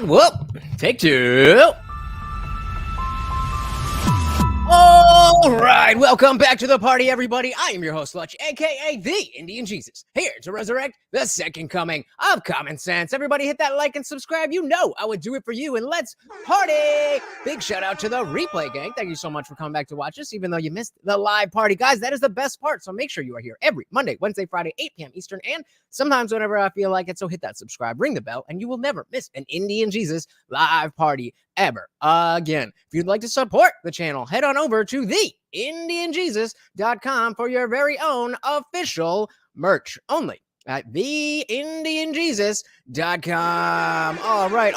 And whoop, take two. All right, welcome back to the party, everybody. I am your host, Lutch, aka the Indian Jesus, here to resurrect the second coming of common sense. Everybody hit that like and subscribe. You know I would do it for you, and let's party. Big shout out to the replay gang. Thank you so much for coming back to watch us, even though you missed the live party. Guys, that is the best part, so make sure you are here every Monday, Wednesday, Friday, 8 p.m. Eastern, and sometimes whenever I feel like it. So hit that subscribe, ring the bell, and you will never miss an Indian Jesus live party ever again. If you'd like to support the channel, head on over to theindianjesus.com for your very own official merch only at theindianjesus.com. All right.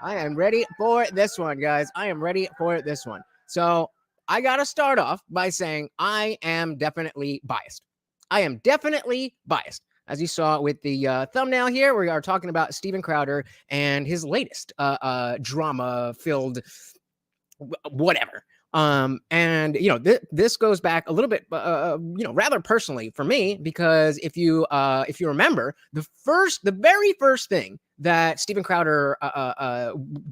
I am ready for this one, guys. I am ready for this one. So I got to start off by saying I am definitely biased. As you saw with the thumbnail here, we are talking about Steven Crowder and his latest drama-filled whatever. And you know, this goes back a little bit, rather personally for me, because if you remember, the very first thing that Steven Crowder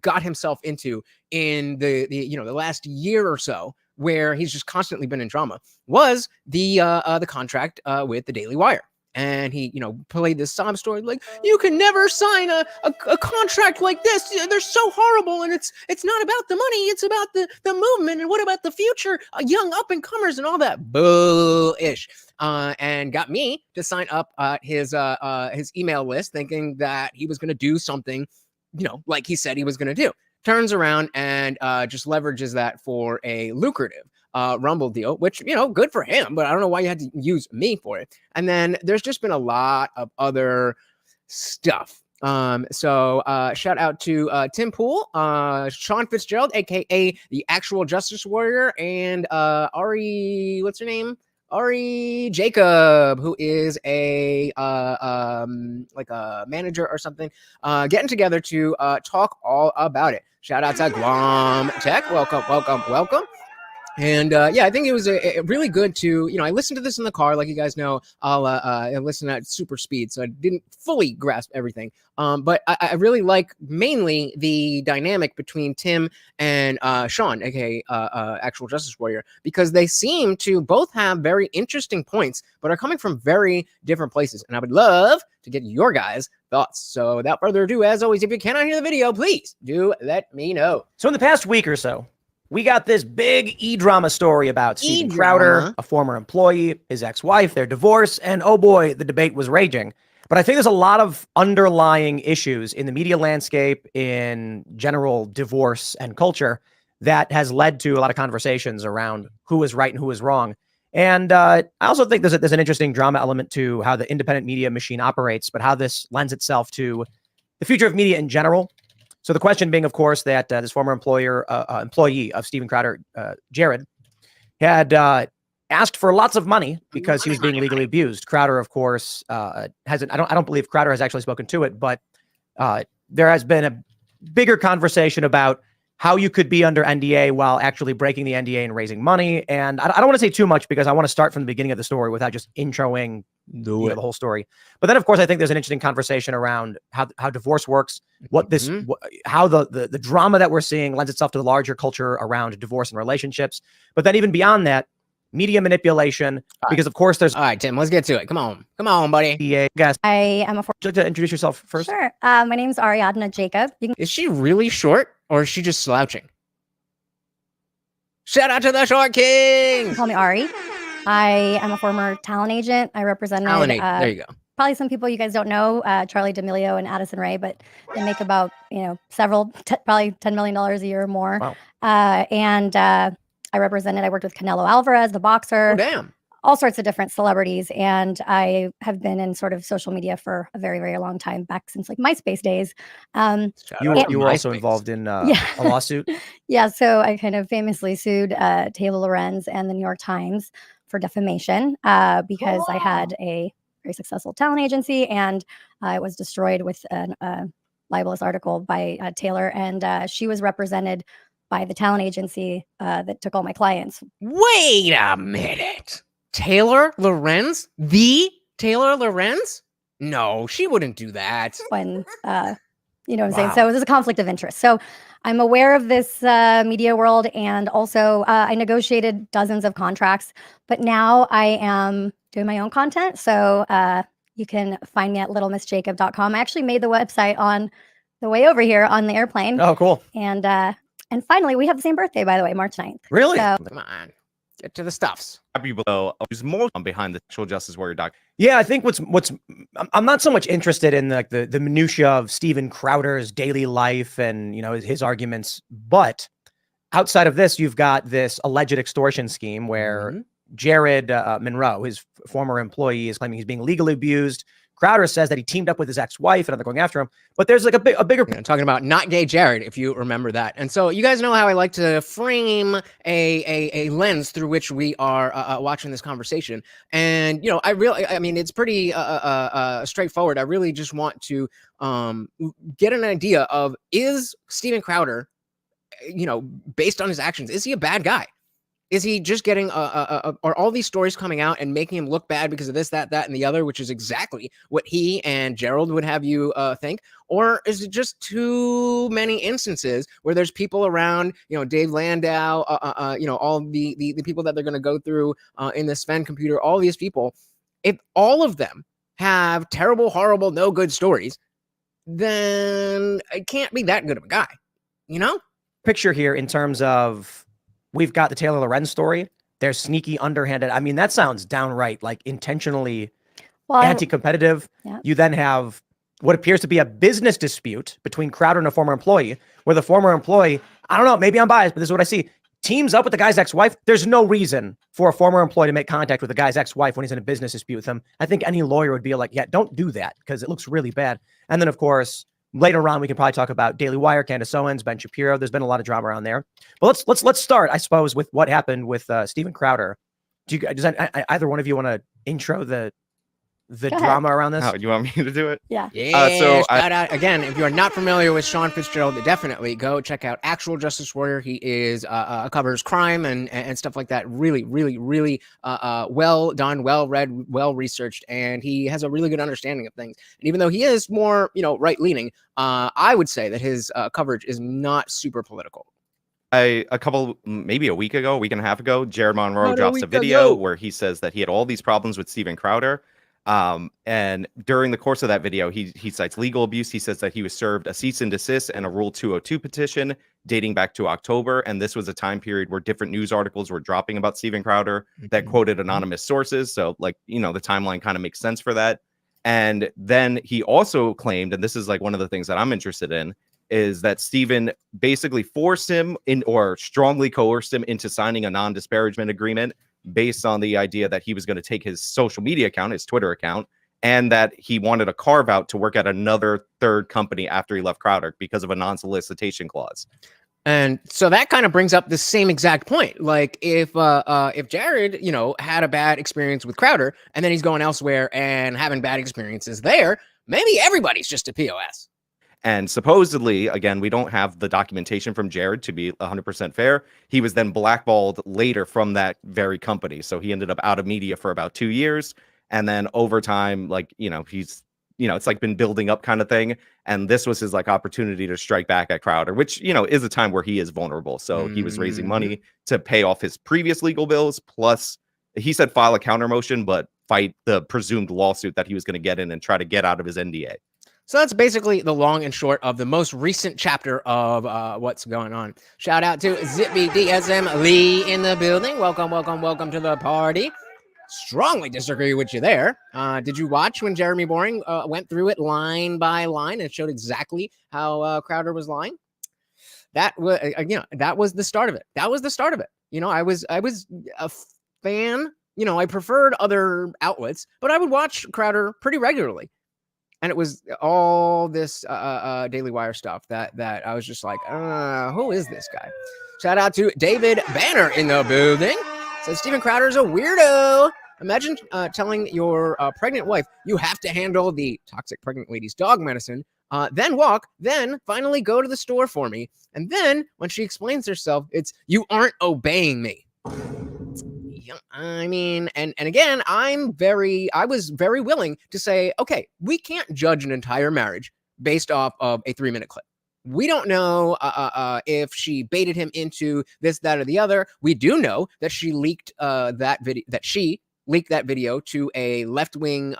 got himself into in the last year or so, where he's just constantly been in drama, was the contract with the Daily Wire. And he, played this sob story like, you can never sign a contract like this. They're so horrible, and it's not about the money. It's about the movement. And what about the future, young up and comers, and all that bullish. And got me to sign up his email list, thinking that he was going to do something, like he said he was going to do. Turns around and just leverages that for a lucrative Rumble deal, which, good for him, but I don't know why you had to use me for it. And then there's just been a lot of other stuff. So shout out to Tim Pool, Sean Fitzgerald, aka the Actual Justice Warrior, and Ari, what's her name? Ari Jacob, who is a manager or something, getting together to talk all about it. Shout out to Guam Tech. Welcome. And I think it was a really good to, I listened to this in the car. Like you guys know, I'll listen at super speed, so I didn't fully grasp everything. But I really like mainly the dynamic between Tim and Sean, aka Actual Justice Warrior, because they seem to both have very interesting points, but are coming from very different places. And I would love to get your guys' thoughts. So without further ado, as always, if you cannot hear the video, please do let me know. So in the past week or so, we got this big e-drama story about Steven Crowder, a former employee, his ex-wife, their divorce, and oh boy, the debate was raging. But I think there's a lot of underlying issues in the media landscape, in general divorce and culture, that has led to a lot of conversations around who is right and who is wrong. And I also think there's an interesting drama element to how the independent media machine operates, but how this lends itself to the future of media in general. So the question being, of course, that this former employee of Steven Crowder, Jared, had asked for lots of money because he was being legally abused. Crowder, of course, hasn't. I don't believe Crowder has actually spoken to it, but there has been a bigger conversation about how you could be under NDA while actually breaking the NDA and raising money. And I don't want to say too much because I want to start from the beginning of the story without just introing the whole story. But then, of course, I think there's an interesting conversation around how divorce works, how the drama that we're seeing lends itself to the larger culture around divorce and relationships. But then even beyond that, media manipulation, because of course there's... All right, Tim, let's get to it. Come on, buddy. Guys, I am a... Would you like to introduce yourself first? Sure. My name is Ari Jacob. Is she really short, or is she just slouching? Shout out to the Short King! Call me Ari. I am a former talent agent. I represented... There you go. Probably some people you guys don't know, Charlie D'Amelio and Addison Rae, but they make about, probably $10 million a year or more. Wow. I worked with Canelo Alvarez, the boxer. Oh, damn. All sorts of different celebrities. And I have been in sort of social media for a very, very long time, back since like MySpace days. You were also involved in a lawsuit? Yeah, so I kind of famously sued Taylor Lorenz and the New York Times for defamation because I had a very successful talent agency, and it was destroyed with a libelous article by Taylor, and she was represented by the talent agency that took all my clients. Wait a minute. Taylor Lorenz? The Taylor Lorenz? No, she wouldn't do that. When You know what I'm saying? So there's a conflict of interest. So I'm aware of this media world, and also I negotiated dozens of contracts, but now I am doing my own content. So you can find me at littlemissjacob.com. I actually made the website on the way over here on the airplane. Oh, cool. And finally, we have the same birthday, by the way, March 9th. Really? So, Come on. Get to the stuffs. There's more behind the actual Justice Warrior doc. Yeah, I think I'm not so much interested in the minutia of Steven Crowder's daily life and, you know, his arguments, but outside of this, you've got this alleged extortion scheme where Jared Monroe, his former employee, is claiming he's being legally abused. Crowder says that he teamed up with his ex-wife and they're going after him. But there's like a bigger... I'm talking about not gay Jared, if you remember that. And so you guys know how I like to frame a lens through which we are watching this conversation. And, you know, I mean, it's pretty straightforward. I really just want to get an idea of, is Steven Crowder, you know, based on his actions, is he a bad guy? Is he just getting, are all these stories coming out and making him look bad because of this, that, and the other, which is exactly what he and Gerald would have you think? Or is it just too many instances where there's people around, you know, Dave Landau, you know, all the people that they're going to go through in the Sven computer, all these people, if all of them have terrible, horrible, no good stories, then it can't be that good of a guy, you know? Picture here in terms of... We've got the Taylor Lorenz story. There's sneaky, underhanded. I mean, that sounds downright like intentionally anti-competitive. Yeah. You then have what appears to be a business dispute between Crowder and a former employee, where the former employee, I don't know, maybe I'm biased, but this is what I see, teams up with the guy's ex-wife. There's no reason for a former employee to make contact with the guy's ex-wife when he's in a business dispute with him. I think any lawyer would be like, yeah, don't do that because it looks really bad. And then, of course, later on, we can probably talk about Daily Wire, Candace Owens, Ben Shapiro. There's been a lot of drama around there. But let's start, I suppose, with what happened with Steven Crowder. Does either one of you want to intro the drama around this? Oh, you want me to do it? Yeah. Yeah. Shout out again. If you are not familiar with Sean Fitzgerald, definitely go check out Actual Justice Warrior. He is covers crime and stuff like that. Really, really, really well done, well read, well researched, and he has a really good understanding of things. And even though he is more, you know, right leaning, I would say that his coverage is not super political. Maybe a week and a half ago, Jared Monroe drops a video where he says that he had all these problems with Steven Crowder. And during the course of that video, he cites legal abuse. He says that he was served a cease and desist and a Rule 202 petition dating back to October. And this was a time period where different news articles were dropping about Steven Crowder that quoted anonymous sources. So, like, you know, the timeline kind of makes sense for that. And then he also claimed, and this is like one of the things that I'm interested in, is that Steven basically forced him in or strongly coerced him into signing a non-disparagement agreement based on the idea that he was going to take his social media account, his Twitter account, and that he wanted a carve out to work at another third company after he left Crowder because of a non-solicitation clause. And so that kind of brings up the same exact point. Like if Jared, you know, had a bad experience with Crowder and then he's going elsewhere and having bad experiences there, maybe everybody's just a POS. And supposedly, again, we don't have the documentation from Jared to be 100% fair. He was then blackballed later from that very company. So he ended up out of media for about 2 years. And then over time, like, you know, he's, you know, it's like been building up kind of thing. And this was his like opportunity to strike back at Crowder, which, you know, is a time where he is vulnerable. So he was raising money to pay off his previous legal bills. Plus, he said file a counter motion, but fight the presumed lawsuit that he was going to get in and try to get out of his NDA. So that's basically the long and short of the most recent chapter of what's going on. Shout out to Zippy DSM Lee in the building. Welcome, welcome, welcome to the party. Strongly disagree with you there. Did you watch when Jeremy Boring went through it line by line and showed exactly how Crowder was lying? That was, you know, that was the start of it. That was the start of it. You know, I was a fan. You know, I preferred other outlets, but I would watch Crowder pretty regularly. And it was all this Daily Wire stuff that I was just like, who is this guy? Shout out to David Banner in the building. Says Steven Crowder is a weirdo. Imagine telling your pregnant wife you have to handle the toxic pregnant lady's dog medicine, then walk, then finally go to the store for me. And then when she explains herself, it's, you aren't obeying me. I mean, and again, I was very willing to say, okay, we can't judge an entire marriage based off of a 3-minute clip. We don't know if she baited him into this, that, or the other. We do know that she leaked that video to a left-wing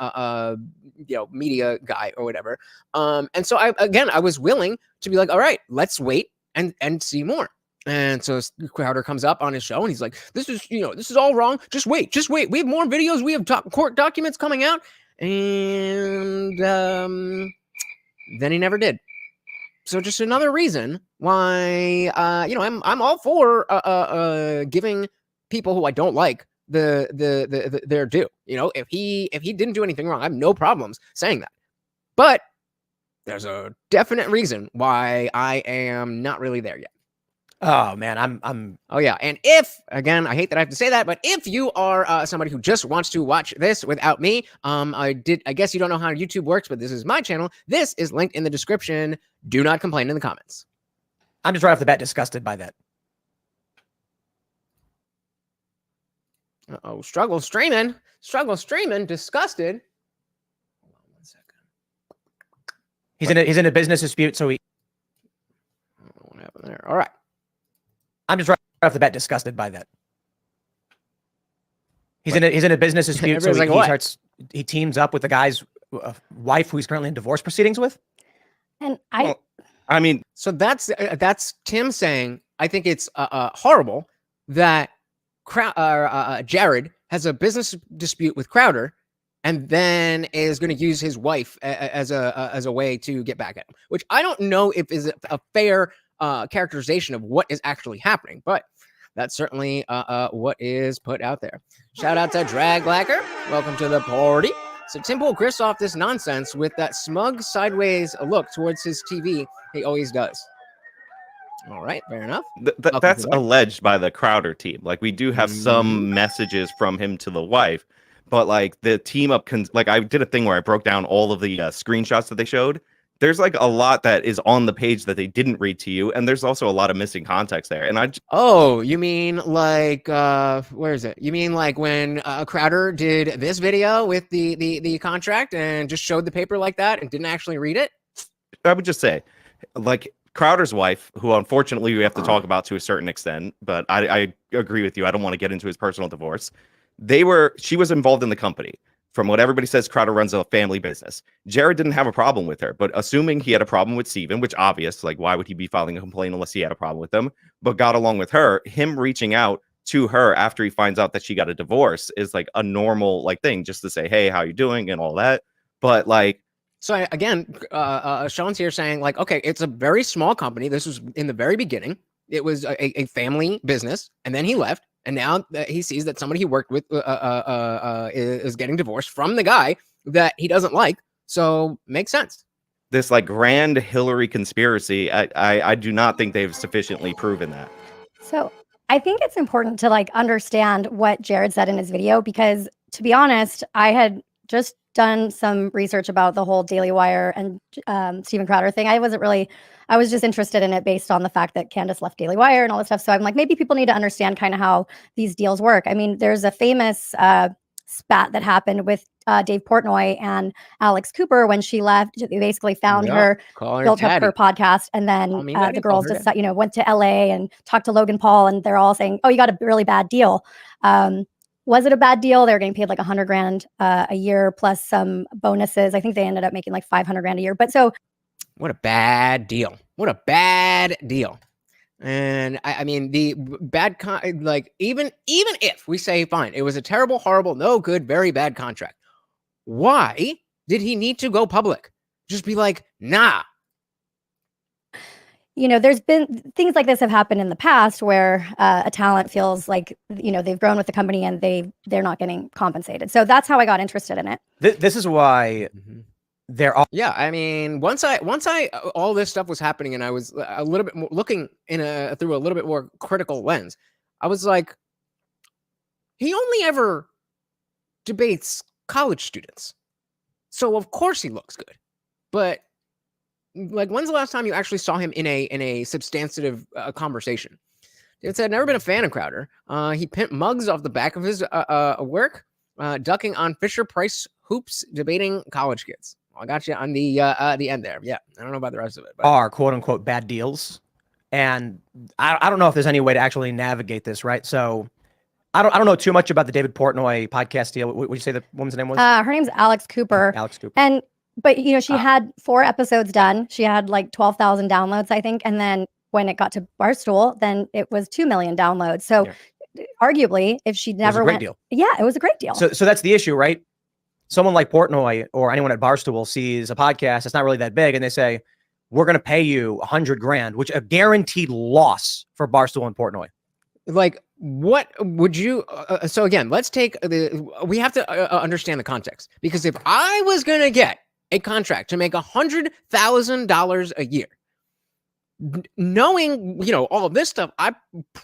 media guy or whatever. And so I was willing to be like, all right, let's wait and see more. And so Crowder comes up on his show and he's like, this is all wrong. Just wait. We have more videos. We have court documents coming out. And then he never did. So just another reason why, I'm all for giving people who I don't like their due. If he didn't do anything wrong, I have no problems saying that. But there's a definite reason why I am not really there yet. Oh man, oh yeah. And if, again, I hate that I have to say that, but if you are somebody who just wants to watch this without me, I guess you don't know how YouTube works, but this is my channel. This is linked in the description. Do not complain in the comments. I'm just right off the bat disgusted by that. Uh-oh, struggle streaming, disgusted. Hold on 1 second. He's in a business dispute, so he. What happened there? All right. I'm just right off the bat disgusted by that. He's in a business dispute, so he teams up with the guy's wife, who he's currently in divorce proceedings with. And so that's Tim saying, I think it's horrible that Jared has a business dispute with Crowder, and then is going to use his wife as a way to get back at him, which I don't know if is a fair characterization of what is actually happening, but that's certainly what is put out there. Shout out to Drag Lacker. Welcome to the party. So Tim pulled Chris off this nonsense with that smug sideways look towards his TV he always does. All right, fair enough. That's alleged by the Crowder team. Like, we do have some messages from him to the wife, but like the team up, I did a thing where I broke down all of the screenshots that they showed. There's like a lot that is on the page that they didn't read to you, and there's also a lot of missing context there. And you mean like where is it? You mean like when Crowder did this video with the contract and just showed the paper like that and didn't actually read it? I would just say, like, Crowder's wife, who unfortunately we have to talk about to a certain extent, but I agree with you. I don't want to get into his personal divorce. She was involved in the company. From what everybody says, Crowder runs a family business. Jared didn't have a problem with her, but assuming he had a problem with Steven, which obvious, like, why would he be filing a complaint unless he had a problem with them, but got along with her, him reaching out to her after he finds out that she got a divorce is like a normal like thing, just to say, hey, how you doing and all that. But like, so again, Sean's here saying like, okay, it's a very small company. This was in the very beginning. It was a family business, and then he left. And now he sees that somebody he worked with is getting divorced from the guy that he doesn't like. So makes sense. This like grand Hillary conspiracy, I do not think they've sufficiently proven that. So I think it's important to like understand what Jared said in his video, because to be honest, I had just done some research about the whole Daily Wire and Steven Crowder thing. I was just interested in it based on the fact that Candace left Daily Wire and all this stuff. So I'm like, maybe people need to understand kind of how these deals work. I mean, there's a famous spat that happened with Dave Portnoy and Alex Cooper when she left. They basically found her, built up her podcast, and then the girls just went to LA and talked to Logan Paul, and they're all saying, "Oh, you got a really bad deal." Was it a bad deal? They were getting paid like $100,000 a year plus some bonuses. I think they ended up making like $500,000 a year. But so, what a bad deal! What a bad deal! And I mean, the bad like even if we say fine, it was a terrible, horrible, no good, very bad contract. Why did he need to go public? Just be like, nah. There's been things like this have happened in the past where a talent feels like, they've grown with the company and they're not getting compensated. So that's how I got interested in it. This is why there are. Yeah, I mean, once I all this stuff was happening and I was a little bit more looking through a little bit more critical lens, I was like, he only ever debates college students, so of course he looks good. But like, when's the last time you actually saw him in a substantive conversation? It said, never been a fan of Crowder. He pimped mugs off the back of his work, ducking on Fisher Price hoops, debating college kids. I got you on the end there. Yeah, I don't know about the rest of it. But. Are quote unquote bad deals, and I don't know if there's any way to actually navigate this, right? So I don't know too much about the David Portnoy podcast deal. What would you say the woman's name was? Her name's Alex Cooper. Alex Cooper. But you know, she had 4 episodes done. She had like 12,000 downloads, I think, and then when it got to Barstool, then it was 2 million downloads. So arguably, if she never went, deal. Yeah, it was a great deal. So that's the issue, right? Someone like Portnoy or anyone at Barstool sees a podcast that's not really that big, and they say, "We're going to pay you $100,000,000," which a guaranteed loss for Barstool and Portnoy. Like, what would you? So again, let's take we have to understand the context, because if I was going to get a contract to make $100,000 a year, knowing, you know, all of this stuff, I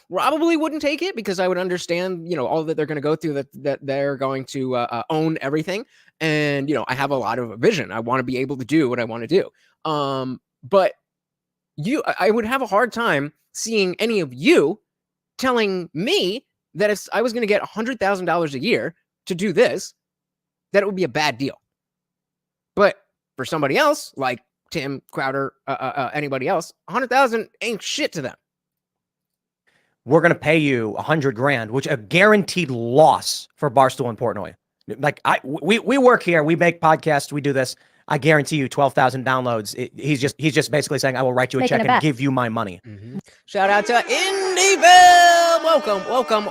probably wouldn't take it, because I would understand, you know, all that they're going to go through, that they're going to own everything. And, you know, I have a lot of vision. I want to be able to do what I want to do. But I would have a hard time seeing any of you telling me that if I was going to get $100,000 a year to do this, that it would be a bad deal. But for somebody else, like Tim, Crowder, anybody else, 100,000 ain't shit to them. We're going to pay you $100,000,000, which a guaranteed loss for Barstool and Portnoy. Like we work here, we make podcasts, we do this. I guarantee you 12,000 downloads. He's just basically saying, I will write you a check and give you my money. Mm-hmm. Shout out to Indieville.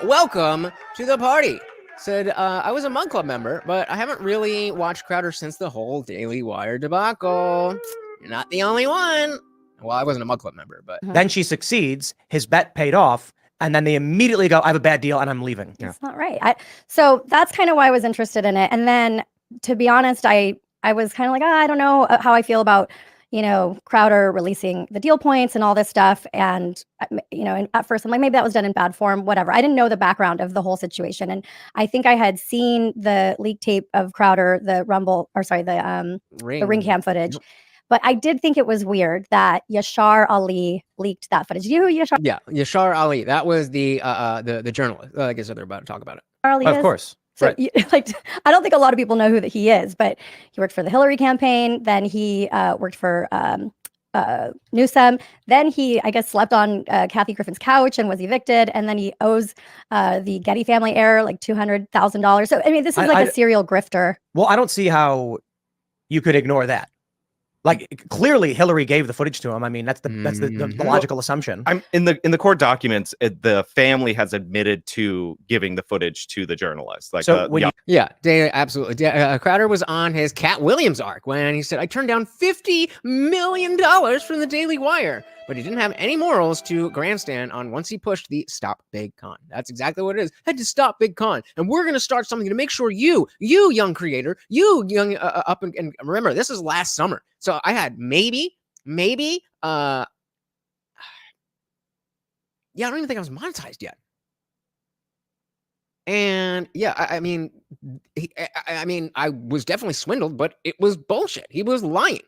Welcome to the party. Said, I was a Mug Club member, but I haven't really watched Crowder since the whole Daily Wire debacle. You're not the only one. Well, I wasn't a Mug Club member, but. Then she succeeds. His bet paid off. And then they immediately go, I have a bad deal and I'm leaving. That's not right. So that's kind of why I was interested in it. And then, to be honest, I was kind of like, I don't know how I feel about, you know, Crowder releasing the deal points and all this stuff. And, you know, and at first I'm like, maybe that was done in bad form, whatever. I didn't know the background of the whole situation. And I think I had seen the leak tape of Crowder, the ring cam footage. But I did think it was weird that Yashar Ali leaked that footage. Do you know who Yashar? Yeah, Yashar Ali. That was the journalist. I guess they're about to talk about it. Ali of course. So, right. I don't think a lot of people know who he is, but he worked for the Hillary campaign. Then he worked for Newsom. Then he, I guess, slept on Kathy Griffin's couch and was evicted. And then he owes the Getty family heir like $200,000. So, I mean, this is like a serial grifter. Well, I don't see how you could ignore that. Like, clearly Hillary gave the footage to him. I mean, that's the logical assumption. I'm in the court documents. The family has admitted to giving the footage to the journalist. Like, so absolutely. Crowder was on his Cat Williams arc when he said, "I turned down $50 million from the Daily Wire," but he didn't have any morals to grandstand on once he pushed the stop big con. That's exactly what it is. Had to stop big con, and we're going to start something to make sure you young creator, you young up and remember, this is last summer. So I had maybe, I don't even think I was monetized yet. And yeah, I mean, I was definitely swindled, but it was bullshit. He was lying.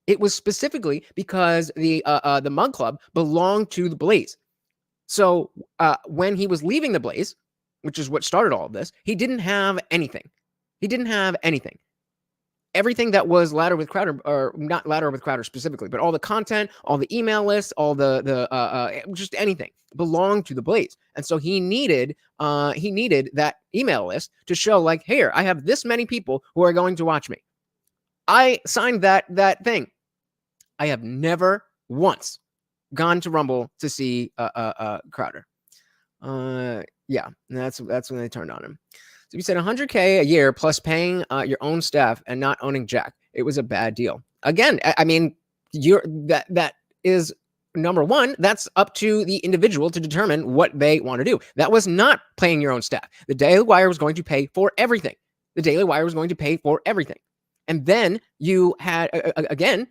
It was specifically because the Mug Club belonged to the Blaze. So when he was leaving the Blaze, which is what started all of this, he didn't have anything. Everything that was Ladder with Crowder, or not Ladder with Crowder specifically, but all the content, all the email lists, all the just anything belonged to the Blaze. And so he needed that email list to show, like, here, I have this many people who are going to watch me. I signed that thing. I have never once gone to Rumble to see Crowder. Yeah, that's when they turned on him. So you said $100K a year plus paying your own staff and not owning Jack. It was a bad deal. Again, I mean, that is number one. That's up to the individual to determine what they want to do. That was not paying your own staff. The Daily Wire was going to pay for everything. And then you had, again,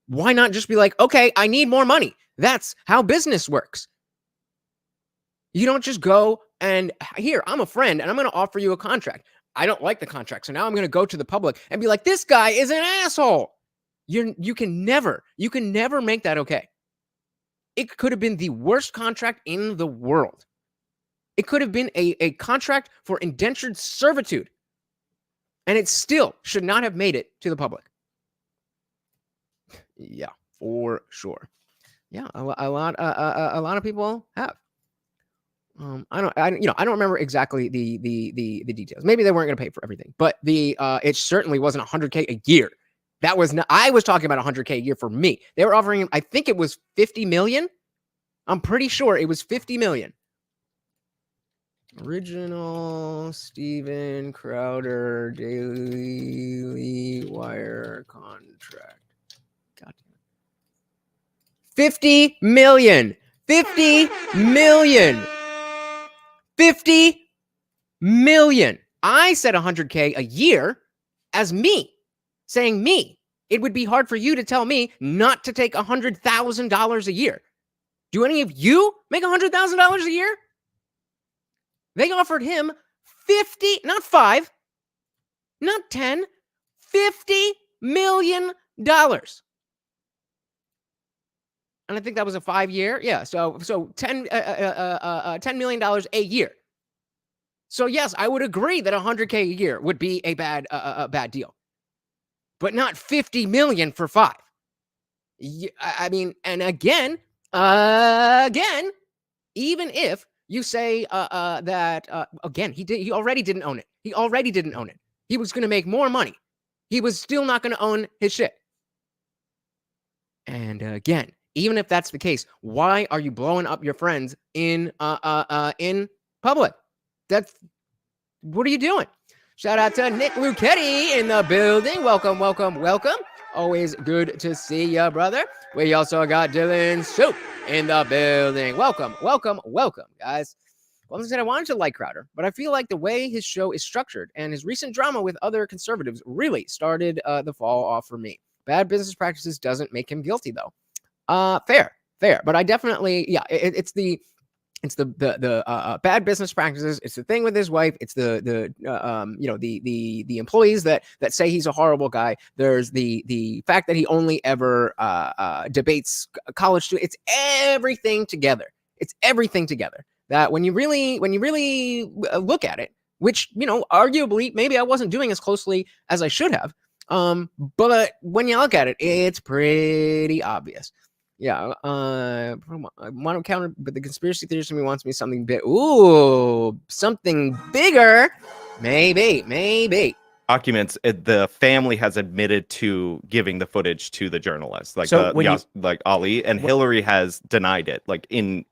why not just be like, okay, I need more money. That's how business works. You don't just go and, here, I'm a friend and I'm going to offer you a contract. I don't like the contract. So now I'm going to go to the public and be like, this guy is an asshole. You can never make that okay. It could have been the worst contract in the world. It could have been a contract for indentured servitude. And it still should not have made it to the public. Yeah, for sure. Yeah, a lot of people have. I don't remember exactly the details. Maybe they weren't going to pay for everything, but it certainly wasn't $100K a year. That was not. I was talking about $100K a year for me. They were offering him. I think it was 50 million. I'm pretty sure it was 50 million. Original Steven Crowder Daily Wire contract. God damn it. 50 million. 50 million. 50 million. I said 100K a year as me, saying me. It would be hard for you to tell me not to take $100,000 a year. Do any of you make $100,000 a year? They offered him 50, not 5, not 10, $50 million. And I think that was a 5-year. Yeah, so $10 million a year. So yes, I would agree that 100K a year would be a bad deal, but not 50 million for 5. I mean, and again, even if you say that again, he already didn't own it. He already didn't own it. He was going to make more money. He was still not going to own his shit. And again, even if that's the case, why are you blowing up your friends in public? What are you doing? Shout out to Nick Luchetti in the building. Welcome, welcome, welcome. Always good to see ya, brother. We also got Dylan Soup in the building. Welcome, welcome, welcome, guys. Well, as I said, I wanted to like Crowder, but I feel like the way his show is structured and his recent drama with other conservatives really started the fall off for me. Bad business practices doesn't make him guilty, though. Fair. But I definitely, yeah, it's the bad business practices. It's the thing with his wife. It's the employees that say he's a horrible guy. There's the fact that he only ever debates college students. It's everything together. It's everything together. That when you really look at it, which, arguably maybe I wasn't doing as closely as I should have. But when you look at it, it's pretty obvious. Yeah, I want to counter, but the conspiracy theorist in me wants me something big. Ooh, something bigger. Maybe. Documents. The family has admitted to giving the footage to the journalist, like Ali, and Hillary has denied it,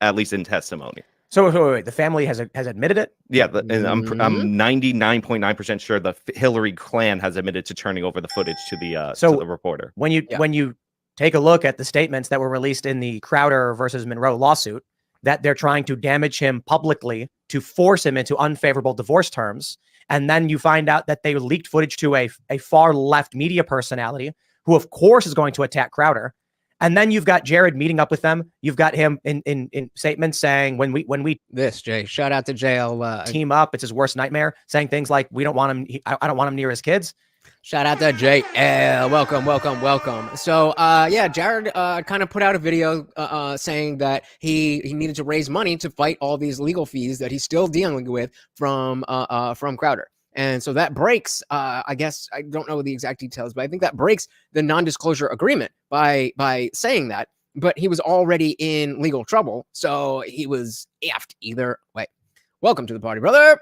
at least in testimony. So wait, the family has admitted it? Yeah, and I'm 99.9% sure the Hillary clan has admitted to turning over the footage to the reporter. When you take a look at the statements that were released in the Crowder versus Monroe lawsuit, that they're trying to damage him publicly to force him into unfavorable divorce terms. And then you find out that they leaked footage to a far left media personality who, of course, is going to attack Crowder. And then you've got Jared meeting up with them. You've got him in statements saying when we Jay, shout out to JL, team up, it's his worst nightmare, saying things like, we don't want him. I don't want him near his kids. Shout out to JL. Welcome. So, Jared kind of put out a video saying that he needed to raise money to fight all these legal fees that he's still dealing with from Crowder. And so that breaks, I guess, I don't know the exact details, but I think that breaks the non-disclosure agreement by saying that. But he was already in legal trouble, so he was effed either way. Welcome to the party, brother.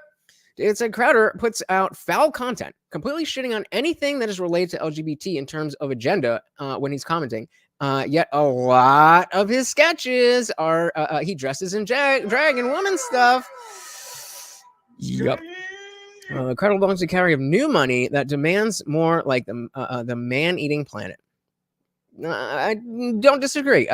It said Crowder puts out foul content, completely shitting on anything that is related to LGBT in terms of agenda when he's commenting. Yet a lot of his sketches are he dresses in drag and woman stuff. Yep. Crowder belongs to a category of new money that demands more like the man-eating planet. I don't disagree.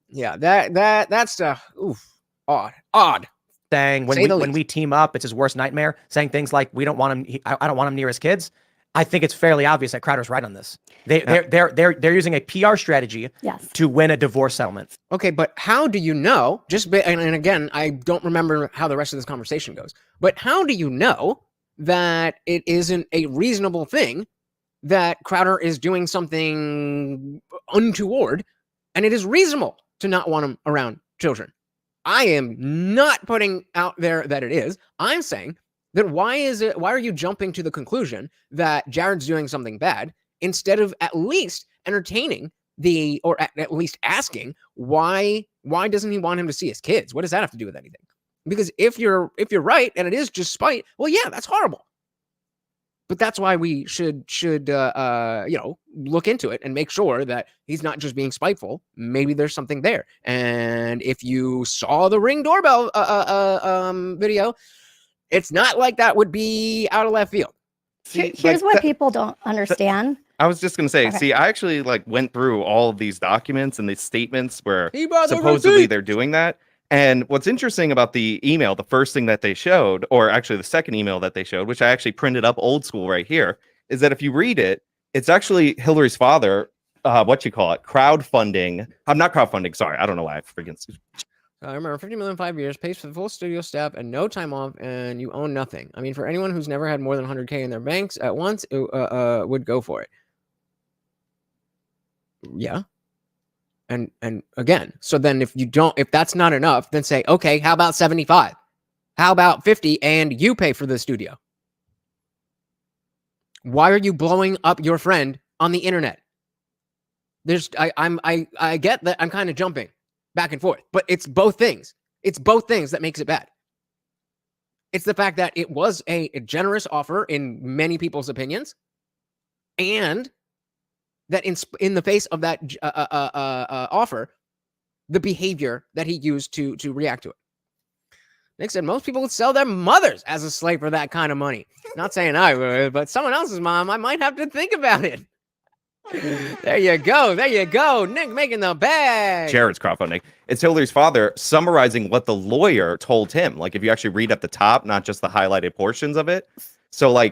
Yeah, that stuff. Oof, odd. Saying when we team up, it's his worst nightmare. Saying things like, we don't want him. I don't want him near his kids. I think it's fairly obvious that Crowder's right on this. They're using a PR strategy to win a divorce settlement. Okay, but how do you know? And again, I don't remember how the rest of this conversation goes. But how do you know that it isn't a reasonable thing that Crowder is doing something untoward, and it is reasonable to not want him around children? I am not putting out there that it is. I'm saying then why are you jumping to the conclusion that Jared's doing something bad instead of at least entertaining or at least asking why doesn't he want him to see his kids? What does that have to do with anything? Because if you're right and it is just spite, well, yeah, that's horrible. But that's why we should look into it and make sure that he's not just being spiteful. Maybe there's something there. And if you saw the Ring doorbell video, it's not like that would be out of left field. Here's what people don't understand. I was just gonna say, Okay. see, I actually went through all of these documents and these statements where supposedly they're doing that. And what's interesting about the email, the first thing that they showed, or actually the second email that they showed, which I actually printed up old school right here, is that if you read it, it's actually Hillary's father, crowdfunding. I'm not crowdfunding, sorry. I don't know why I freaking. I remember 50 million 5 years, pays for the full studio staff and no time off, and you own nothing. I mean, for anyone who's never had more than 100K in their banks at once, it would go for it. Yeah. And again, so then if that's not enough, then say, okay, how about 75? How about 50 and you pay for the studio? Why are you blowing up your friend on the internet? I get that I'm kind of jumping back and forth, but it's both things. It's both things that makes it bad. It's the fact that it was a generous offer in many people's opinions, and that in the face of that offer, the behavior that he used to react to it. Nick said most people would sell their mothers as a slave for that kind of money. Not saying I would, but someone else's mom, I might have to think about it. There you go. Nick making the bag. Jared's crowdfunding. It's Hillary's father summarizing what the lawyer told him. Like if you actually read at the top, not just the highlighted portions of it. So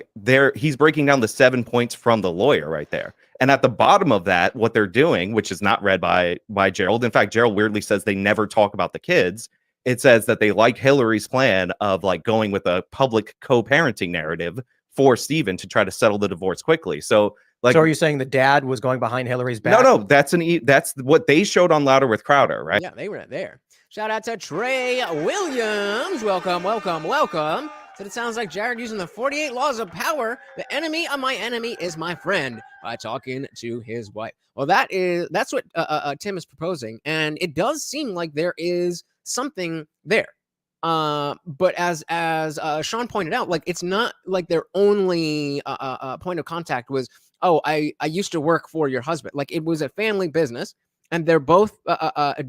he's breaking down the 7 points from the lawyer right there. And at the bottom of that, what they're doing, which is not read by Gerald. In fact, Gerald weirdly says they never talk about the kids. It says that they like Hillary's plan of going with a public co-parenting narrative for Stephen to try to settle the divorce quickly. So are you saying the dad was going behind Hillary's back? No, that's what they showed on Louder with Crowder, right? Yeah, they were there. Shout out to Trey Williams. Welcome. Said it sounds like Jared using the 48 laws of power. The enemy of my enemy is my friend by talking to his wife. Well, that's what Tim is proposing, and it does seem like there is something there. But as Sean pointed out, it's not like their only point of contact was, oh, I used to work for your husband. It was a family business, and they're both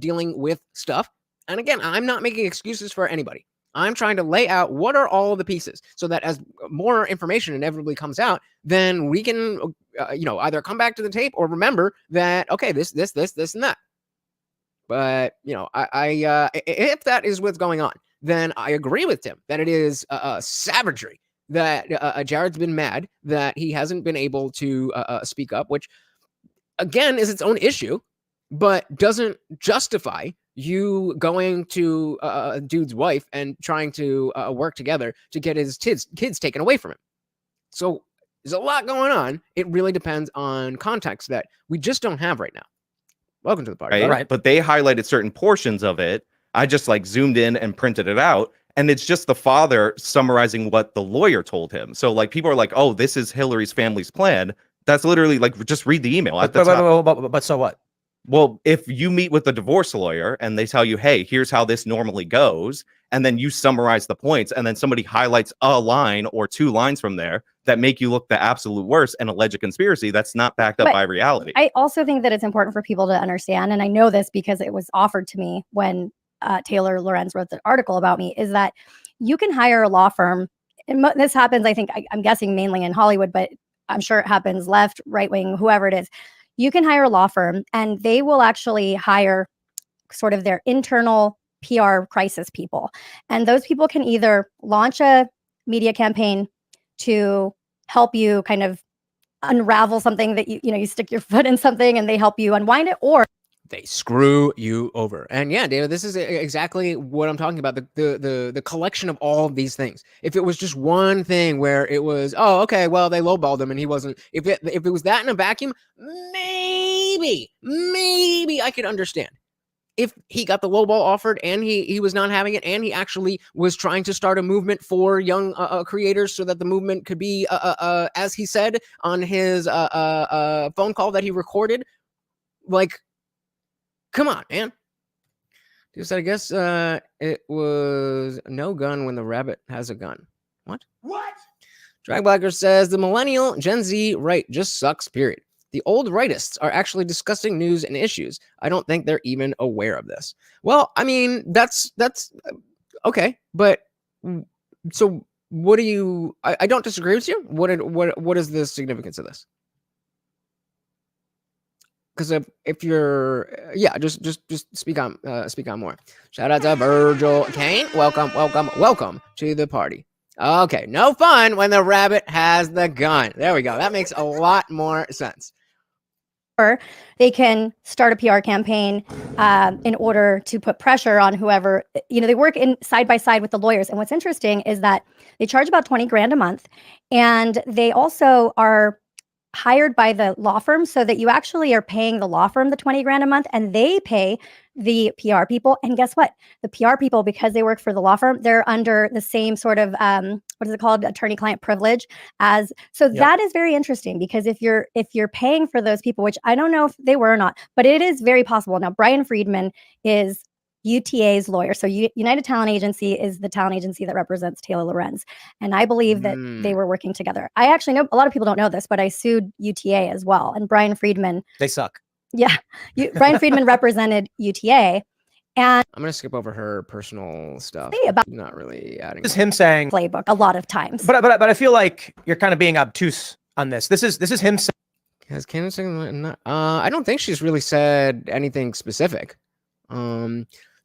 dealing with stuff. And again, I'm not making excuses for anybody. I'm trying to lay out what are all the pieces so that as more information inevitably comes out, then we can, either come back to the tape or remember that, okay, this, and that. But, if that is what's going on, then I agree with Tim that it is savagery that Jared's been mad that he hasn't been able to speak up, which again is its own issue, but doesn't justify you going to a dude's wife and trying to work together to get his kids taken away from him. So there's a lot going on. It really depends on context that we just don't have right now. Welcome to the party. Right. But they highlighted certain portions of it. I just zoomed in and printed it out. And it's just the father summarizing what the lawyer told him. So people are like, oh, this is Hillary's family's plan. That's literally just read the email. But so what? Well, if you meet with the divorce lawyer and they tell you, hey, here's how this normally goes, and then you summarize the points, and then somebody highlights a line or two lines from there that make you look the absolute worst and allege a conspiracy, that's not backed up by reality. I also think that it's important for people to understand, and I know this because it was offered to me when Taylor Lorenz wrote the article about me, is that you can hire a law firm. And this happens, I think, I'm guessing mainly in Hollywood, but I'm sure it happens left, right wing, whoever it is. You can hire a law firm and they will actually hire sort of their internal PR crisis people. And those people can either launch a media campaign to help you kind of unravel something that you stick your foot in something and they help you unwind it, or they screw you over. And yeah, David, this is exactly what I'm talking about. The collection of all of these things. If it was just one thing where it was, oh, okay, well, they lowballed him and he wasn't, if it was that in a vacuum, maybe I could understand. if he got the lowball offered and he was not having it, and he actually was trying to start a movement for young creators so that the movement could be, as he said on his phone call that he recorded, like, come on, man. Just, I guess it was no gun when the rabbit has a gun. What? Dragblacker says the millennial Gen Z right just sucks, period. The old rightists are actually discussing news and issues. I don't think they're even aware of this. Well, I mean, that's okay, but so what do you? I don't disagree with you. What is the significance of this? Because if you're, yeah, just speak on more. Shout out to Virgil Kane. Welcome to the party. Okay, no fun when the rabbit has the gun. There we go. That makes a lot more sense. Or they can start a PR campaign in order to put pressure on whoever, they work in side by side with the lawyers. And what's interesting is that they charge about 20 grand a month, and they also are hired by the law firm, so that you actually are paying the law firm the 20 grand a month, and they pay the PR people. And guess what? The PR people, because they work for the law firm, they're under the same sort of what is it called, attorney-client privilege as. So that is very interesting, because if you're paying for those people, which I don't know if they were or not, but it is very possible. Now, Brian Friedman is UTA's lawyer. So United Talent Agency is the talent agency that represents Taylor Lorenz. And I believe that they were working together. I actually know, a lot of people don't know this, but I sued UTA as well. And Brian Friedman. They suck. Yeah. Brian Friedman represented UTA. And I'm going to skip over her personal stuff. About not really adding. This is him saying playbook a lot of times. But I feel like you're kind of being obtuse on this. This is him saying. Has Candace saying, I don't think she's really said anything specific.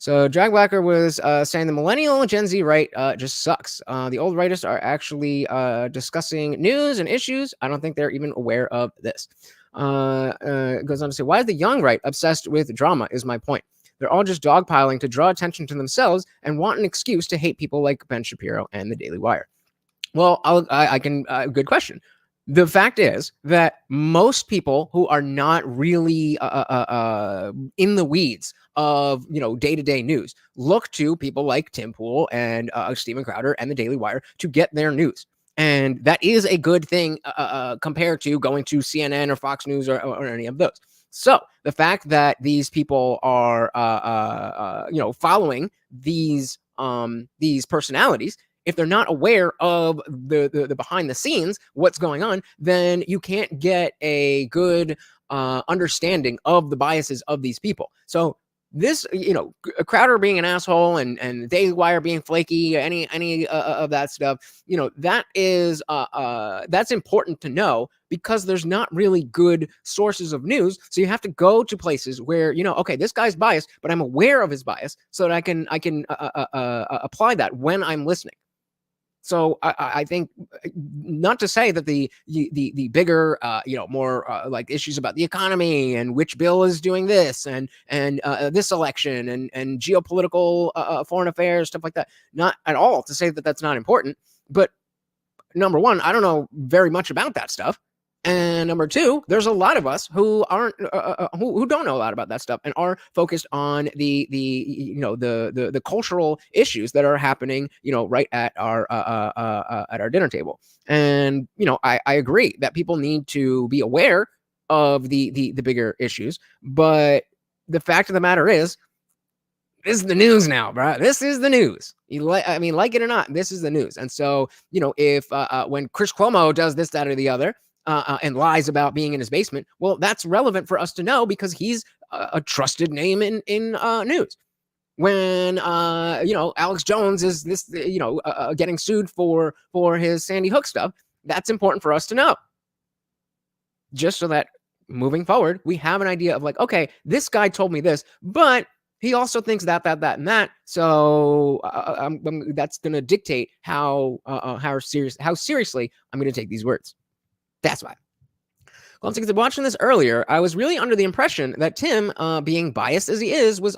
So Dragblacker was saying the millennial Gen Z right just sucks. The old rightists are actually discussing news and issues. I don't think they're even aware of this. It goes on to say, why is the young right obsessed with drama is my point. They're all just dogpiling to draw attention to themselves and want an excuse to hate people like Ben Shapiro and the Daily Wire. Well, I can, good question. The fact is that most people who are not really in the weeds of day-to-day news look to people like Tim Pool and Steven Crowder and the Daily Wire to get their news, and that is a good thing compared to going to CNN or Fox News or any of those. So the fact that these people are following these personalities, if they're not aware of the behind the scenes, what's going on, then you can't get a good understanding of the biases of these people. So this, Crowder being an asshole and Daily Wire being flaky, any of that stuff, that is that's important to know, because there's not really good sources of news. So you have to go to places where, okay, this guy's biased, but I'm aware of his bias, so that I can apply that when I'm listening. So I think, not to say that the bigger, more like issues about the economy and which bill is doing this and this election and geopolitical foreign affairs, stuff like that, not at all to say that that's not important. But number one, I don't know very much about that stuff. And number two, there's a lot of us who aren't who don't know a lot about that stuff and are focused on the cultural issues that are happening, right at our dinner table. And I agree that people need to be aware of the bigger issues, but the fact of the matter is, this is the news now, bro. This is the news. Like it or not, this is the news. And so, if when Chris Cuomo does this, that, or the other, and lies about being in his basement, well, that's relevant for us to know, because he's a trusted name in news. When Alex Jones is this getting sued for his Sandy Hook stuff, that's important for us to know, just so that moving forward we have an idea of, like, okay, this guy told me this, but he also thinks that and that. So that's going to dictate how seriously I'm going to take these words. That's why. Well, because watching this earlier, I was really under the impression that Tim, being biased as he is, was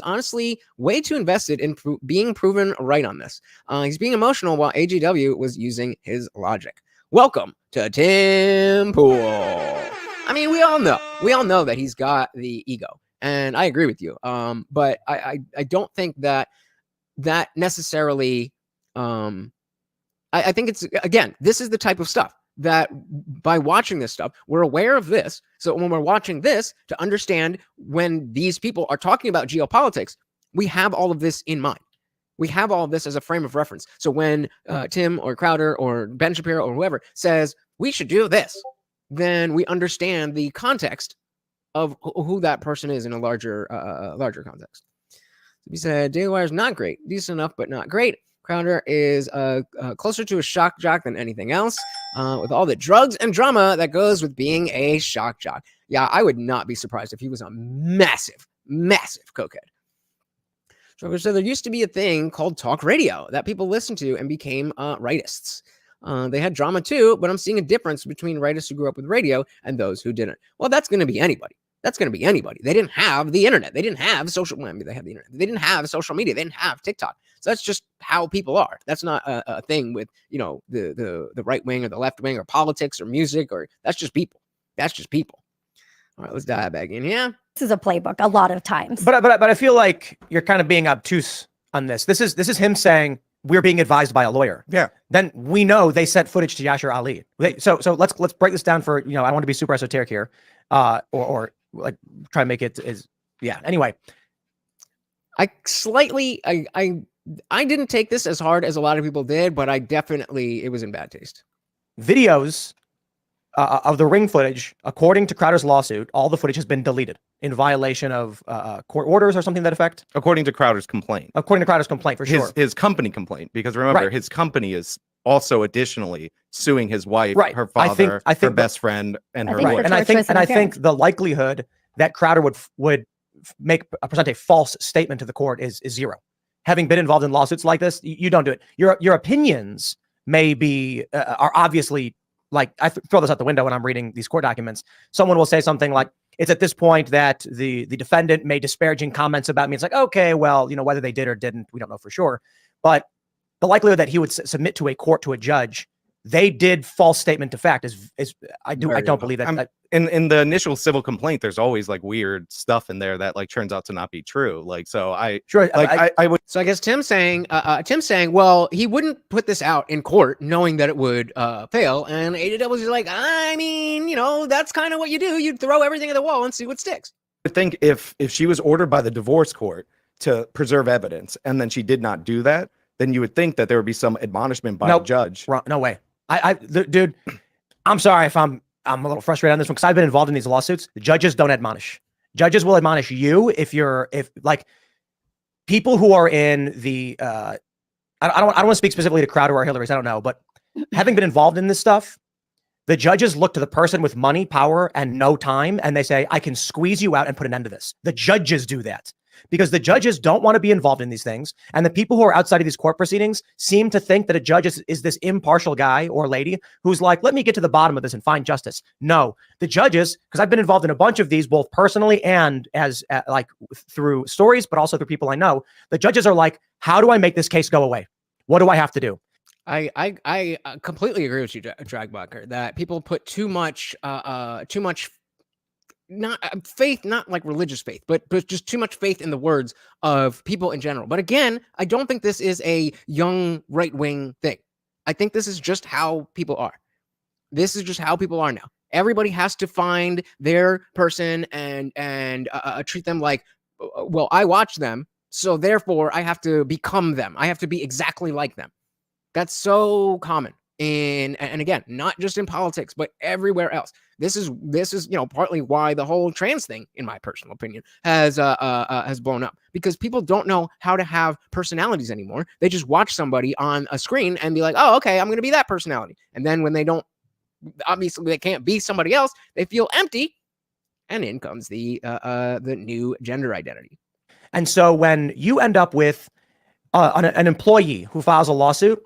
honestly way too invested in being proven right on this. He's being emotional while AGW was using his logic. Welcome to Tim Pool. I mean, we all know that he's got the ego. and I agree with you. But I don't think that necessarily. I think it's, again, this is the type of stuff that by watching this stuff, we're aware of this. So when we're watching this, to understand when these people are talking about geopolitics, we have all of this in mind. We have all of this as a frame of reference. So when Tim or Crowder or Ben Shapiro or whoever says we should do this, then we understand the context of who that person is in a larger context. He said Daily Wire is not great, decent enough, but not great. Crowder is closer to a shock jock than anything else, with all the drugs and drama that goes with being a shock jock. Yeah, I would not be surprised if he was a massive, massive cokehead. So there used to be a thing called talk radio that people listened to and became rightists. They had drama too, but I'm seeing a difference between rightists who grew up with radio and those who didn't. Well, that's going to be anybody. That's going to be anybody. They didn't have the internet. They didn't have social media. They had the internet. They didn't have social media. They didn't have TikTok. So that's just how people are. That's not a thing with, the right wing or the left wing or politics or music, or that's just people. That's just people. All right, let's dive back in here. This is a playbook a lot of times. But I feel like you're kind of being obtuse on this. This is him saying we're being advised by a lawyer. Yeah. Then we know they sent footage to Yashar Ali. So let's break this down for, I don't want to be super esoteric here, or like try and make it as, Anyway, I didn't take this as hard as a lot of people did, but it was in bad taste. Videos of the ring footage, according to Crowder's lawsuit, all the footage has been deleted in violation of court orders or something to that effect. According to Crowder's complaint. According to Crowder's complaint, for sure. His company complaint, because remember, his company is also additionally suing his wife, her father, her best friend, and her lawyer. And I think the likelihood that Crowder would present a false statement to the court is zero. Having been involved in lawsuits like this, you don't do it. Your opinions may be are obviously, like, I throw this out the window when I'm reading these court documents. Someone will say something like, it's at this point that the defendant made disparaging comments about me. It's like, okay, well, whether they did or didn't, we don't know for sure. But the likelihood that he would submit to a court, to a judge, they did false statement to fact is I don't believe that. In the initial civil complaint, there's always like weird stuff in there that like turns out to not be true. Like, so I would. So I guess Tim's saying, well, he wouldn't put this out in court knowing that it would fail. And AJW was like, I mean, that's kind of what you do. You'd throw everything at the wall and see what sticks. I think if she was ordered by the divorce court to preserve evidence and then she did not do that, then you would think that there would be some admonishment by a judge. No way. Dude, I'm sorry if I'm a little frustrated on this one, because I've been involved in these lawsuits. The judges don't admonish. Judges will admonish you if people who are in the I don't want to speak specifically to Crowder or Hillary's, I don't know, but having been involved in this stuff, the judges look to the person with money, power, and no time, and they say, I can squeeze you out and put an end to this. The judges do that because the judges don't want to be involved in these things. And the people who are outside of these court proceedings seem to think that a judge is this impartial guy or lady who's like, let me get to the bottom of this and find justice. No, the judges, because I've been involved in a bunch of these, both personally and as like through stories, but also through people I know. The judges are like, how do I make this case go away? What do I have to do? I completely agree with you, Dragbucker, that people put too much not faith, not like religious faith, but just too much faith in the words of people in general. But again, I don't think this is a young right-wing thing. I think this is just how people are. This is just how people are now. Everybody has to find their person and treat them like, well, I watch them, so therefore I have to become them. I have to be exactly like them. That's so common. And again, not just in politics, but everywhere else. This is partly why the whole trans thing, in my personal opinion, has blown up, because people don't know how to have personalities anymore. They just watch somebody on a screen and be like, oh, okay, I'm going to be that personality. And then when they obviously they can't be somebody else, they feel empty. And in comes the new gender identity. And so when you end up with an employee who files a lawsuit,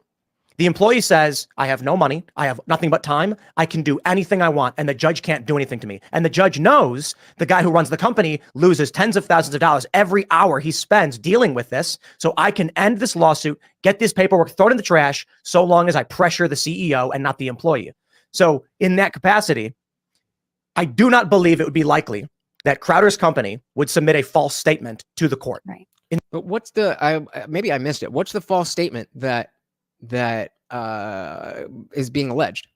the employee says, I have no money. I have nothing but time. I can do anything I want. And the judge can't do anything to me. And the judge knows the guy who runs the company loses tens of thousands of dollars every hour he spends dealing with this. So I can end this lawsuit, get this paperwork, throw it in the trash, so long as I pressure the CEO and not the employee. So in that capacity, I do not believe it would be likely that Crowder's company would submit a false statement to the court. Right. But what's the? Maybe I missed it. What's the false statement that is being alleged?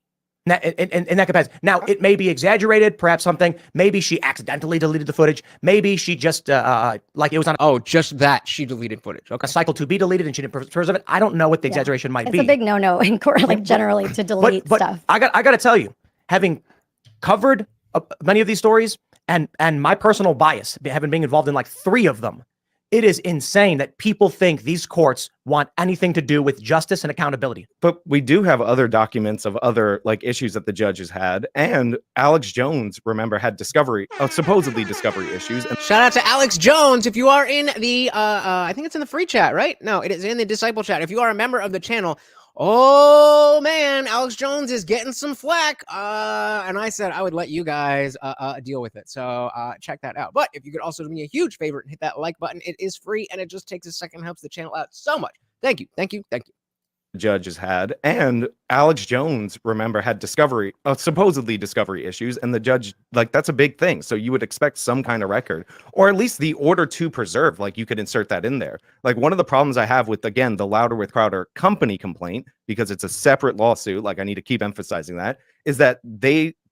And that depends. Now, it may be exaggerated, perhaps something. Maybe she accidentally deleted the footage. Maybe she just, like it was on just that she deleted footage. Okay. a cycle to be deleted and she didn't preserve it. I don't know what the exaggeration might be. It's a big no-no in court, like generally to delete but stuff. I got to tell you, having covered many of these stories and my personal bias, having been involved in like 3 of them, it is insane that people think these courts want anything to do with justice and accountability. But we do have other documents of other like issues that the judges had. And Alex Jones, remember, had supposedly discovery issues. And Shout out to Alex Jones. If you are in the, I think it's in the free chat, right? No, it is in the disciple chat. If you are a member of the channel, oh man, Alex Jones is getting some flack. And I said I would let you guys deal with it. So check that out. But if you could also do me a huge favor and hit that like button, it is free and it just takes a second, helps the channel out so much. Thank you. Thank you. Thank you. judges had, and Alex Jones, remember, had supposedly discovery issues, and the judge, like, that's a big thing. So you would expect some kind of record, or at least the order to preserve, like, you could insert that in there. Like, one of the problems I have with, again, the Louder with Crowder company complaint, because it's a separate lawsuit, like, I need to keep emphasizing that, is that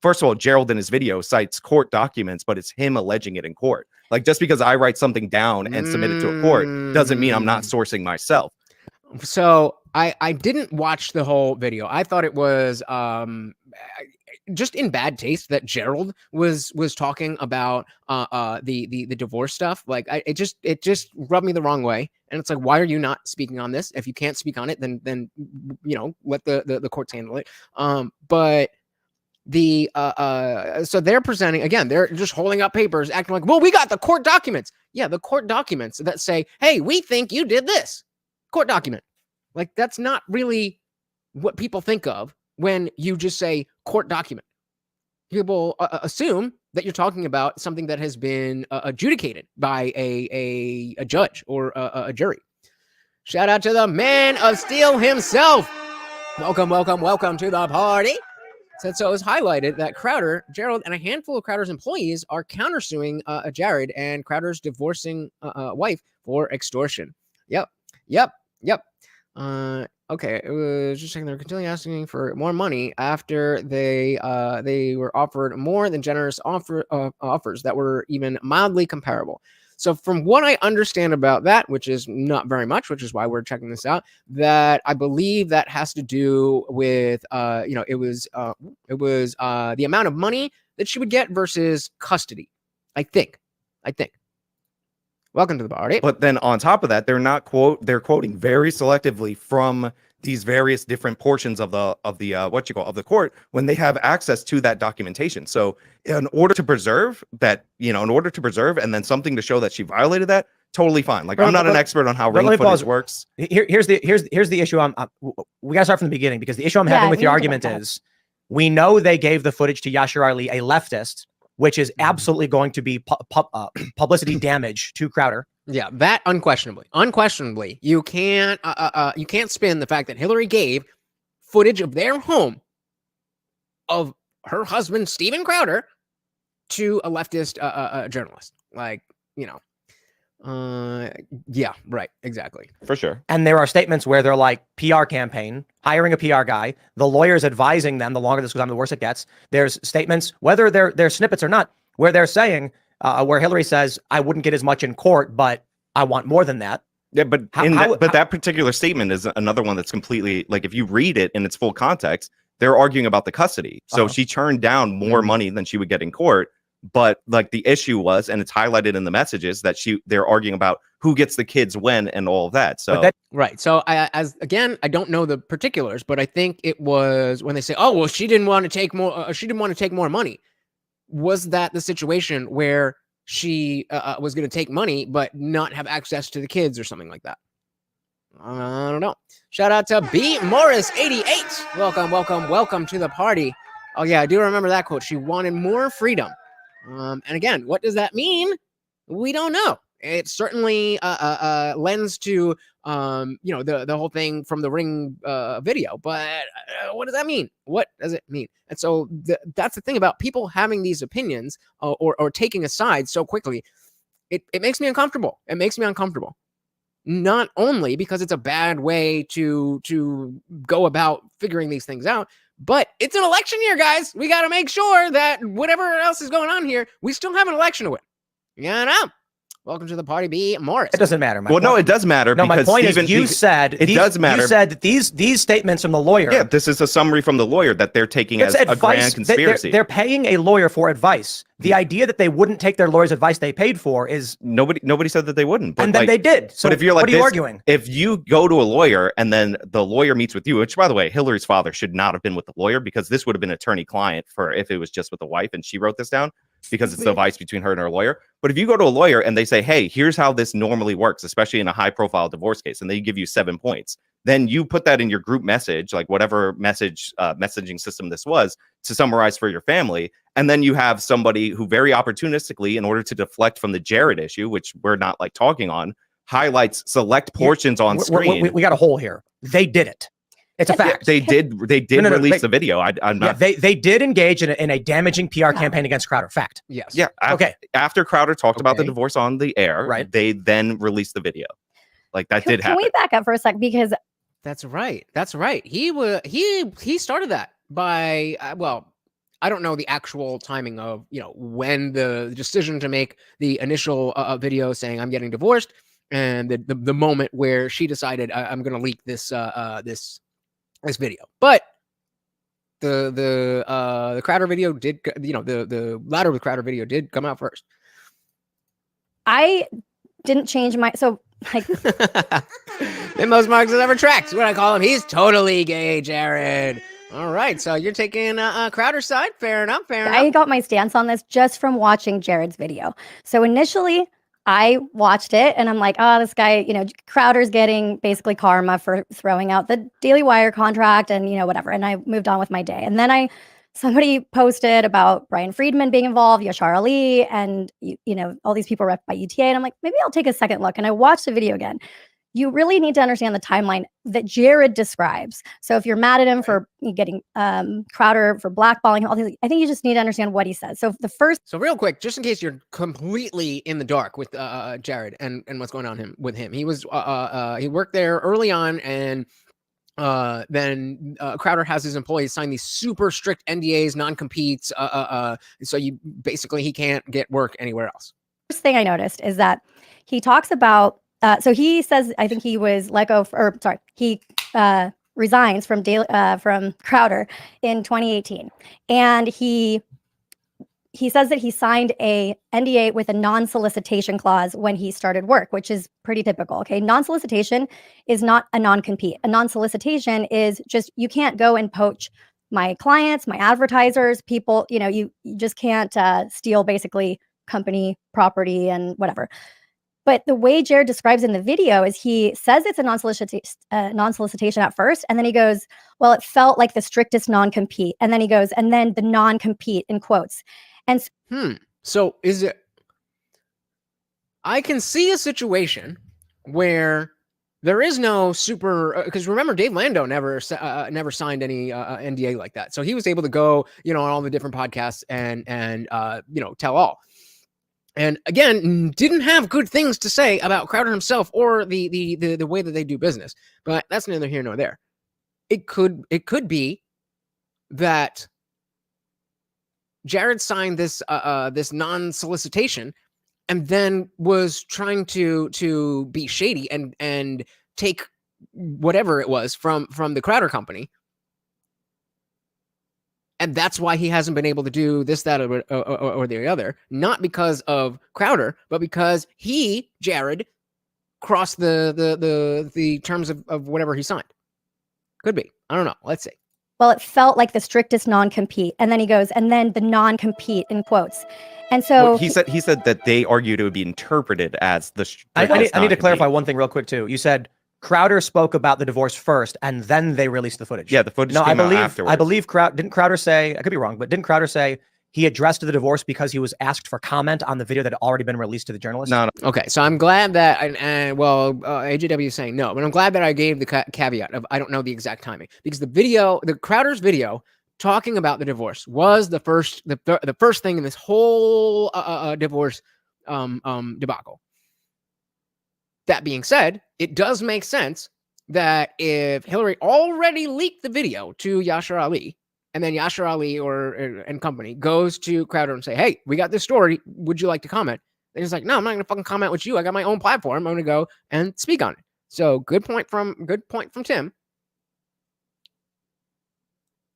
first of all, Gerald in his video cites court documents, but it's him alleging it in court. Like, just because I write something down and submit it to a court doesn't mean I'm not sourcing myself. So I didn't watch the whole video. I thought it was just in bad taste that Gerald was talking about the divorce stuff. Like, it just rubbed me the wrong way. And it's like, why are you not speaking on this? If you can't speak on it, then let the courts handle it. But so they're presenting, again, they're just holding up papers, acting like, well, we got the court documents. Yeah, the court documents that say, hey, we think you did this. Court document. Like, that's not really what people think of when you just say court document. People assume that you're talking about something that has been adjudicated by a judge or a jury. Shout out to the man of steel himself. Welcome to the party. So it was highlighted that Crowder, Gerald, and a handful of Crowder's employees are countersuing Jared and Crowder's divorcing wife for extortion. Yep. Okay. It was just saying they're continually asking for more money after they were offered more than generous offers that were even mildly comparable. So from what I understand about that, which is not very much, which is why we're checking this out, that I believe that has to do with it was the amount of money that she would get versus custody. I think. Welcome to the party. But then on top of that, they're quoting very selectively from these various different portions of the court when they have access to that documentation. So in order to preserve that, and then something to show that she violated that, totally fine. Like, I'm not an expert on how ring footage works. Here's the issue. We gotta start from the beginning, because the issue I'm having with your argument is, we know they gave the footage to Yashar Ali, a leftist, which is absolutely going to be publicity damage to Crowder. Yeah, that unquestionably, you can't spin the fact that Hillary gave footage of their home of her husband Steven Crowder to a leftist journalist. Like, yeah, right, exactly, for sure. And there are statements where they're like, PR campaign, hiring a PR guy, the lawyers advising them. The longer this goes on, the worse it gets. There's statements, whether they're snippets or not, where they're saying, where Hillary says, I wouldn't get as much in court, but I want more than that. Yeah, but that particular statement is another one that's completely, like, if you read it in its full context, they're arguing about the custody. So she turned down more money than she would get in court. But like, the issue was, and it's highlighted in the messages, that they're arguing about who gets the kids when and all of that. So right. So I don't know the particulars, but I think it was when they say, oh, well, she didn't want to take more. She didn't want to take more money. Was that the situation where she was going to take money but not have access to the kids or something like that? I don't know. Shout out to B Morris 88. Welcome to the party. Oh yeah, I do remember that quote. She wanted more freedom. And again, what does that mean? We don't know. It certainly lends to you know, the whole thing from the Ring video. But what does that mean? What does it mean? And so that's the thing about people having these opinions or taking a side so quickly. It makes me uncomfortable. It makes me uncomfortable. Not only because it's a bad way to go about figuring these things out, but it's an election year, guys. We got to make sure that whatever else is going on here, we still have an election to win. You know? Welcome to the party, B. Morris. It doesn't matter. Well, no, it does matter. No, my point is, you said it does matter. You said that these statements from the lawyer. Yeah, this is a summary from the lawyer that they're taking as a grand conspiracy. They're paying a lawyer for advice. The idea that they wouldn't take their lawyer's advice they paid for is nobody said that they wouldn't. But and then they did. So but if you're like, what are you arguing? If you go to a lawyer and then the lawyer meets with you, which by the way, Hillary's father should not have been with the lawyer, because this would have been attorney-client for if it was just with the wife and she wrote this down, because it's the advice between her and her lawyer. But if you go to a lawyer and they say, hey, here's how this normally works, especially in a high-profile divorce case, and they give you 7 points, then you put that in your group message, like whatever messaging system this was, to summarize for your family. And then you have somebody who very opportunistically, in order to deflect from the Jared issue, which we're not like talking on, highlights select portions on screen. We got a hole here. They did it. It's a fact. They did release the video. I'm not. Yeah, they did engage in a damaging PR campaign against Crowder. Fact. Yes. Yeah. Okay. After Crowder talked about the divorce on the air, right, they then released the video. Like that did happen. Can we back up for a sec? Because that's right. That's right. He started that by well, I don't know the actual timing of, you know, when the decision to make the initial video saying I'm getting divorced, and the moment where she decided I'm going to leak this this video. But the Crowder video did, you know, the Ladder with Crowder video did come out first. I didn't change my like the most marks has ever tracked. What I call him. He's totally gay, Jared. All right, so you're taking Crowder's side. Fair enough. I got my stance on this just from watching Jared's video. So initially, I watched it and I'm like, oh, this guy, you know, Crowder's getting basically karma for throwing out the Daily Wire contract and, you know, whatever. And I moved on with my day. And then somebody posted about Brian Friedman being involved, Yashar Ali, and, you know, all these people rep by UTA. And I'm like, maybe I'll take a second look. And I watched the video again. You really need to understand the timeline that Jared describes. So if you're mad at him for getting Crowder for blackballing him, all these, I think you just need to understand what he says. So so real quick, just in case you're completely in the dark with Jared and what's going on with him, he was he worked there early on, and then Crowder has his employees sign these super strict NDAs, non-competes. So he can't get work anywhere else. First thing I noticed is that he talks about. So he says, I think he was let go, he resigns from Crowder in 2018, and he says that he signed a NDA with a non-solicitation clause when he started work, which is pretty typical. Okay, non-solicitation is not a non-compete. A non-solicitation is just, you can't go and poach my clients, my advertisers, people. You know, you just can't steal basically company property and whatever. But the way Jared describes in the video is he says it's a non-solicitation at first, and then he goes, well, it felt like the strictest non-compete. And then he goes, and then the non-compete in quotes. And so is it, I can see a situation where there is no super, because remember, Dave Lando never signed any NDA like that. So he was able to go, you know, on all the different podcasts and you know, tell all. And again, didn't have good things to say about Crowder himself or the way that they do business. But that's neither here nor there. It could be that Jared signed this this non-solicitation and then was trying to be shady and take whatever it was from the Crowder company. And that's why he hasn't been able to do this, that, or the other. Not because of Crowder, but because Jared, crossed the terms of whatever he signed. Could be. I don't know. Let's see. Well, it felt like the strictest non-compete. And then he goes, and then the non-compete in quotes. And so well, he said that they argued it would be interpreted as the. I need to clarify one thing real quick too. You said Crowder spoke about the divorce first, and then they released the footage. Yeah, the footage came out afterwards. I believe Crowder, didn't Crowder say, I could be wrong, but didn't Crowder say he addressed the divorce because he was asked for comment on the video that had already been released to the journalist? No. Okay, so I'm glad that, AJW is saying no, but I'm glad that I gave the caveat of I don't know the exact timing, because the video, the Crowder's video talking about the divorce was the first thing in this whole divorce debacle. That being said, it does make sense that if Hillary already leaked the video to Yashar Ali, and then Yashar Ali and company goes to Crowder and say, "Hey, we got this story. Would you like to comment?" And he's like, "No, I'm not going to fucking comment with you. I got my own platform. I'm going to go and speak on it." So good point from Tim.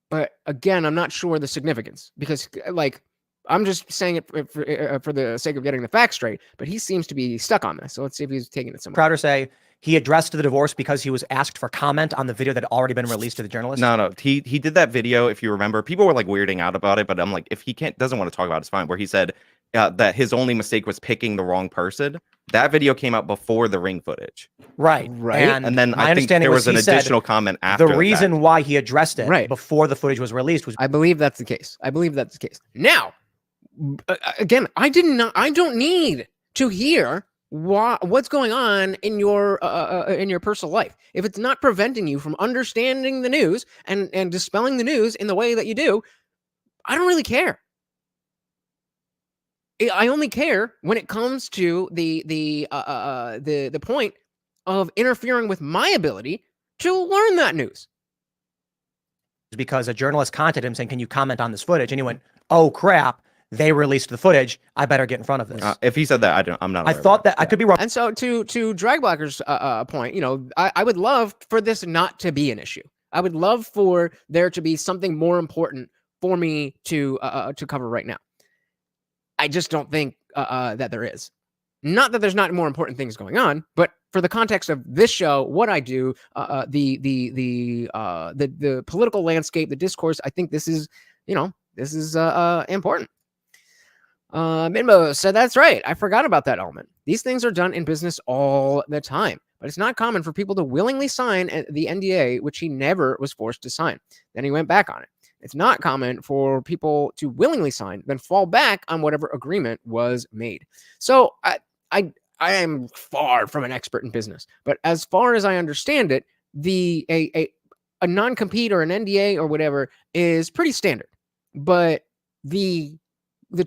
But again, I'm not sure the significance, because like I'm just saying it for the sake of getting the facts straight. But he seems to be stuck on this. So let's see if he's taking it somewhere. Crowder say he addressed the divorce because he was asked for comment on the video that had already been released to the journalist? No. He did that video, if you remember. People were like weirding out about it, but I'm like, if he doesn't want to talk about it, it's fine. Where he said that his only mistake was picking the wrong person. That video came out before the ring footage. Right. And then I think there was an additional comment after the reason why he addressed it before the footage was released was... I believe that's the case. Now, again, I don't need to hear what's going on in your personal life. If it's not preventing you from understanding the news and dispelling the news in the way that you do, I don't really care. I only care when it comes to the point of interfering with my ability to learn that news. Because a journalist contacted him saying, "Can you comment on this footage?" And he went, "Oh crap, they released the footage. I better get in front of this." If he said that, I'm not. I thought that I could be wrong. And so to Dragbacker's point, you know, I would love for this not to be an issue. I would love for there to be something more important for me to cover right now. I just don't think that there is. Not that there's not more important things going on, but for the context of this show, what I do, the political landscape, the discourse, I think this is important. Minmo said, "That's right. I forgot about that element. These things are done in business all the time, but it's not common for people to willingly sign the NDA, which he never was forced to sign." Then he went back on it. It's not common for people to willingly sign, then fall back on whatever agreement was made. So I am far from an expert in business, but as far as I understand it, a non-compete or an NDA or whatever is pretty standard. But the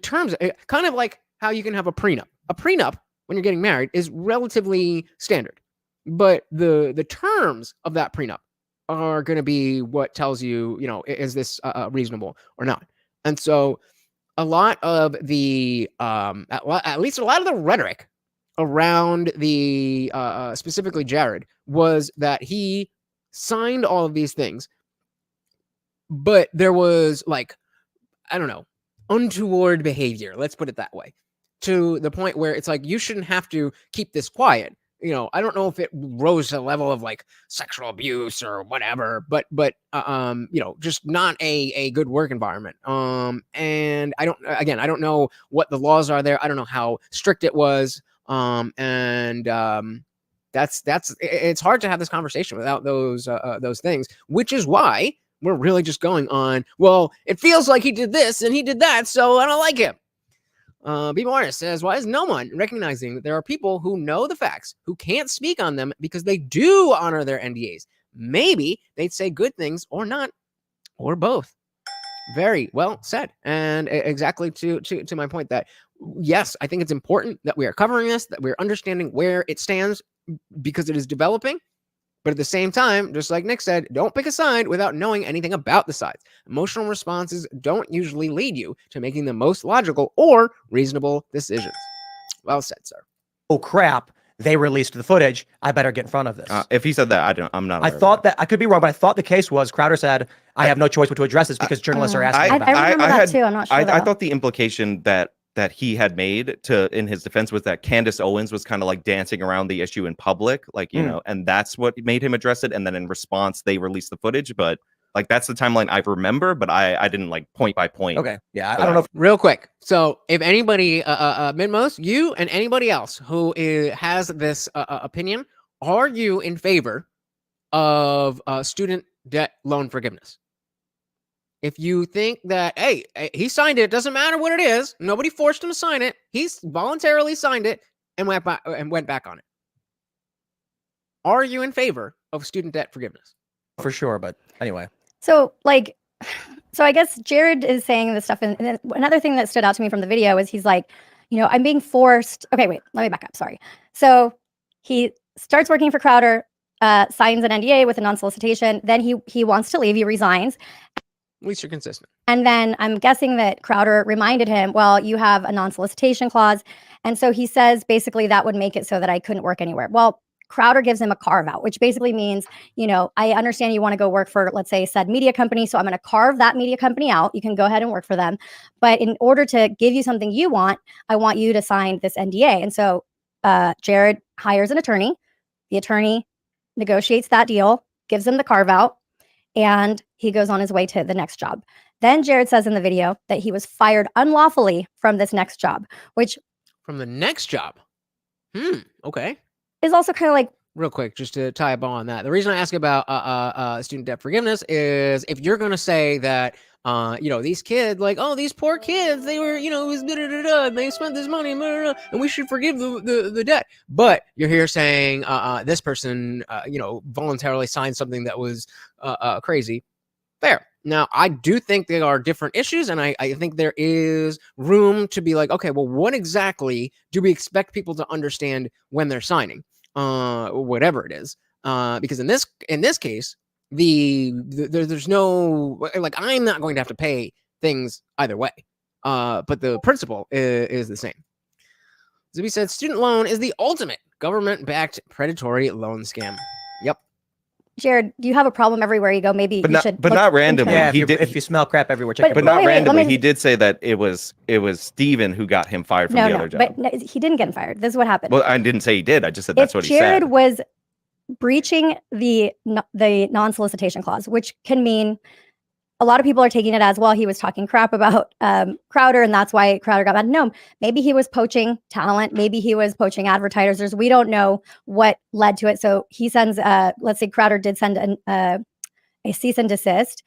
terms, kind of like how you can have a prenup. A prenup when you're getting married is relatively standard, but the terms of that prenup are going to be what tells you, is this reasonable or not. And so a lot of the, at least a lot of the rhetoric around the, specifically Jared, was that he signed all of these things, but there was like, I don't know, untoward behavior, let's put it that way, to the point where it's like, you shouldn't have to keep this quiet. I don't know if it rose to the level of like sexual abuse or whatever, but just not a good work environment. And I don't know what the laws are there. I don't know how strict it was. It's hard to have this conversation without those things, which is why we're really just going on, well, it feels like he did this and he did that, so I don't like him. B. Morris says, "Why is no one recognizing that there are people who know the facts, who can't speak on them because they do honor their NDAs? Maybe they'd say good things or not, or both." Very well said. And exactly to my point that, yes, I think it's important that we are covering this, that we're understanding where it stands because it is developing. But at the same time, just like Nick said, don't pick a side without knowing anything about the sides. Emotional responses don't usually lead you to making the most logical or reasonable decisions. Well said, sir. "Oh crap, they released the footage. I better get in front of this." If he said that, I'm not. I thought that I could be wrong, but I thought the case was Crowder said, "I have no choice but to address this because journalists are asking." I remember that too. I'm not sure. I thought the implication that he had made in his defense was that Candace Owens was kind of like dancing around the issue in public, like, and that's what made him address it. And then in response, they released the footage. But like, that's the timeline I remember, but I didn't like point by point. Okay. Yeah. I don't know. Real quick. So if anybody, Minmos, you and anybody else who has this opinion, are you in favor of student debt loan forgiveness? if you think that, hey, he signed it, doesn't matter what it is, nobody forced him to sign it, he's voluntarily signed it and went back on it. Are you in favor of student debt forgiveness? For sure, but anyway. So like, so I guess Jared is saying this stuff, and then another thing that stood out to me from the video is he's like, you know, I'm being forced. Okay, wait, let me back up. Sorry. So he starts working for Crowder, signs an NDA with a non-solicitation. Then he wants to leave. He resigns. At least you're consistent. And then I'm guessing that Crowder reminded him, well, you have a non-solicitation clause. And so he says basically that would make it so that I couldn't work anywhere. Well, Crowder gives him a carve out, which basically means, you know, I understand you want to go work for, let's say, said media company. So I'm going to carve that media company out. You can go ahead and work for them. But in order to give you something you want, I want you to sign this NDA. And so Jared hires an attorney. The attorney negotiates that deal, gives him the carve out, and he goes on his way to the next job. Then Jared says in the video that he was fired unlawfully from this next job, which from the next job. Okay. Is also kind of like, real quick, just to tie a bow on that. The reason I ask about student debt forgiveness is if you're going to say that, you know, these kids, like, oh, these poor kids, they were, you know, it was and they spent this money, and we should forgive the debt. But you're here saying this person, you know, voluntarily signed something that was crazy. Fair. Now, I do think there are different issues, and I think there is room to be like, okay, well, what exactly do we expect people to understand when they're signing? Whatever it is, because in this case, there's no, like, I'm not going to have to pay things either way, but the principle is the same. Zuby said, student loan is the ultimate government-backed predatory loan scam. Yep. Jared, do you have a problem everywhere you go? Maybe you should. But not randomly. Yeah, if you smell crap everywhere, check it. But not randomly. He did say that it was Steven who got him fired from the other job. But no, he didn't get fired. This is what happened. Well, I didn't say he did. I just said that's what he said. Jared was breaching the non-solicitation clause, which can mean a lot of people are taking it as, well, he was talking crap about Crowder, and that's why Crowder got mad. No, maybe he was poaching talent. Maybe he was poaching advertisers. We don't know what led to it. So he sends, let's say Crowder did send a cease and desist.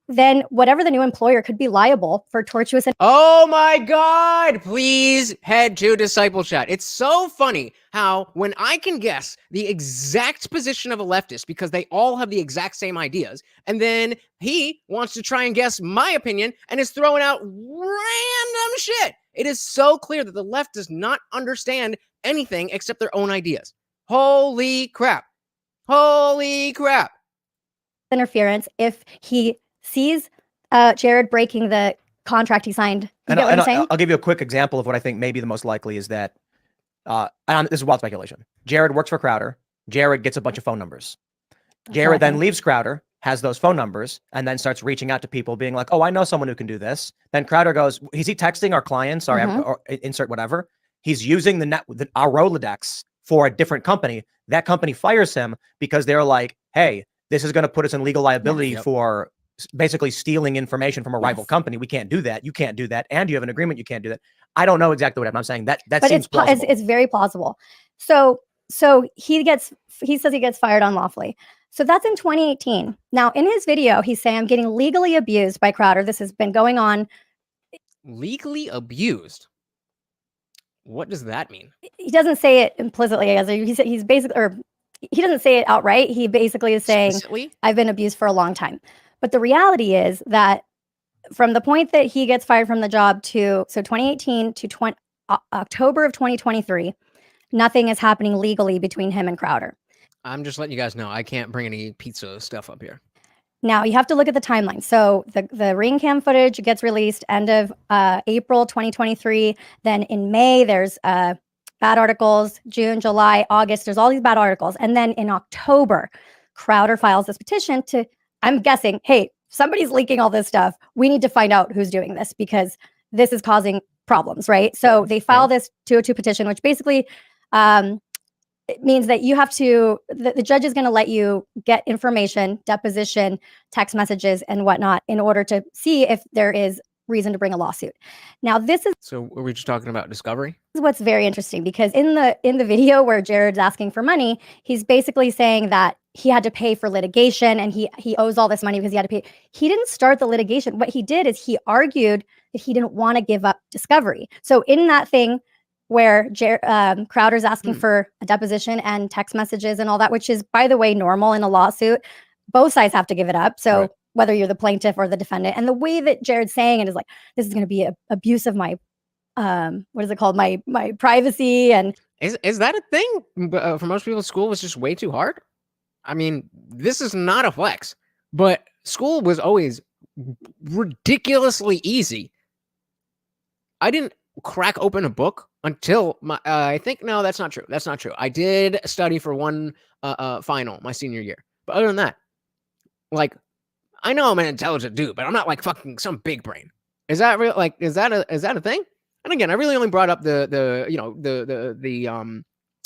Then whatever the new employer could be liable for tortuous. Oh my God, please head to Disciple Chat. It's so funny how when I can guess the exact position of a leftist because they all have the exact same ideas, and then he wants to try and guess my opinion and is throwing out random shit. It is so clear that the left does not understand anything except their own ideas. Holy crap. Holy crap. Interference if he sees Jared breaking the contract he signed. You get what I'm saying? I'll give you a quick example of what I think maybe the most likely is that, and this is wild speculation. Jared works for Crowder. Jared gets a bunch of phone numbers. Jared then leaves Crowder, has those phone numbers, and then starts reaching out to people being like, oh, I know someone who can do this. Then Crowder goes, is he texting our clients or insert whatever? He's using our Rolodex for a different company. That company fires him because they're like, hey, this is going to put us in legal liability for basically stealing information from a rival company. We can't do that. You can't do that. And you have an agreement. You can't do that. I don't know exactly what happened. I'm saying that seems plausible. It's very plausible. So he says he gets fired unlawfully. So that's in 2018. Now in his video, he's saying I'm getting legally abused by Crowder. This has been going on. Legally abused? What does that mean? He doesn't say it implicitly. He's basically, or he doesn't say it outright. He basically is saying, I've been abused for a long time. But the reality is that from the point that he gets fired from the job to, so 2018 to October of 2023, nothing is happening legally between him and Crowder. I'm just letting you guys know, I can't bring any pizza stuff up here. Now, you have to look at the timeline. So the ring cam footage gets released end of April 2023. Then in May, there's bad articles. June, July, August, there's all these bad articles. And then in October, Crowder files this petition to, I'm guessing, hey, somebody's leaking all this stuff. We need to find out who's doing this because this is causing problems, right? So they file this 202 petition, which basically it means that you have to, the judge is going to let you get information, deposition, text messages, and whatnot in order to see if there is reason to bring a lawsuit. Now, this is, so are we just talking about discovery? This is what's very interesting because in the video where Jared's asking for money, he's basically saying that he had to pay for litigation and he owes all this money because he had to pay. He didn't start the litigation. What he did is he argued that he didn't want to give up discovery. So in that thing where Crowder's asking for a deposition and text messages and all that, which is, by the way, normal in a lawsuit, both sides have to give it up. So whether you're the plaintiff or the defendant, and the way that Jared's saying it is like, this is going to be an abuse of my, what is it called? My privacy. And is that a thing? For most people, school was just way too hard. I mean, this is not a flex, but school was always ridiculously easy. I didn't crack open a book until my, I think, no, that's not true. That's not true. I did study for one final my senior year. But other than that, like, I know I'm an intelligent dude, but I'm not like fucking some big brain. Is that real? Like, is that a thing? And again, I really only brought up the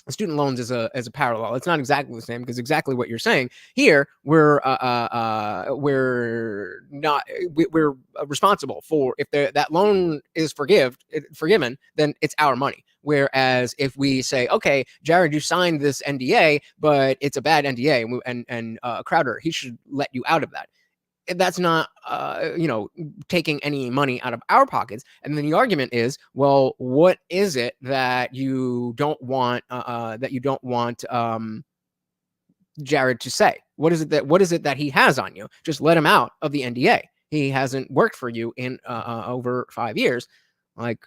student loans as a parallel. It's not exactly the same because exactly what you're saying here, we're responsible for if that loan is forgiven, then it's our money. Whereas if we say, okay, Jared, you signed this NDA, but it's a bad NDA, and Crowder, he should let you out of that. That's not, taking any money out of our pockets. And then the argument is, well, what is it that you don't want, Jared to say? What is it that he has on you? Just let him out of the NDA. He hasn't worked for you in over 5 years. Like,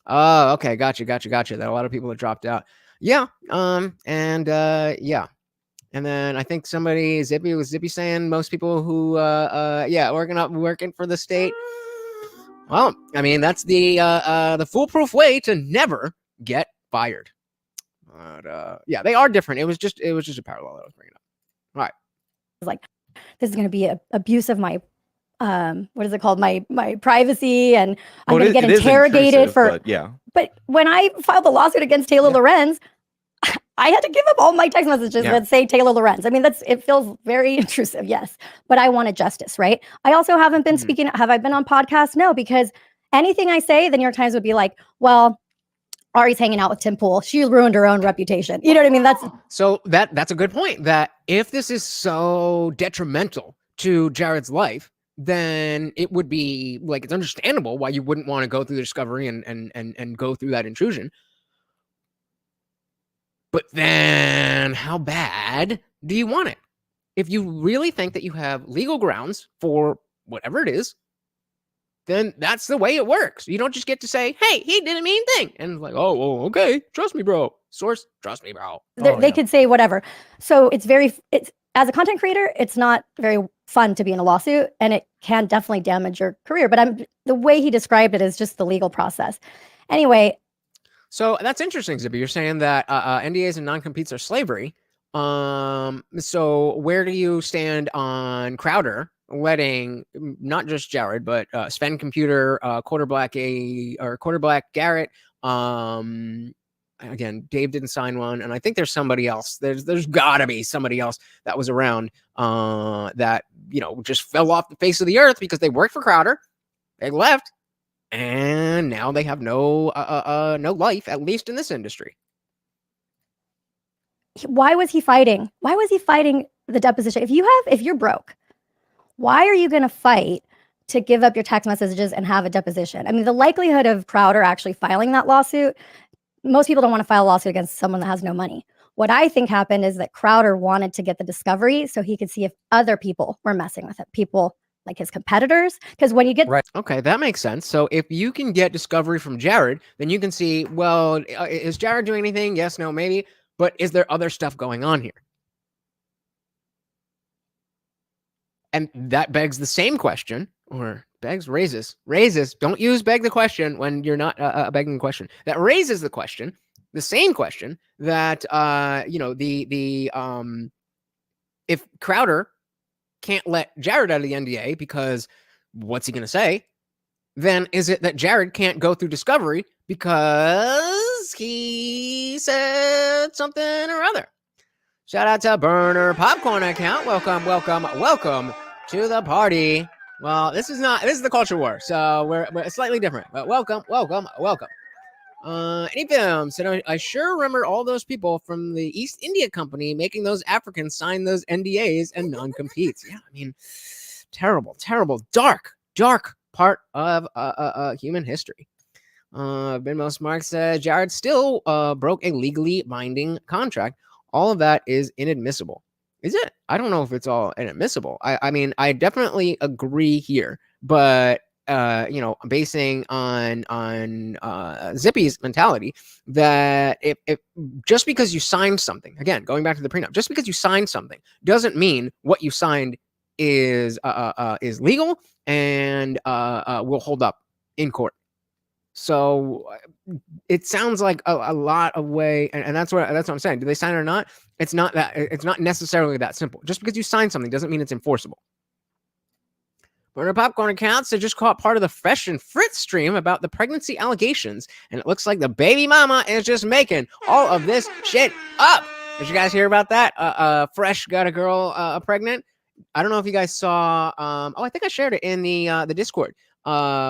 oh, okay, gotcha. That a lot of people have dropped out. Yeah. Yeah. And then I think Zippy saying most people who, working for the state. Well, I mean, that's the foolproof way to never get fired. But yeah, they are different. It was just a parallel that I was bringing up. All right. It's like, this is going to be an abuse of my, what is it called? My privacy, and I'm going to get interrogated for. But when I filed the lawsuit against Taylor Lorenz, I had to give up all my text messages that say Taylor Lorenz. I mean, it feels very intrusive, yes. But I wanted justice, right? I also haven't been speaking. Have I been on podcasts? No, because anything I say, the New York Times would be like, well, Ari's hanging out with Tim Pool. She ruined her own reputation. You know what I mean? That's a good point. That if this is so detrimental to Jared's life, then it would be like, it's understandable why you wouldn't want to go through the discovery and go through that intrusion. But then how bad do you want it? If you really think that you have legal grounds for whatever it is, then that's the way it works. You don't just get to say, hey, he did a mean thing. And like, oh, okay. Trust me, bro. Source, trust me, bro. They could say whatever. So it's as a content creator, it's not very fun to be in a lawsuit, and it can definitely damage your career. But the way he described it is just the legal process. Anyway. So that's interesting, Zippy. You're saying that NDAs and non-competes are slavery. So where do you stand on Crowder letting not just Jared, but Sven Computer, Quarterback Garrett? Again, Dave didn't sign one, and I think there's somebody else. There's gotta be somebody else that was around that just fell off the face of the earth because they worked for Crowder. They left. And now they have no life, at least in this industry. Why was he fighting? Why was he fighting the deposition? If you're broke, why are you going to fight to give up your text messages and have a deposition? I mean, the likelihood of Crowder actually filing that lawsuit, most people don't want to file a lawsuit against someone that has no money. What I think happened is that Crowder wanted to get the discovery so he could see if other people were messing with it. People like his competitors, because when you get okay, that makes sense. So if you can get discovery from Jared, then you can see, well, is Jared doing anything? Yes, no, maybe. But is there other stuff going on here? And that begs the same question, or raises. Don't use beg the question when you're not begging the question. That raises the same question that if Crowder can't let Jared out of the NDA because what's he going to say? Then is it that Jared can't go through discovery because he said something or other? Shout out to Burner Popcorn Account. Welcome to the party. Well, this is the culture war, so we're slightly different, but welcome. Any film said, I sure remember all those people from the East India Company making those Africans sign those NDAs and non-competes. Yeah, I mean, terrible, dark part of human history. Ben Most Mark said Jared still broke a legally binding contract. All of that is inadmissible. Is it? I don't know if it's all inadmissible. I mean, I definitely agree here, but basing on Zippy's mentality, that if just because you signed something, again, going back to the prenup, just because you signed something doesn't mean what you signed is legal and will hold up in court. So it sounds like a lot of way, and that's what I'm saying. Do they sign it or not? It's not necessarily that simple. Just because you sign something doesn't mean it's enforceable. Burner Popcorn accounts, they just caught part of the Fresh and Fritz stream about the pregnancy allegations, and it looks like the baby mama is just making all of this shit up. Did you guys hear about that? Fresh got a girl pregnant. I don't know if you guys saw. I think I shared it in the Discord.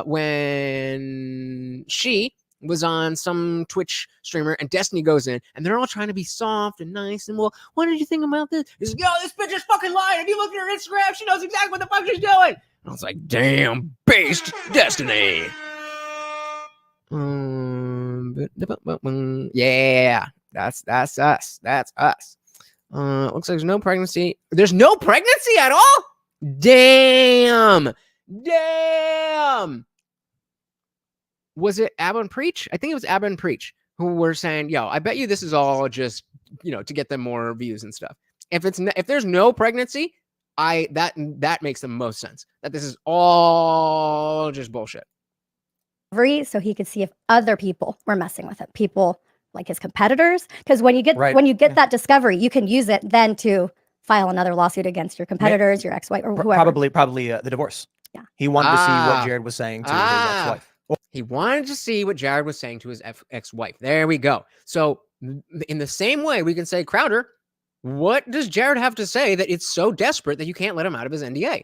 When she was on some Twitch streamer and Destiny goes in and they're all trying to be soft and nice and, well, what did you think about this? He's like, yo, this bitch is fucking lying. If you look at her Instagram, she knows exactly what the fuck she's doing. And I was like, damn, based Destiny. Yeah, that's us. That's us. Looks like there's no pregnancy. There's no pregnancy at all? Damn. Was it Abba and Preach? I think it was Abba and Preach who were saying, yo, I bet you this is all just, to get them more views and stuff. If there's no pregnancy, that makes the most sense. That this is all just bullshit. So he could see if other people were messing with it. People like his competitors. Because when you get that discovery, you can use it then to file another lawsuit against your competitors, your ex-wife, or whoever. Probably the divorce. Yeah. He wanted to see what Jared was saying to his ex-wife. He wanted to see what Jared was saying to his ex-wife. There we go. So in the same way, we can say, Crowder, what does Jared have to say that it's so desperate that you can't let him out of his NDA?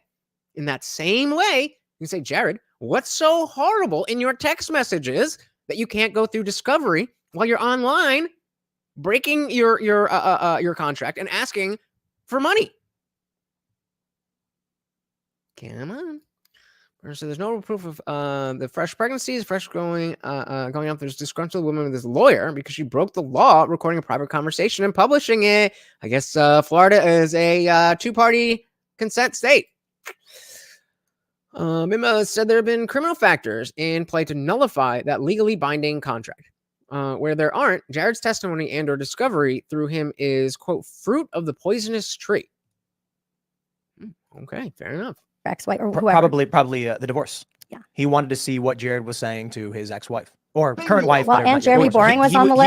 In that same way, you can say, Jared, what's so horrible in your text messages that you can't go through discovery while you're online, breaking your contract and asking for money? Come on. So there's no proof of the fresh pregnancies, fresh going up. There's disgruntled woman with his lawyer because she broke the law, recording a private conversation and publishing it. I guess Florida is a two-party consent state. Mima said there have been criminal factors in play to nullify that legally binding contract. Where there aren't, Jared's testimony and or discovery through him is, quote, fruit of the poisonous tree. Okay, fair enough. Ex-wife or whoever. Probably the divorce. Yeah. He wanted to see what Jared was saying to his ex-wife or current wife. Well, and Jeremy Boring was on the list.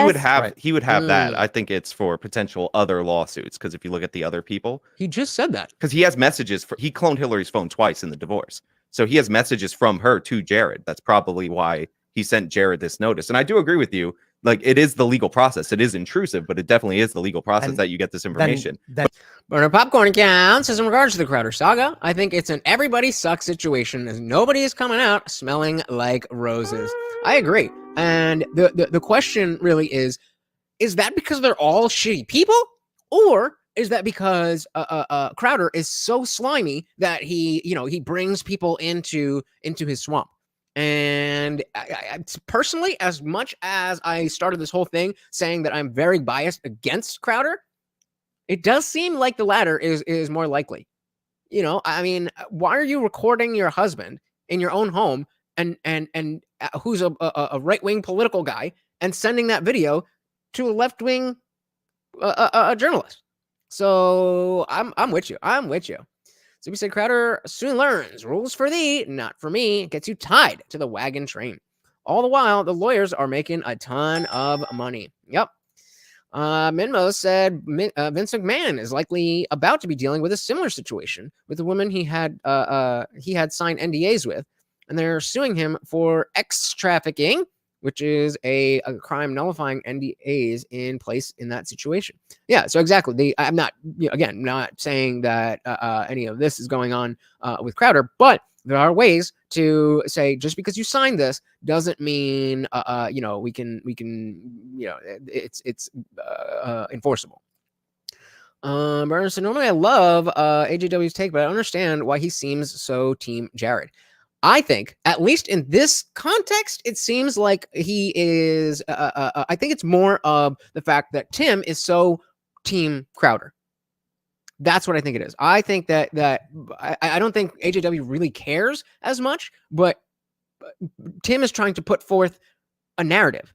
He would have that. I think it's for potential other lawsuits, because if you look at the other people, he just said that because he has messages he cloned Hillary's phone twice in the divorce, so he has messages from her to Jared. That's probably why he sent Jared this notice. And I do agree with you. Like, it is the legal process. It is intrusive, but it definitely is the legal process that you get this information. Burner Popcorn account says, in regards to the Crowder saga, I think it's an everybody sucks situation as nobody is coming out smelling like roses. I agree. And the question really is that because they're all shitty people? Or is that because Crowder is so slimy that he brings people into his swamp? And I personally, as much as I started this whole thing saying that I'm very biased against Crowder, it does seem like the latter is more likely. I mean, why are you recording your husband in your own home and who's a right-wing political guy and sending that video to a left-wing journalist? So I'm with you. So we said Crowder soon learns rules for thee, not for me, gets you tied to the wagon train. All the while, the lawyers are making a ton of money. Yep. Minmo said Vince McMahon is likely about to be dealing with a similar situation with a woman he had signed NDAs with, and they're suing him for X trafficking, which is a crime nullifying NDAs in place in that situation. Yeah, so exactly. I'm not, not saying that any of this is going on with Crowder, but There are ways to say, just because you signed this doesn't mean, you know, we can, you know, it's enforceable. Bernard said, normally I love AJW's take, but I understand why he seems so team Jared. I think, at least in this context, it seems like he is, I think it's more of the fact that Tim is so team Crowder. That's what I think it is. I think that I don't think AJW really cares as much, but Tim is trying to put forth a narrative,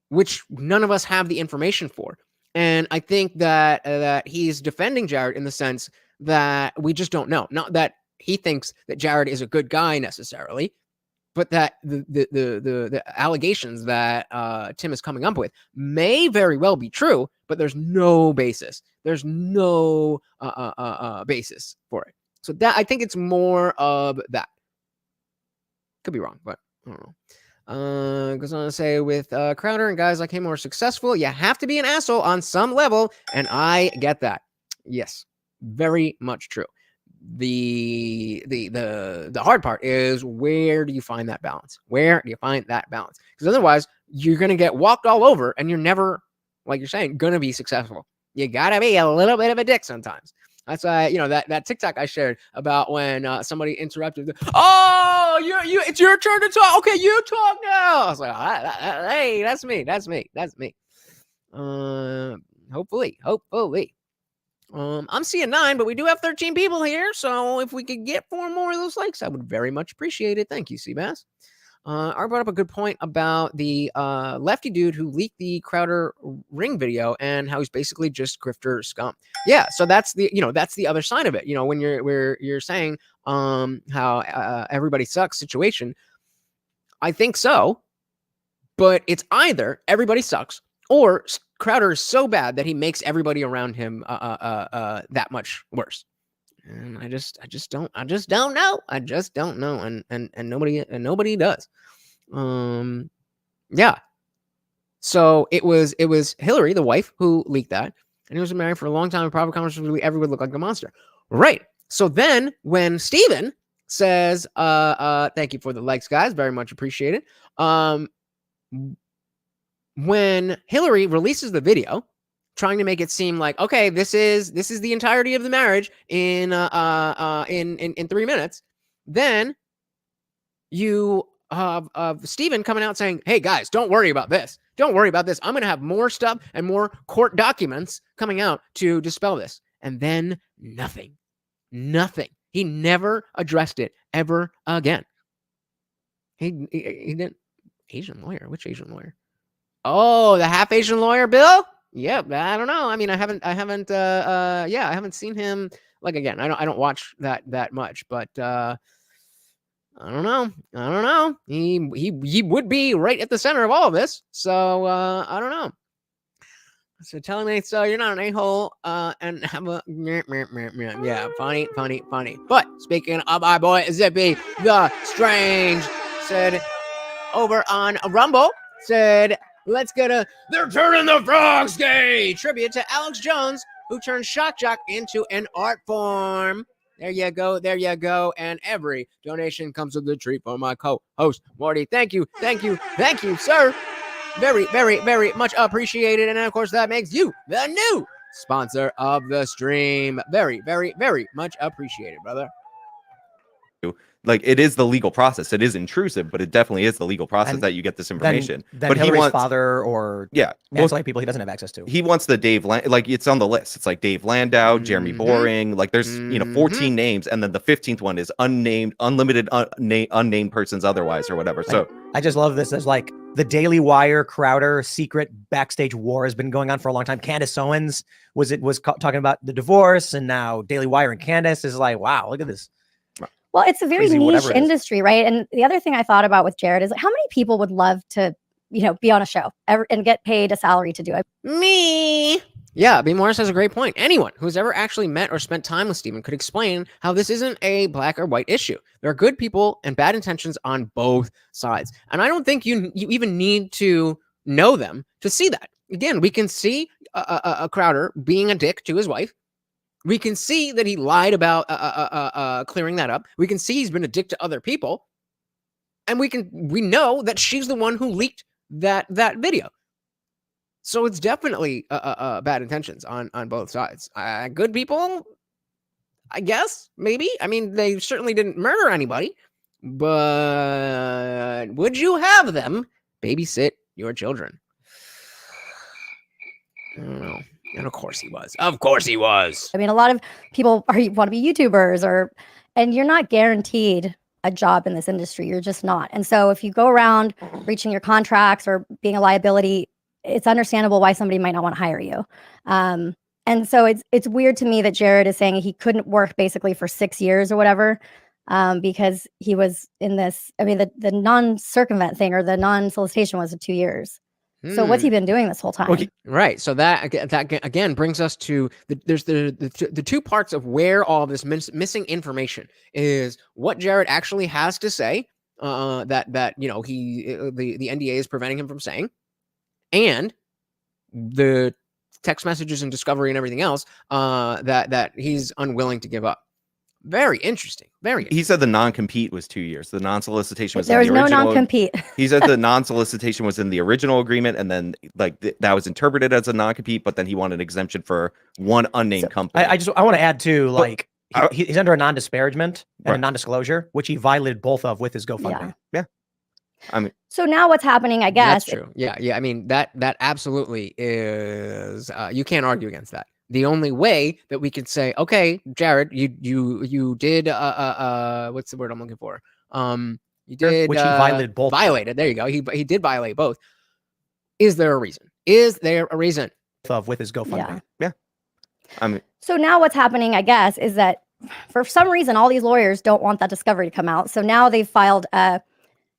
which none of us have the information for. And I think that he's defending Jared in the sense that we just don't know. Not that he thinks that Jared is a good guy necessarily, but that the allegations that Tim is coming up with may very well be true, but there's no basis. There's no basis for it. So that I think it's more of that. Could be wrong, but I don't know. Goes on to say, with Crowder and guys like him more successful, you have to be an asshole on some level, and I get that. Yes, very much true. The hard part is, where do you find that balance? Where do you find that balance? Because otherwise, you're gonna get walked all over, and you're never, like you're saying, gonna be successful. You gotta be a little bit of a dick sometimes. That's why, you know, that TikTok I shared about when somebody interrupted. Oh, you, it's your turn to talk. Okay, you talk now. I was like, hey, that's me. Hopefully. I'm seeing 9, but we do have 13 people here. So if we could get 4 more of those likes, I would very much appreciate it. Thank you, Seabass. Ari brought up a good point about the lefty dude who leaked the Crowder ring video and how he's basically just grifter scum. Yeah, so that's the other side of it. You know, when you're saying how everybody sucks situation, I think so, but it's either everybody sucks or Crowder is so bad that he makes everybody around him that much worse. And I just don't know. And nobody does. Yeah. So it was Hillary, the wife, who leaked that, and he was married for a long time. In private conversations, everyone looked like a monster. Right. So then when Steven says, thank you for the likes, guys, very much appreciated. When Hillary releases the video, trying to make it seem like, okay, this is the entirety of the marriage in 3 minutes, then you have Steven coming out saying, hey guys, don't worry about this. I'm going to have more stuff and more court documents coming out to dispel this. And then nothing. He never addressed it ever again. He didn't. Asian lawyer? Which Asian lawyer? Oh, the half Asian lawyer, Bill? Yep. I don't know. I mean, I haven't seen him. Like, again, I don't watch that much, but I don't know. He would be right at the center of all of this. So I don't know. So telling me, so you're not an a-hole and have a yeah, funny. But speaking of our boy Zippy the Strange, said over on Rumble, said, let's get a "They're Turning the Frogs Gay" tribute to Alex Jones, who turned shock jock into an art form. There you go. And every donation comes with a treat for my co-host, Morty. Thank you, sir. Very, very, very much appreciated. And of course, that makes you the new sponsor of the stream. Very, very, very much appreciated, brother. Like, it is the legal process. It is intrusive, but it definitely is the legal process that you get this information. Then but Hillary's father or most people he doesn't have access to. He wants the Dave like it's on the list. It's like Dave Landau, Jeremy Boring. Like there's 14 names, and then the 15th one is unnamed, unlimited, unnamed persons otherwise or whatever. So I just love this. There's like the Daily Wire Crowder secret backstage war has been going on for a long time. Candace Owens was talking about the divorce, and now Daily Wire and Candace is like, wow, look at this. Well, it's a very niche industry, right? And the other thing I thought about with Jared is, like, how many people would love to, be on a show and get paid a salary to do it? Me. Yeah, B. Morris has a great point. Anyone who's ever actually met or spent time with Steven could explain how this isn't a black or white issue. There are good people and bad intentions on both sides. And I don't think you even need to know them to see that. Again, we can see a Crowder being a dick to his wife. We can see that he lied about clearing that up. We can see he's been a dick to other people. And we know that she's the one who leaked that video. So it's definitely bad intentions on both sides. Good people, I guess, maybe. I mean, they certainly didn't murder anybody, but would you have them babysit your children? I don't know. And of course he was. Of course he was. I mean, a lot of people want to be YouTubers, and you're not guaranteed a job in this industry. You're just not. And so if you go around breaching your contracts or being a liability, it's understandable why somebody might not want to hire you. And so it's weird to me that Jared is saying he couldn't work basically for 6 years or whatever, because he was in this. I mean, the non-circumvent thing or the non-solicitation was 2 years. So what's he been doing this whole time? Okay. Right. So that again brings us to there's the two parts of where all this missing information is. What Jared actually has to say, that the NDA is preventing him from saying, and the text messages and discovery and everything else that he's unwilling to give up. Very interesting. Very interesting. He said the non-compete was 2 years. The non-solicitation was there was in the original. No non-compete. He said the non-solicitation was in the original agreement, and then that was interpreted as a non-compete, but then he wanted an exemption for one unnamed company. I want to add too, like he's under a non-disparagement and a non-disclosure, which he violated both of with his GoFundMe. Yeah. I mean, so now what's happening, I guess. That's true. Yeah. I mean, that absolutely is, you can't argue against that. The only way that we could say, okay, Jared, you did what's the word I'm looking for? You did, which he violated both. Violated. There you go. He did violate both. Is there a reason? Is there a reason? With his GoFundMe. Yeah. I mean, so now what's happening, I guess, is that for some reason all these lawyers don't want that discovery to come out. So now they've filed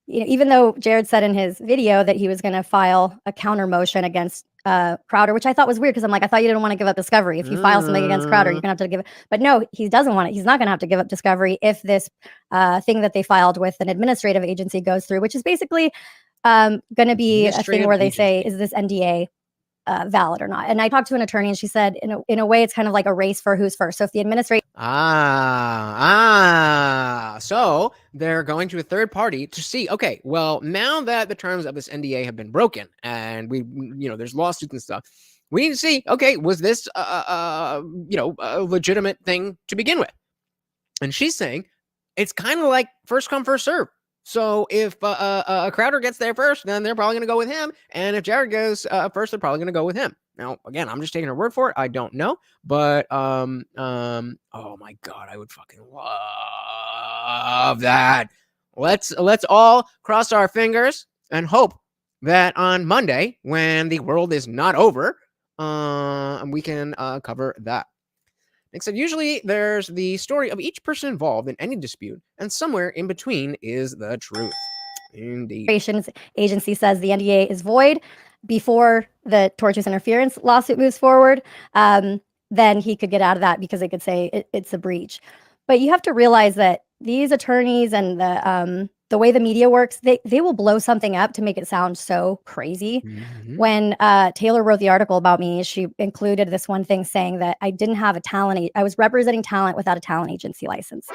even though Jared said in his video that he was going to file a counter motion against Crowder, which I thought was weird because I'm like, I thought you didn't want to give up discovery. If you file something against Crowder, you're going to have to give it. But no, he doesn't want it. He's not going to have to give up discovery if this thing that they filed with an administrative agency goes through, which is basically going to be a thing where they say, is this NDA valid or not? And I talked to an attorney and she said, in a way, it's kind of like a race for who's first. So if the administration. So they're going to a third party to see, okay, well, now that the terms of this NDA have been broken and there's lawsuits and stuff, we need to see, okay, was this, a legitimate thing to begin with? And she's saying it's kind of like first come, first serve. So if Crowder gets there first, then they're probably going to go with him. And if Jared goes first, they're probably going to go with him. Now, again, I'm just taking her word for it. I don't know. But, oh my God, I would fucking love that. Let's all cross our fingers and hope that on Monday, when the world is not over, we can cover that. Nick said, usually there's the story of each person involved in any dispute, and somewhere in between is the truth. Indeed. Agency says the NDA is void before the tortious interference lawsuit moves forward. Then he could get out of that because they could say it's a breach. But you have to realize that these attorneys and the way the media works, they will blow something up to make it sound so crazy. Mm-hmm. When Taylor wrote the article about me, she included this one thing saying that I didn't have I was representing talent without a talent agency license.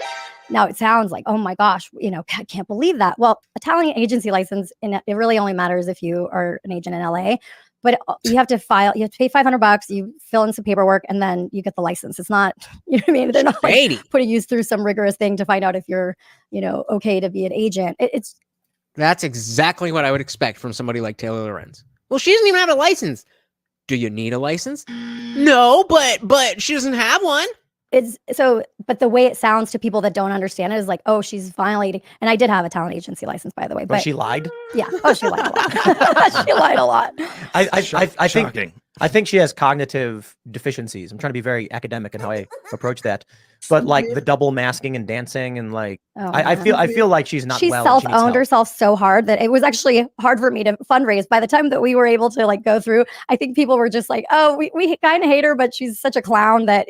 Now it sounds like, oh my gosh, I can't believe that. Well, a talent agency license, it really only matters if you are an agent in LA. But you have to pay $500, you fill in some paperwork, and then you get the license. It's not, you know what I mean? They're not putting you through some rigorous thing to find out if you're, okay to be an agent. That's exactly what I would expect from somebody like Taylor Lorenz. Well, she doesn't even have a license. Do you need a license? No, but she doesn't have one. But the way it sounds to people that don't understand it is like, oh, she's violating. And I did have a talent agency license, by the way. But she lied? Yeah. Oh, she lied a lot. She lied a lot. I think she has cognitive deficiencies. I'm trying to be very academic in how I approach that. But like the double masking and dancing and like, I feel like she's not well. She self-owned herself so hard that it was actually hard for me to fundraise. By the time that we were able to like go through, I think people were just like, oh, we kind of hate her, but she's such a clown that,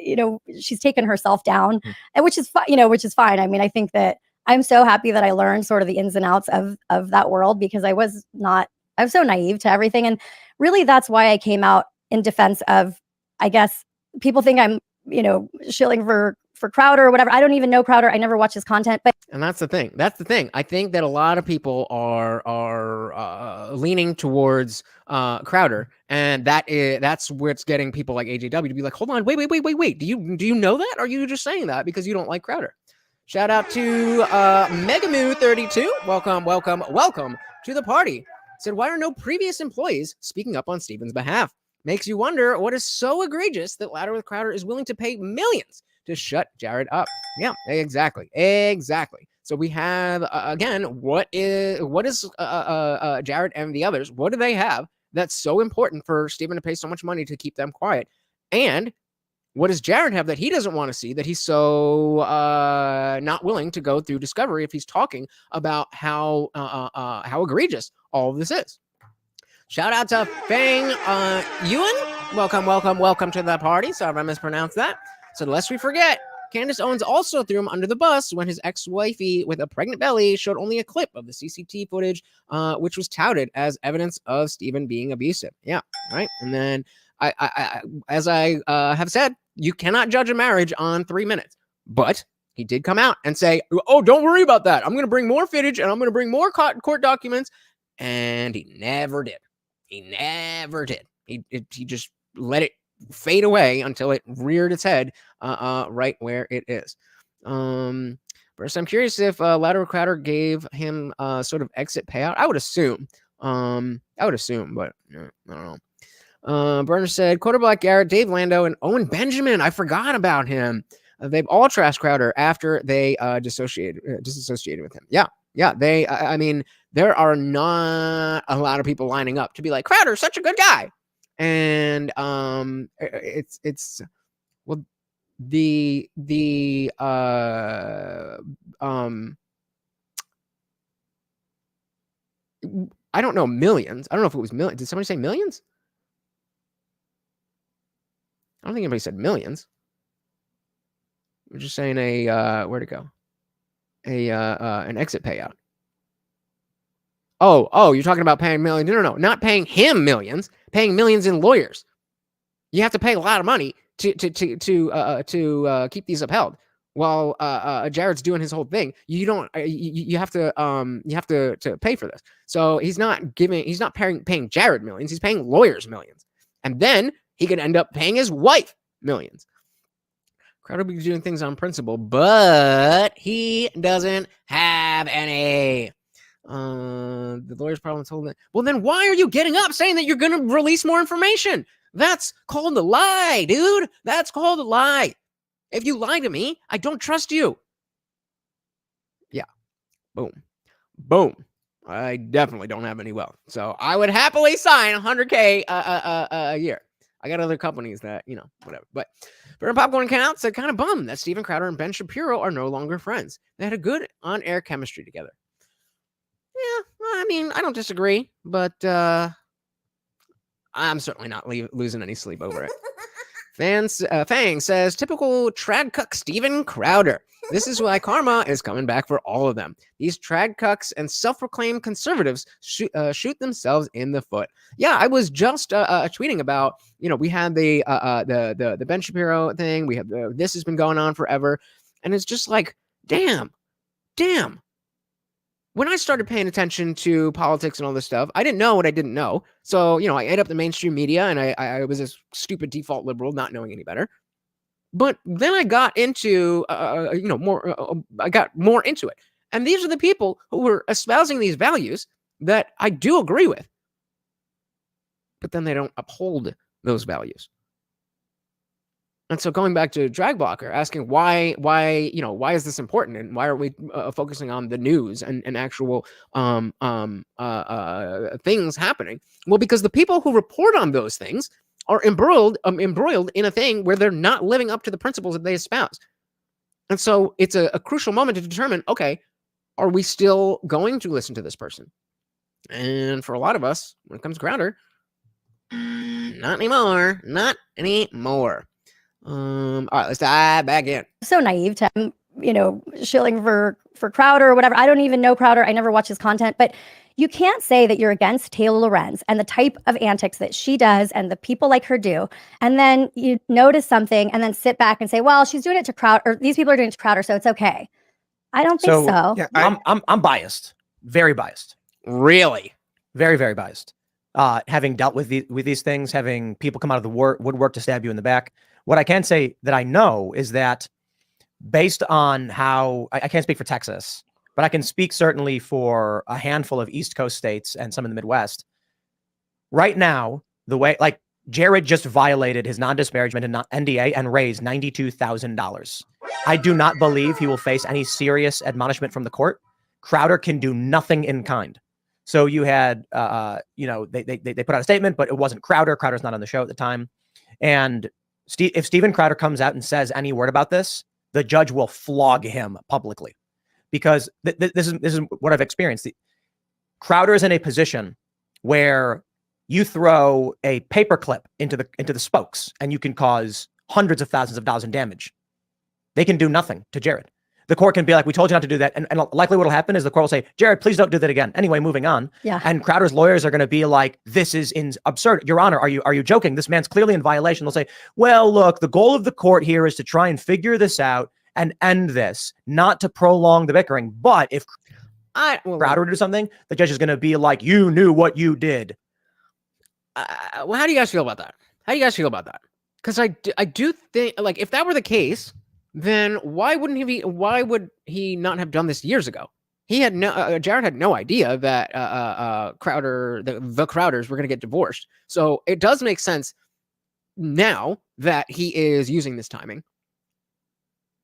she's taken herself down, and which is fine. I mean, I think that I'm so happy that I learned sort of the ins and outs of that world, because I was so naive to everything. And really that's why I came out in defense of, I guess people think I'm shilling for Crowder or whatever. I don't even know Crowder. I never watch his content, but and that's the thing. That's the thing. I think that a lot of people are leaning towards Crowder, and that's where it's getting people like AJW to be like, hold on, wait. Do you know that? Or are you just saying that because you don't like Crowder? Shout out to Megamoo32. Welcome to the party. Said, why are no previous employees speaking up on Steven's behalf? Makes you wonder what is so egregious that Louder with Crowder is willing to pay millions to shut Jared up. Yeah, exactly. So we have again, what is Jared and the others? What do they have that's so important for Steven to pay so much money to keep them quiet? And what does Jared have that he doesn't want to see, that he's so not willing to go through discovery if he's talking about how egregious all of this is? Shout out to Fang Ewan. Welcome to the party. Sorry if I mispronounced that. So lest we forget, Candace Owens also threw him under the bus when his ex-wifey with a pregnant belly showed only a clip of the CCTV footage, which was touted as evidence of Steven being abusive. Yeah, right. And then as I have said, you cannot judge a marriage on 3 minutes. But he did come out and say, oh, don't worry about that. I'm going to bring more footage and I'm going to bring more court documents. And he never did. He just let it fade away until it reared its head right where it is. First, I'm curious if Louder Crowder gave him sort of exit payout. I would assume, but I don't know. Burner said, Quarterback Garrett, Dave Lando, and Owen Benjamin. I forgot about him. They've all trashed Crowder after they disassociated with him. Yeah. I mean, there are not a lot of people lining up to be like, Crowder's such a good guy. And it's well, the I don't know, millions. I don't know if it was millions. Did somebody say millions? I don't think anybody said millions. We're just saying where'd it go? An exit payout. Oh, you're talking about paying millions. No, not paying him millions, paying millions in lawyers. You have to pay a lot of money to keep these upheld. While Jared's doing his whole thing, you have to pay for this. So he's not paying Jared millions, he's paying lawyers millions. And then he could end up paying his wife millions. Crowder be doing things on principle, but he doesn't have any. The lawyer's probably told him, well, then why are you getting up saying that you're going to release more information? That's called a lie, dude. That's called a lie. If you lie to me, I don't trust you. Yeah. Boom. I definitely don't have any wealth. So I would happily sign $100K a year. I got other companies that, whatever. But Burn Popcorn Count said, kind of bummed that Steven Crowder and Ben Shapiro are no longer friends. They had a good on-air chemistry together. Yeah, I mean, I don't disagree, but I'm certainly not losing any sleep over it. Fang says, typical trad cuck Steven Crowder. This is why karma is coming back for all of them. These trad cucks and self-proclaimed conservatives shoot themselves in the foot. Yeah, I was just tweeting about, we had the Ben Shapiro thing. We have this has been going on forever, and it's just like, damn. When I started paying attention to politics and all this stuff, I didn't know what I didn't know. So, I ate up the mainstream media, and I was a stupid default liberal, not knowing any better. But then I got into, more. I got more into it, and these are the people who were espousing these values that I do agree with, but then they don't uphold those values. And so going back to Dragblocker, asking why is this important, and why are we focusing on the news and actual things happening? Well, because the people who report on those things are embroiled in a thing where they're not living up to the principles that they espouse. And so it's a crucial moment to determine, okay, are we still going to listen to this person? And for a lot of us, when it comes to Crowder, not anymore. All right, let's dive back in. So naive to shilling for Crowder or whatever. I don't even know Crowder. I never watch his content, but you can't say that you're against Taylor Lorenz and the type of antics that she does and the people like her do, and then you notice something and then sit back and say, well, she's doing it to Crowder, or these people are doing it to Crowder, so it's okay. I don't think so. Yeah, I'm biased, very biased. Really? Very, very biased. Having dealt with these things, having people come out of the woodwork to stab you in the back. What I can say that I know is that based on how, I can't speak for Texas, but I can speak certainly for a handful of East Coast states and some in the Midwest. Right now, the way, like, Jared just violated his non-disparagement and NDA and raised $92,000. I do not believe he will face any serious admonishment from the court. Crowder can do nothing in kind. So you had, they put out a statement, but it wasn't Crowder. Crowder's not on the show at the time. And if Steven Crowder comes out and says any word about this, the judge will flog him publicly, because this is what I've experienced. Crowder is in a position where you throw a paperclip into the spokes and you can cause hundreds of thousands of dollars in damage. They can do nothing to Jared. The court can be like, we told you not to do that. And likely what will happen is the court will say, Jared, please don't do that again. Anyway, moving on. Yeah. And Crowder's lawyers are going to be like, this is absurd. Your Honor, are you joking? This man's clearly in violation. They'll say, well, look, the goal of the court here is to try and figure this out and end this, not to prolong the bickering. But if Crowder would do something, the judge is going to be like, you knew what you did. Well, how do you guys feel about that? How do you guys feel about that? Because I do think, like, if that were the case, then why would he not have done this years ago? He had Jared had no idea that Crowder, the Crowders were going to get divorced. So it does make sense now that he is using this timing.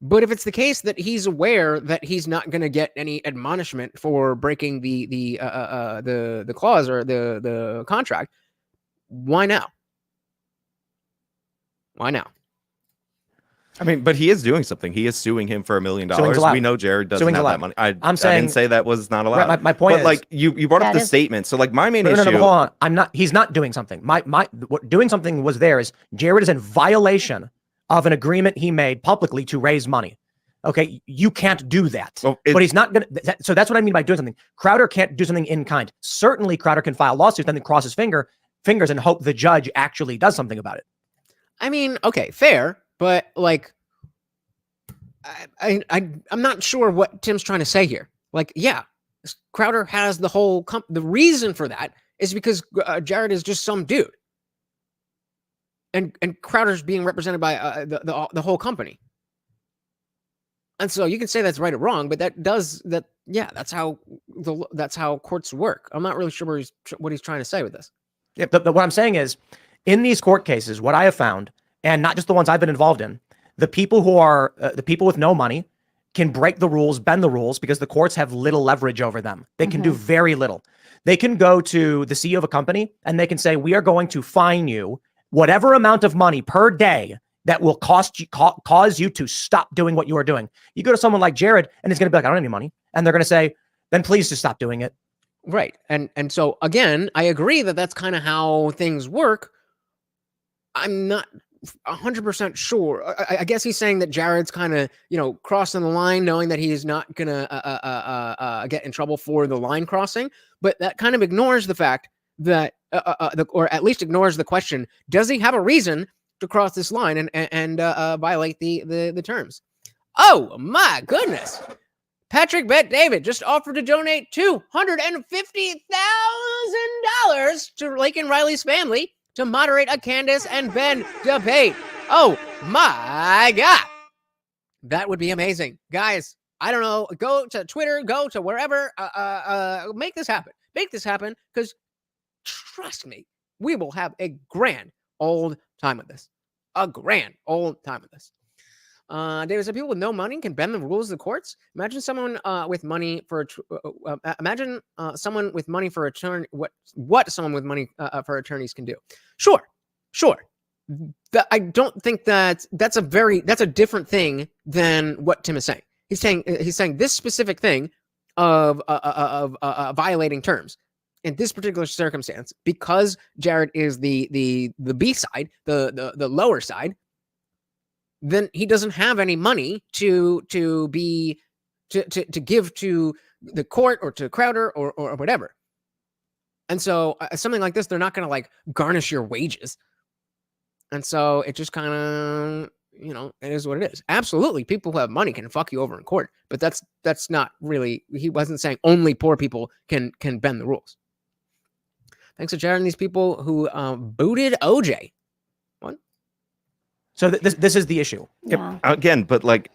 But if it's the case that he's aware that he's not going to get any admonishment for breaking the clause or the contract, why now? Why now? I mean, but he is doing something. He is suing him for $1 million. We know Jared doesn't have that money. I didn't say that was not allowed. Right, my point is, like, you brought up the statement. So, like, my main issue. No, hold on. He's not doing something. What doing something was there is Jared is in violation of an agreement he made publicly to raise money. Okay, you can't do that. Well, but he's not gonna. So that's what I mean by doing something. Crowder can't do something in kind. Certainly, Crowder can file lawsuits and then cross his fingers and hope the judge actually does something about it. I mean, okay, fair. But, like, I'm not sure what Tim's trying to say here. Like, yeah, Crowder has the whole the reason for that is because Jared is just some dude, and Crowder's being represented by the whole company. And so you can say that's right or wrong, but that's how courts work. I'm not really sure what he's trying to say with this. Yeah, but what I'm saying is, in these court cases, what I have found, and not just the ones I've been involved in, the people who are the people with no money can break the rules, bend the rules, because the courts have little leverage over them. They can do very little. They can go to the CEO of a company and they can say, we are going to fine you whatever amount of money per day that will cause you to stop doing what you are doing. You go to someone like Jared and he's going to be like, I don't have any money. And they're going to say, then please just stop doing it. Right. And so, again, I agree that that's kind of how things work. I'm not 100% sure. I guess he's saying that Jared's kind of, crossing the line, knowing that he's not going to get in trouble for the line crossing. But that kind of ignores the fact that, or at least ignores the question, does he have a reason to cross this line and violate the terms? Oh, my goodness. Patrick Bet David just offered to donate $250,000 to Laken Riley's family to moderate a Candace and Ben debate. Oh my God. That would be amazing. Guys, I don't know. Go to Twitter, go to wherever. Make this happen. Make this happen, because trust me, we will have a grand old time with this. A grand old time with this. David said, people with no money can bend the rules of the courts. Imagine someone with money for someone with money for attorney. What someone with money for attorneys can do. Sure. I don't think that's a different thing than what Tim is saying. He's saying this specific thing of violating terms in this particular circumstance, because Jared is the B side, the lower side. then he doesn't have any money to give to the court or to Crowder or whatever. And so something like this, they're not going to like garnish your wages. And so it just kind of, you know, it is what it is. Absolutely, people who have money can fuck you over in court, but that's not really, he wasn't saying only poor people can bend the rules. Thanks to Jared and these people who booted OJ. What? So this is the issue. Yeah. Again, but like,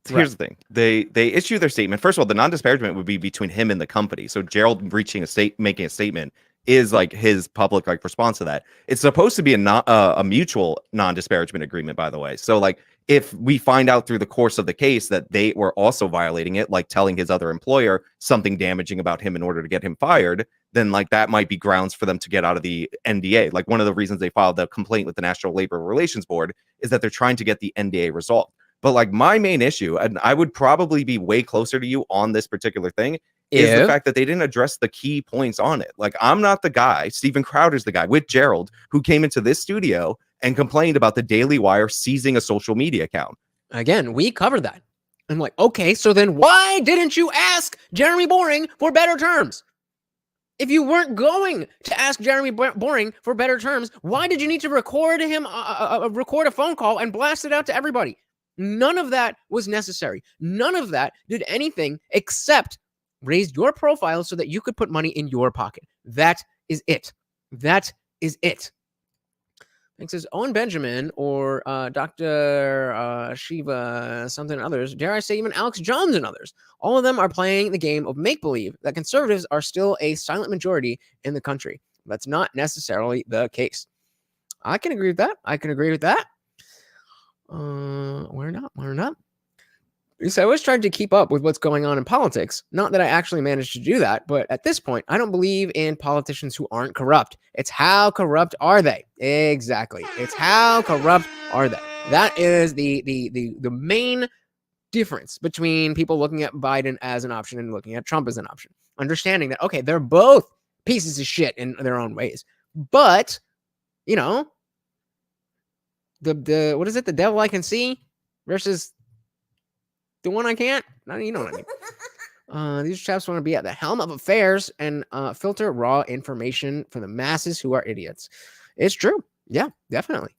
here's the thing. They issue their statement. First of all, the non-disparagement would be between him and the company. So Gerald making a statement is like his public like response to that. It's supposed to be a mutual non-disparagement agreement, by the way. So like, if we find out through the course of the case that they were also violating it, like telling his other employer something damaging about him in order to get him fired, then like that might be grounds for them to get out of the NDA. Like one of the reasons they filed the complaint with the National Labor Relations Board is that they're trying to get the NDA resolved. But like my main issue, and I would probably be way closer to you on this particular thing, is the fact that they didn't address the key points on it. Like, I'm not the guy, Steven Crowder's the guy with Gerald, who came into this studio and complained about the Daily Wire seizing a social media account. Again, we covered that. I'm like, okay, so then why didn't you ask Jeremy Boring for better terms? If you weren't going to ask Jeremy Boring for better terms, why did you need to record him, record a phone call and blast it out to everybody? None of that was necessary. None of that did anything except raise your profile so that you could put money in your pocket. That is it. That is it. Thanks as Owen Benjamin or Dr. Shiva, something and others, dare I say even Alex Jones and others. All of them are playing the game of make-believe that conservatives are still a silent majority in the country. That's not necessarily the case. I can agree with that. I can agree with that. Why not? Why not? So I always tried to keep up with what's going on in politics. Not that I actually managed to do that, but at this point, I don't believe in politicians who aren't corrupt. It's how corrupt are they? Exactly. It's how corrupt are they? That is the main difference between people looking at Biden as an option and looking at Trump as an option. Understanding that, okay, they're both pieces of shit in their own ways. But, you know, the what is it? The devil I can see versus the one I can't? You know what I mean. These chaps want to be at the helm of affairs and filter raw information for the masses who are idiots. It's true. Yeah, definitely.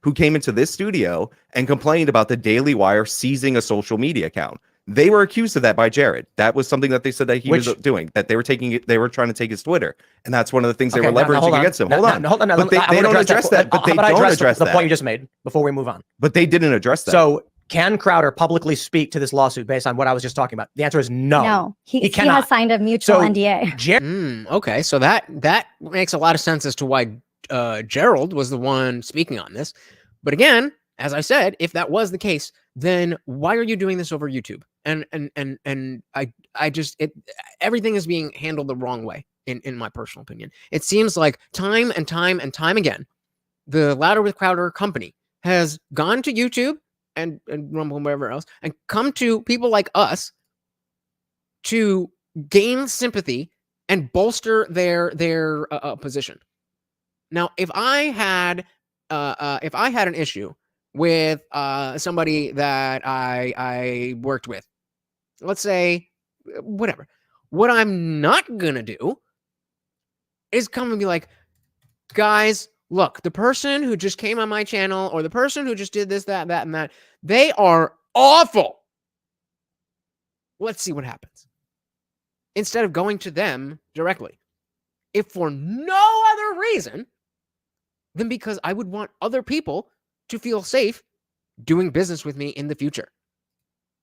Who came into this studio and complained about the Daily Wire seizing a social media account. They were accused of that by Jared. That was something that they said that he was doing, that they were taking it, they were trying to take his Twitter. And that's one of the things they were leveraging against him. Hold on. But they don't address that. But they don't address the point you just made before we move on. But they didn't address that. So can Crowder publicly speak to this lawsuit based on what I was just talking about? The answer is no. No, he has signed a mutual NDA. Okay, so that makes a lot of sense as to why Gerald was the one speaking on this. But again, as I said, if that was the case, then why are you doing this over YouTube? And I just everything is being handled the wrong way in my personal opinion. It seems like time and time again, the Louder with Crowder company has gone to YouTube and Rumble and wherever else, and come to people like us to gain sympathy and bolster their position. Now, if I had an issue with somebody that I worked with, let's say, whatever, what I'm not gonna do is come and be like, guys, look, the person who just came on my channel or the person who just did this, that, and that, they are awful. Let's see what happens. Instead of going to them directly. If for no other reason than because I would want other people to feel safe doing business with me in the future.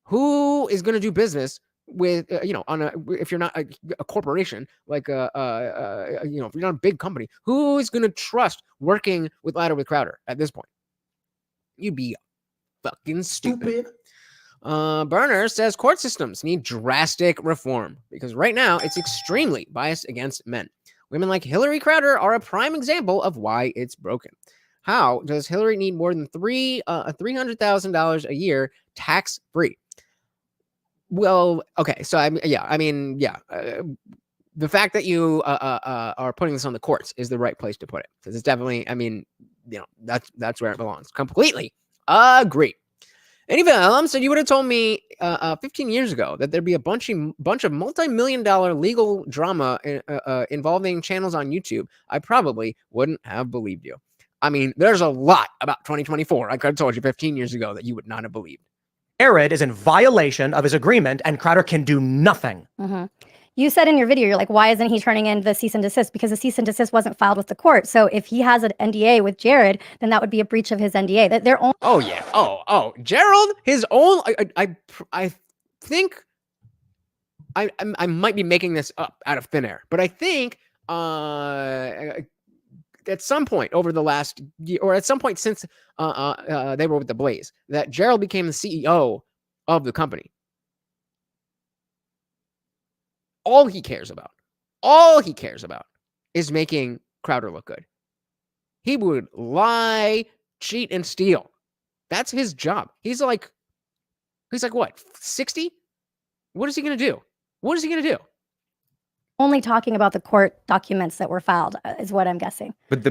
Who is going to do business with, if you're not a corporation, like, if you're not a big company, who is going to trust working with Louder with Crowder at this point? You'd be fucking stupid. Burner says court systems need drastic reform because right now it's extremely biased against men. Women like Hillary Crowder are a prime example of why it's broken. How does Hillary need more than $300,000 a year tax-free? Well, okay, so the fact that you are putting this on the courts is the right place to put it because it's definitely, that's where it belongs. Completely Great. Anyway, said you would have told me 15 years ago that there'd be a bunch of multi-million-dollar legal drama involving channels on YouTube. I probably wouldn't have believed you. I mean, there's a lot about 2024 I could have told you 15 years ago that you would not have believed. Jared is in violation of his agreement, and Crowder can do nothing. Mm-hmm. You said in your video, you're like, why isn't he turning in the cease and desist? Because the cease and desist wasn't filed with the court. So if he has an NDA with Jared, then that would be a breach of his NDA. That they're only. Oh yeah. Oh, Gerald, his own. I think I might be making this up out of thin air, but I think at some point over the last year, or at some point since they were with the Blaze, that Gerald became the CEO of the company. All he cares about is making Crowder look good. He would lie, cheat, and steal. That's his job. He's like what, 60? What is he going to do? What is he going to do? Only talking about the court documents that were filed is what I'm guessing. But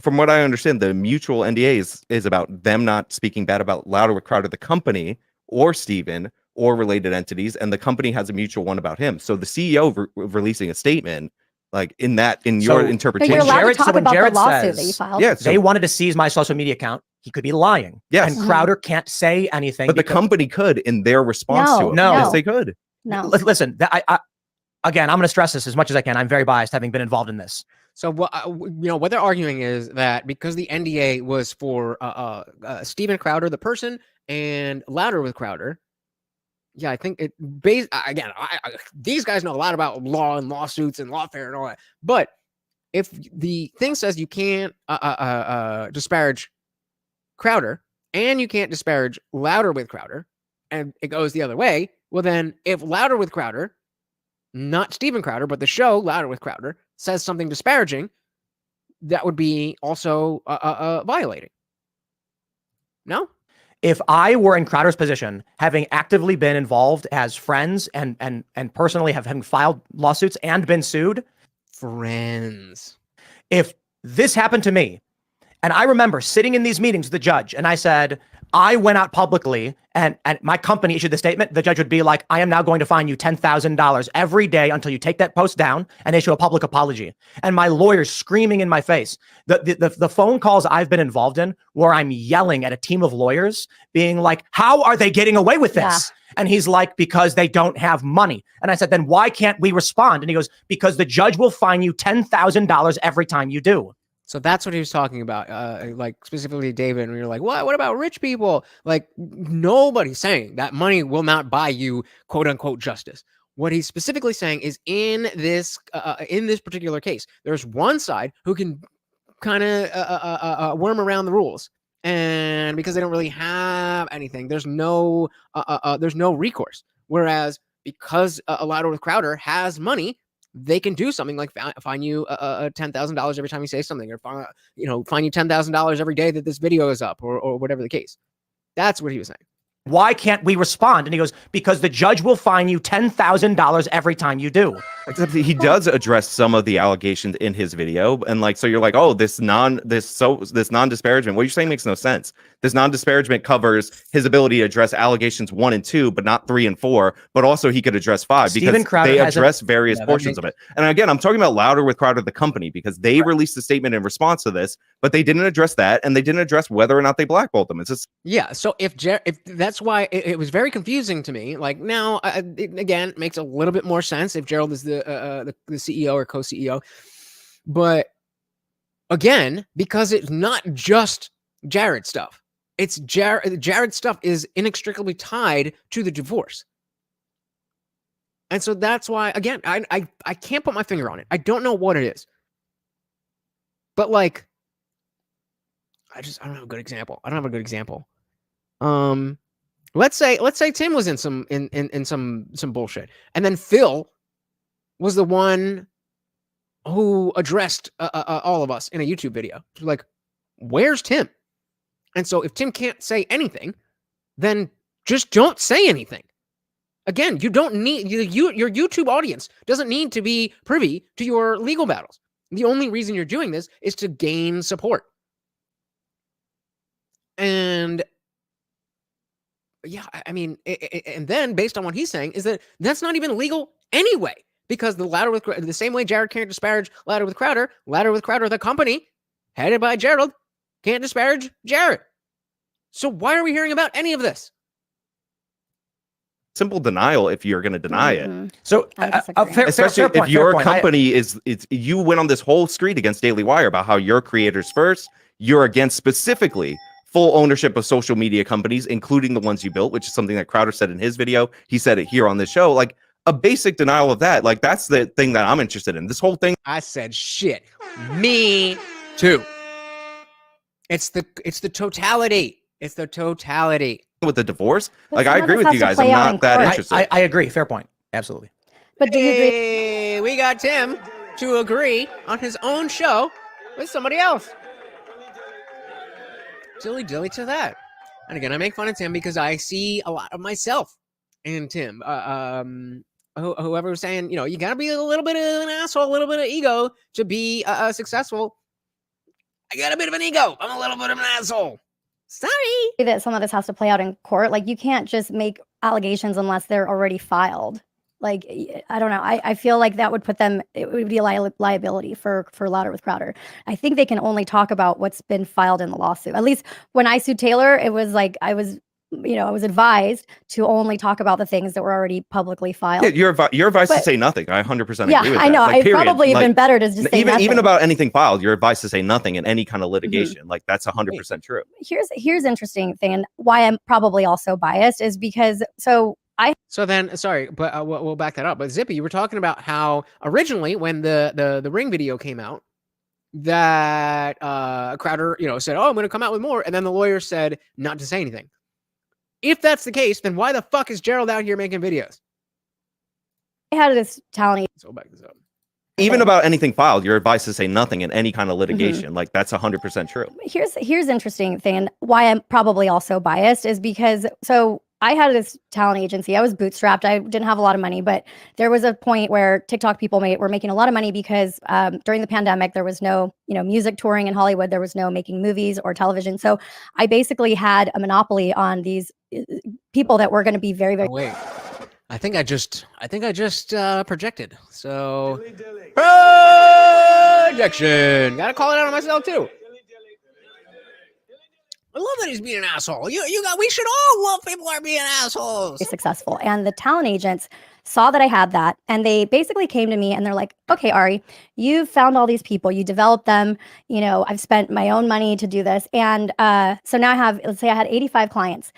from what I understand, the mutual NDA is about them not speaking bad about Louder with Crowder, the company, or Steven, or related entities, and the company has a mutual one about him. So the CEO releasing a statement, like in your interpretation, you're allowed to talk about Jared the lawsuit says, that you filed. Yeah, they wanted to seize my social media account. He could be lying. Yes. And Crowder can't say anything. But the company could in their response to it. No. Yes, they could. No. Listen, again, I'm going to stress this as much as I can. I'm very biased, having been involved in this. So what they're arguing is that because the NDA was for Steven Crowder, the person, and Louder with Crowder. Yeah, I think these guys know a lot about law and lawsuits and lawfare and all that. But if the thing says you can't disparage Crowder and you can't disparage Louder with Crowder, and it goes the other way, well then, if Louder with Crowder, not Steven Crowder, but the show Louder with Crowder, says something disparaging, that would be also violating. No? If I were in Crowder's position, having actively been involved as friends and personally having filed lawsuits and been sued, friends. If this happened to me, and I remember sitting in these meetings with the judge, and I said, I went out publicly and my company issued the statement, the judge would be like, I am now going to fine you $10,000 every day until you take that post down and issue a public apology. And my lawyer's screaming in my face. The phone calls I've been involved in where I'm yelling at a team of lawyers being like, how are they getting away with this? Yeah. And he's like, because they don't have money. And I said, then why can't we respond? And he goes, because the judge will fine you $10,000 every time you do. So that's what he was talking about, like specifically David. And we were like, what about rich people? Like nobody's saying that money will not buy you quote unquote justice. What he's specifically saying is in this particular case, there's one side who can kind of worm around the rules. And because they don't really have anything, there's no recourse. Whereas because Louder with Crowder has money, they can do something like fine you $10,000 every time you say something, or fine you $10,000 every day that this video is up, or whatever the case. That's what he was saying. Why can't we respond? And he goes, because the judge will fine you $10,000 every time you do. Except he does address some of the allegations in his video, and so you're like, oh, this non-disparagement. What you're saying makes no sense. This non-disparagement covers his ability to address allegations 1 and 2, but not 3 and 4. But also he could address 5 because they address various portions of it. And again, I'm talking about Louder with Crowder, the company, because they released a statement in response to this, but they didn't address that, and they didn't address whether or not they blackballed them. It's just So if that's why it was very confusing to me. Like now, it again makes a little bit more sense if Gerald is the CEO or co-CEO, but again, because it's not just Jared stuff. It's Jared stuff is inextricably tied to the divorce. And so that's why, again, I can't put my finger on it. I don't know what it is. But like, I don't have a good example. Let's say Tim was in some bullshit, and then Phil was the one who addressed all of us in a YouTube video. Like, where's Tim? And so if Tim can't say anything, then just don't say anything. Again, you don't need your YouTube audience doesn't need to be privy to your legal battles. The only reason you're doing this is to gain support. And yeah, I mean, and then based on what he's saying is that that's not even legal anyway, because the same way Jared can't disparage Ladder with Crowder, the company headed by Gerald, can't disparage Jared. So why are we hearing about any of this? Simple denial if you're going to deny it. So especially if your company is you went on this whole street against Daily Wire about how you're creators first, you're against specifically full ownership of social media companies, including the ones you built, which is something that Crowder said in his video. He said it here on this show. Like a basic denial of that. Like that's the thing that I'm interested in. This whole thing. I said shit. Me too. It's the totality. It's the totality. With the divorce, like I agree with you guys. I'm not that interested. I agree. Fair point. Absolutely. But do you agree? We got Tim to agree on his own show with somebody else. Dilly dilly to that. And again, I make fun of Tim because I see a lot of myself in Tim. Whoever was saying, you know, you gotta be a little bit of an asshole, a little bit of ego to be successful. I got a bit of an ego. I'm a little bit of an asshole. Sorry that some of this has to play out in court. Like you can't just make allegations unless they're already filed. Like, I don't know. I feel like that would put them, it would be a liability for Louder with Crowder. I think they can only talk about what's been filed in the lawsuit. At least when I sued Taylor, it was like, I was advised to only talk about the things that were already publicly filed. Yeah, your advice to say nothing. I 100% agree with that. Yeah, I know. Like, it probably been better to just say nothing. Even about anything filed, your advice to say nothing in any kind of litigation. Like that's 100% true. Here's interesting thing, and why I'm probably also biased is because So then, sorry, but we'll back that up. But Zippy, you were talking about how originally when the Ring video came out, that Crowder, said, "Oh, I'm going to come out with more," and then the lawyer said not to say anything. If that's the case, then why the fuck is Gerald out here making videos? I had this talent. So back this up. Even about anything filed, your advice to say nothing in any kind of litigation. Like that's 100% true. Here's interesting thing, and why I'm probably also biased is because I had this talent agency. I was bootstrapped. I didn't have a lot of money, but there was a point where TikTok people were making a lot of money because during the pandemic, there was no, music touring in Hollywood. There was no making movies or television. So I basically had a monopoly on these people that were going to be very, very. Oh, wait, I think I just projected. So projection. Got to call it out on myself too. I love that he's being an asshole. We should all love people who are being assholes. Successful. And the talent agents saw that I had that, and they basically came to me and they're like, "Okay, Ari, you've found all these people, you developed them, I've spent my own money to do this. And so now let's say I had 85 clients.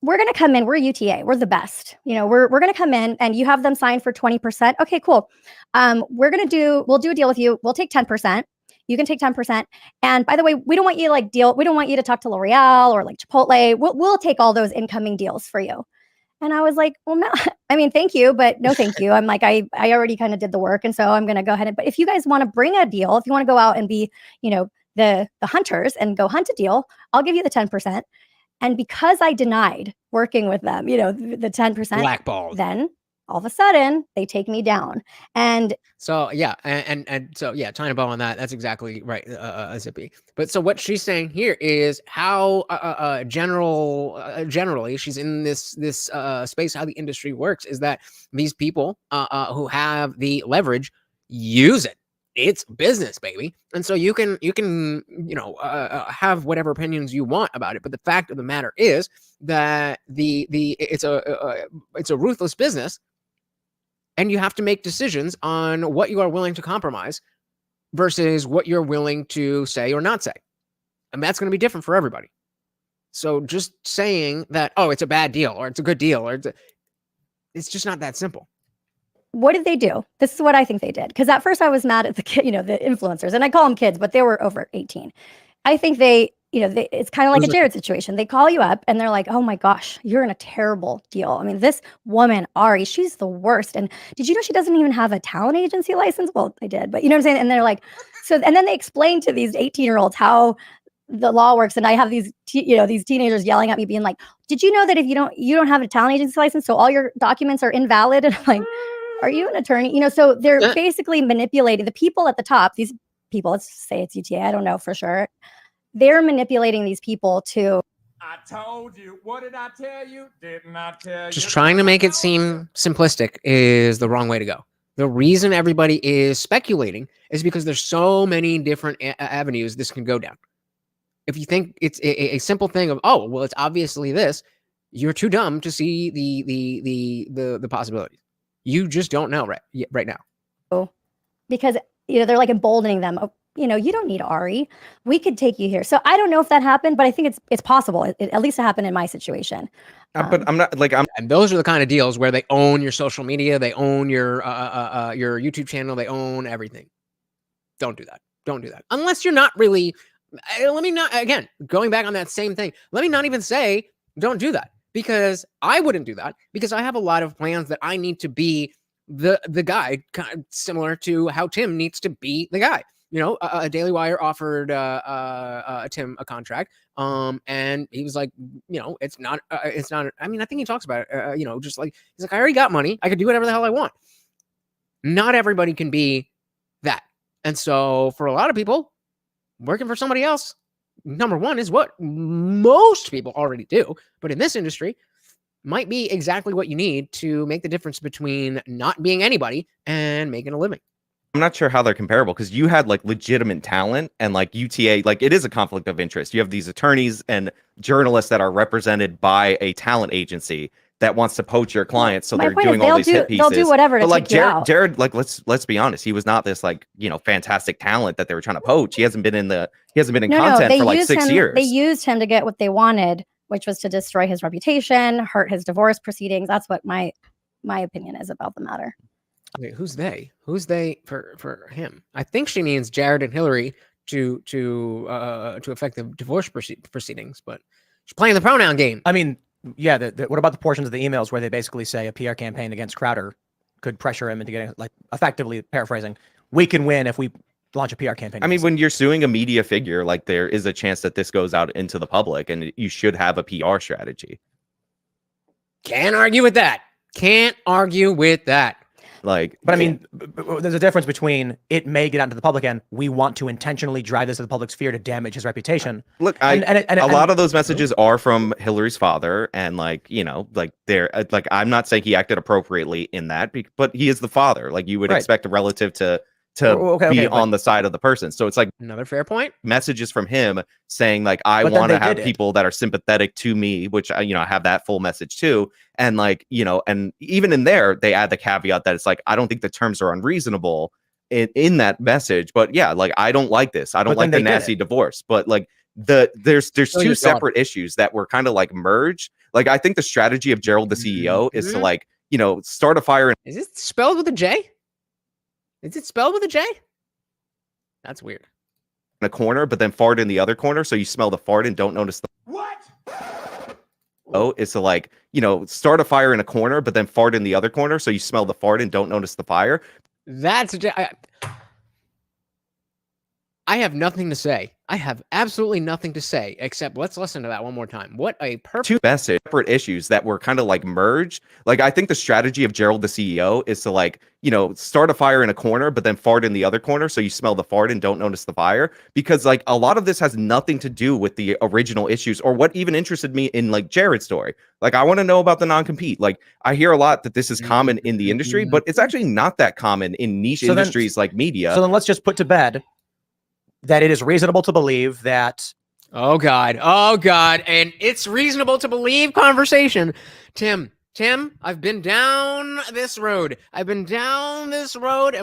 We're going to come in, we're UTA, we're the best. We're going to come in and you have them signed for 20%. Okay, cool. We'll do a deal with you. We'll take 10%. You can take 10%. And by the way, we don't want you we don't want you to talk to L'Oreal or like Chipotle. We'll take all those incoming deals for you." And I was like, "Well, no, I mean, thank you, but no, thank you." I'm like, I already kind of did the work. And so I'm going to go ahead but if you guys want to bring a deal, if you want to go out and be, the hunters and go hunt a deal, I'll give you the 10%. And because I denied working with them, the 10%, blackballed, then all of a sudden they take me down. And so, yeah. And so, yeah, tying a bow on that. That's exactly right. Zippy. But so what she's saying here is how, generally she's in this space, how the industry works is that these people, who have the leverage use it. It's business, baby. And so you can have whatever opinions you want about it. But the fact of the matter is that it's a ruthless business. And you have to make decisions on what you are willing to compromise versus what you're willing to say or not say. And that's going to be different for everybody. So just saying that, oh, it's a bad deal or it's a good deal, or it's just not that simple. What did they do? This is what I think they did. Because at first I was mad at the influencers, and I call them kids, but they were over 18. I think it's kind of like a Jared situation. They call you up and they're like, "Oh my gosh, you're in a terrible deal. I mean, this woman, Ari, she's the worst. And did you know she doesn't even have a talent agency license?" Well, I did, but you know what I'm saying? And they're like, and then they explain to these 18-year-olds how the law works. And I have these teenagers yelling at me being like, "Did you know that if you don't have a talent agency license, so all your documents are invalid?" And I'm like, "Are you an attorney?" So they're basically manipulating the people at the top. These people, let's say it's UTA, I don't know for sure. They're manipulating these people to. I told you. What did I tell you? Didn't I tell you? Just trying to make it seem simplistic is the wrong way to go. The reason everybody is speculating is because there's so many different avenues this can go down. If you think it's a simple thing of, oh, well, it's obviously this, you're too dumb to see the possibilities. You just don't know right now. Because, they're like emboldening them. Oh, you don't need Ari. We could take you here. So I don't know if that happened, but I think it's possible. At least it happened in my situation. But I'm not like And those are the kind of deals where they own your social media, they own your YouTube channel, they own everything. Don't do that. Don't do that unless you're not really. Let me not, again, going back on that same thing. Let me not even say don't do that, because I wouldn't do that, because I have a lot of plans that I need to be the guy, kind of similar to how Tim needs to be the guy. Daily Wire offered Tim a contract, and he was like, it's not. I mean, I think he talks about it. Just like he's like, I already got money. I could do whatever the hell I want. Not everybody can be that, and so for a lot of people, working for somebody else, number one, is what most people already do, but in this industry, might be exactly what you need to make the difference between not being anybody and making a living. I'm not sure how they're comparable, because you had like legitimate talent, and like UTA, like it is a conflict of interest. You have these attorneys and journalists that are represented by a talent agency that wants to poach your clients, so they're doing all these hit pieces. They'll do whatever to like take you out. Jared, like let's be honest, he was not this like fantastic talent that they were trying to poach. He hasn't been in content for like 6 years. They used him to get what they wanted, which was to destroy his reputation, hurt his divorce proceedings. That's what my opinion is about the matter. Wait, who's they? Who's they for him? I think she means Jared and Hillary to affect the divorce proceedings, but she's playing the pronoun game. I mean, yeah. What about the portions of the emails where they basically say a PR campaign against Crowder could pressure him into getting, like, effectively paraphrasing, we can win if we launch a PR campaign? I mean, when you're suing a media figure, like, there is a chance that this goes out into the public, and you should have a PR strategy. Can't argue with that. Can't argue with that. Like, but I mean, there's a difference between it may get out into the public and we want to intentionally drive this to the public's fear to damage his reputation. Look, a lot of those messages are from Hillary's father, and like they're like, I'm not saying he acted appropriately in that, but he is the father. Like, you would expect a relative to be on the side of the person. So it's like another fair point. Messages from him saying like, I want to have people that are sympathetic to me, which I have that full message too. And like, and even in there, they add the caveat that it's like, I don't think the terms are unreasonable in that message, but yeah, like, I don't like this. I don't like the nasty divorce, but like there's two separate issues that were kind of like merged. Like, I think the strategy of Gerald, the CEO, is to like, start a fire. Is it spelled with a J? Is it spelled with a J? That's weird. In a corner, but then fart in the other corner, so you smell the fart and don't notice the what? Oh, it's to like, start a fire in a corner, but then fart in the other corner, so you smell the fart and don't notice the fire. That's I have nothing to say. I have absolutely nothing to say, except let's listen to that one more time. What a perfect... Two separate issues that were kind of like merged. Like, I think the strategy of Gerald, the CEO, is to like, start a fire in a corner, but then fart in the other corner, so you smell the fart and don't notice the fire. Because like, a lot of this has nothing to do with the original issues or what even interested me in like Jared's story. Like, I want to know about the non-compete. Like, I hear a lot that this is common in the industry, but it's actually not that common in niche industries like media. So then let's just put to bed that it is reasonable to believe that... Oh God, and it's reasonable to believe conversation. Tim, I've been down this road. And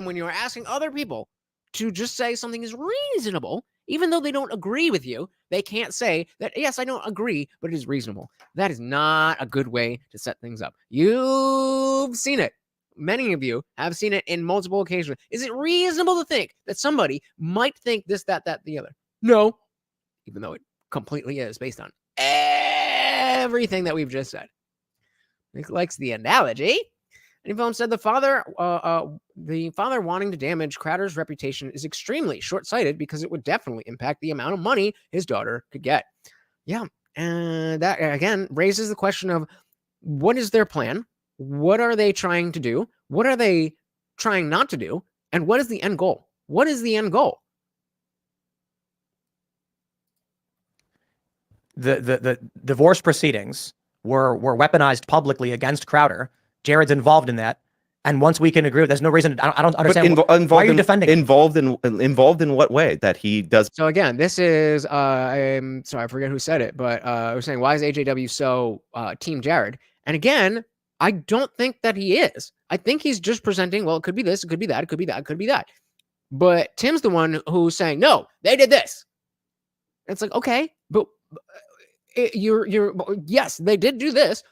when you're asking other people to just say something is reasonable, even though they don't agree with you, they can't say that, yes, I don't agree, but it is reasonable. That is not a good way to set things up. You've seen it. Many of you have seen it in multiple occasions. Is it reasonable to think that somebody might think this, that, the other? No, even though it completely is based on everything that we've just said. Nick likes the analogy. And Film said the father wanting to damage Crowder's reputation is extremely short-sighted because it would definitely impact the amount of money his daughter could get. Yeah, and that again raises the question of what is their plan? What are they trying to do? What are they trying not to do? And what is the end goal? What is the end goal? the divorce proceedings were weaponized publicly against Crowder. Jared's involved in that. And once we can agree, there's no reason. I don't understand. Why are you defending? Involved in what way that he does? So again, this is I'm sorry, I forget who said it, but I was saying, why is AJW so Team Jared? And again, I don't think that he is. I think he's just presenting, well, it could be this, it could be that, it could be that, it could be that. But Tim's the one who's saying, no, they did this. It's like, okay, but yes, they did do this.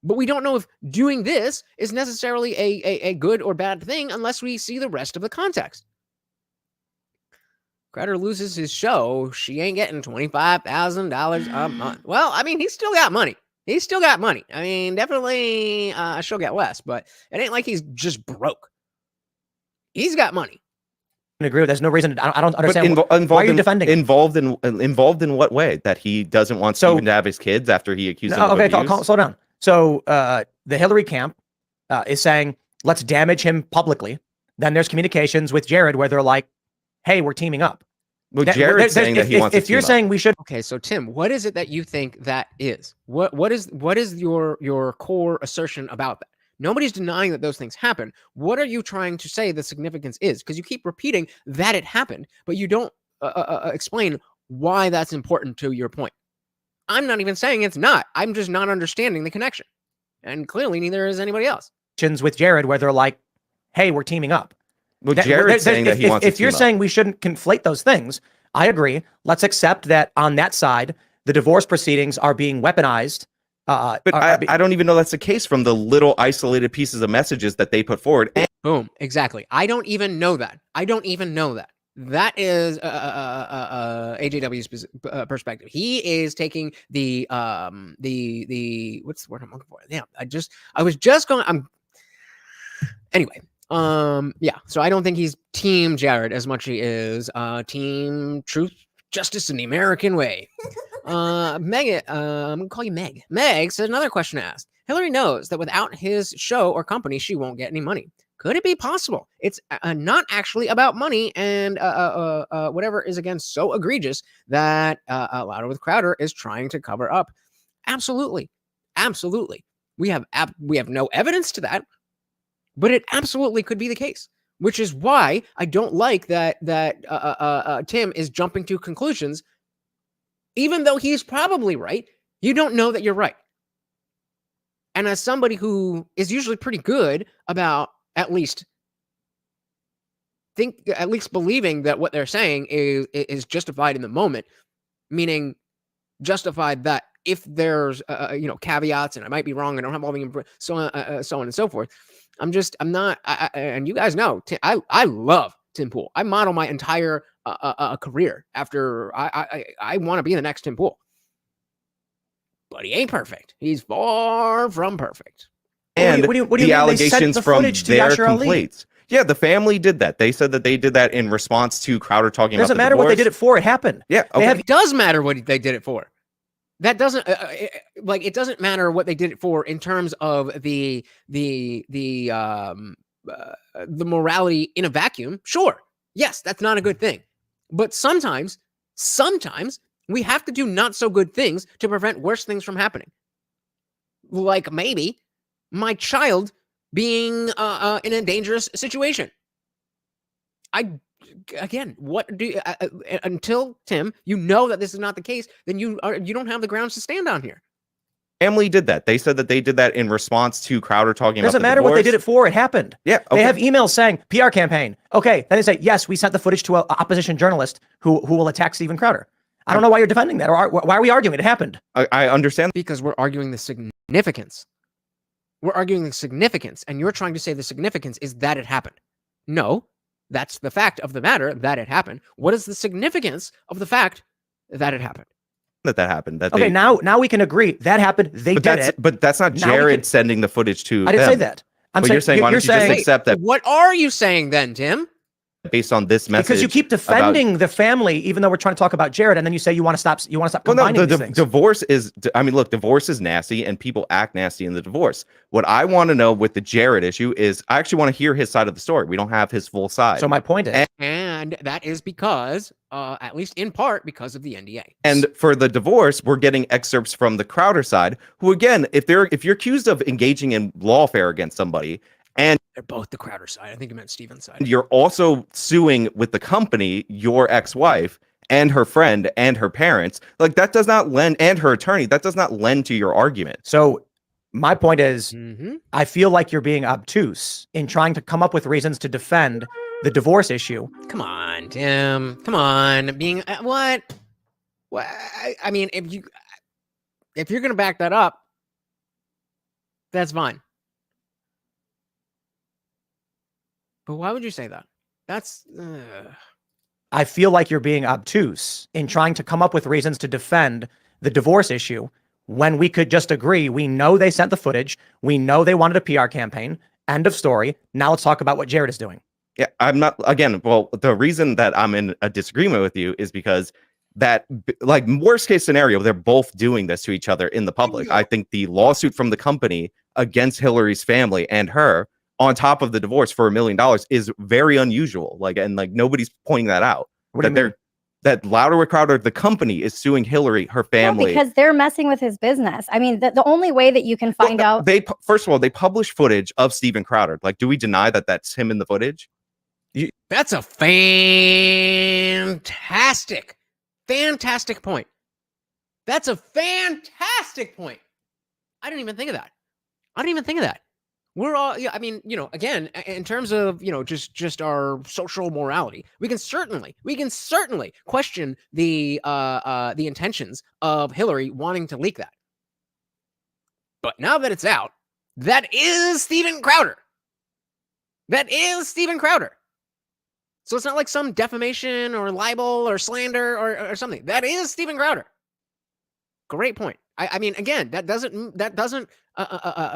But we don't know if doing this is necessarily a good or bad thing unless we see the rest of the context. Crowder loses his show. She ain't getting $25,000 a month. Well, I mean, he's still got money. He's still got money. I mean, definitely she'll get less, but it ain't like he's just broke. He's got money. I agree. There's no reason. I don't understand. Why are you defending? Involved in what way? That he doesn't want Stephen to have his kids after he accused him of abuse? Slow down. So the Hillary camp is saying, let's damage him publicly. Then there's communications with Jared where they're like, hey, we're teaming up. Well, Jared's saying that he wants to If you're saying we should. Okay, so Tim, what is it that you think that is? What is your core assertion about that? Nobody's denying that those things happen. What are you trying to say the significance is? Because you keep repeating that it happened, but you don't explain why that's important to your point. I'm not even saying it's not. I'm just not understanding the connection. And clearly neither is anybody else. With Jared where they're like, hey, we're teaming up. Well, Jared's saying that he wants to team up. If you're saying we shouldn't conflate those things, I agree. Let's accept that on that side, the divorce proceedings are being weaponized. But I don't even know that's the case from the little isolated pieces of messages that they put forward. Boom. Exactly. I don't even know that. That is AJW's perspective. He is taking the what's the word I'm looking for? Yeah, anyway. Yeah. So I don't think he's Team Jared as much as he is Team Truth, Justice, and the American Way. Meg, I'm gonna call you Meg. Meg says another question asked. Hillary knows that without his show or company, she won't get any money. Could it be possible it's not actually about money and whatever is again so egregious that Louder with Crowder is trying to cover up? Absolutely, absolutely. We have no evidence to that, but it absolutely could be the case. Which is why I don't like that Tim is jumping to conclusions, even though he's probably right. You don't know that you're right. And as somebody who is usually pretty good about at least believing that what they're saying is justified in the moment, meaning justified that if there's caveats and I might be wrong, I don't have all the so on and so forth. I'm not, and you guys know, I love Tim Pool. I model my entire career after I want to be the next Tim Pool. But he ain't perfect. He's far from perfect. And what do you the mean? allegations the from their Yashar Ali? complaints. Yeah, the family did that. They said that they did that in response to Crowder talking about the divorce. Doesn't matter what they did it for. It happened. Yeah, okay. It does matter what they did it for. That doesn't it doesn't matter what they did it for in terms of the morality in a vacuum. Sure, yes, that's not a good thing. But sometimes we have to do not so good things to prevent worse things from happening. Like maybe my child being in a dangerous situation. Until Tim, you know that this is not the case, then you don't have the grounds to stand on here. Family did that. They said that they did that in response to Crowder talking about the divorce. Doesn't matter what they did it for. It happened. Yeah. Okay. They have emails saying PR campaign. Okay. Then they say, yes, we sent the footage to an opposition journalist who will attack Steven Crowder. I don't know why you're defending that, or why are we arguing? It happened. I understand. Because we're arguing the significance. We're arguing the significance, and you're trying to say the significance is that it happened. No, that's the fact of the matter, that it happened. What is the significance of the fact that it happened? That happened. Okay, now we can agree that happened. They did it. But that's not Jared sending the footage to I didn't say that. You're saying, why don't you just accept that? What are you saying then, Tim? based on this message. Because you keep defending the family, even though we're trying to talk about Jared, and then you say you want to stop. You want to stop combining these things. Divorce is. I mean, look, divorce is nasty, and people act nasty in the divorce. What I want to know with the Jared issue is, I actually want to hear his side of the story. We don't have his full side. So my point is, and that is because, at least in part, because of the NDA. And for the divorce, we're getting excerpts from the Crowder side, who, again, if you're accused of engaging in lawfare against somebody, and they're both the Crowder side. I think it meant Steven's side. You're also suing with the company, your ex-wife and her friend and her parents. Like, that does not lend, and her attorney, that does not lend to your argument. So my point is, I feel like you're being obtuse in trying to come up with reasons to defend the divorce issue. Come on, Tim. Come on. Being what? I mean, if you're going to back that up, that's fine. But why would you say that? That's... I feel like you're being obtuse in trying to come up with reasons to defend the divorce issue when we could just agree. We know they sent the footage. We know they wanted a PR campaign. End of story. Now let's talk about what Jared is doing. Yeah, I'm not... Again, well, the reason that I'm in a disagreement with you is because that, like, worst case scenario, they're both doing this to each other in the public. I think the lawsuit from the company against Hillary's family and her, on top of the divorce for $1 million, is very unusual. Like, and like, nobody's pointing that out. What do you mean? That Louder with Crowder, the company, is suing Hillary, her family, because they're messing with his business. I mean, the only way that you can find out. First of all, they published footage of Steven Crowder. Like, do we deny that that's him in the footage? That's a fantastic point. That's a fantastic point. I didn't even think of that. We're all, yeah, I mean, you know, again, in terms of, you know, just our social morality, we can certainly question the intentions of Hillary wanting to leak that. But now that it's out, that is Steven Crowder. So it's not like some defamation or libel or slander or something. That is Steven Crowder. Great point. I mean, again, that doesn't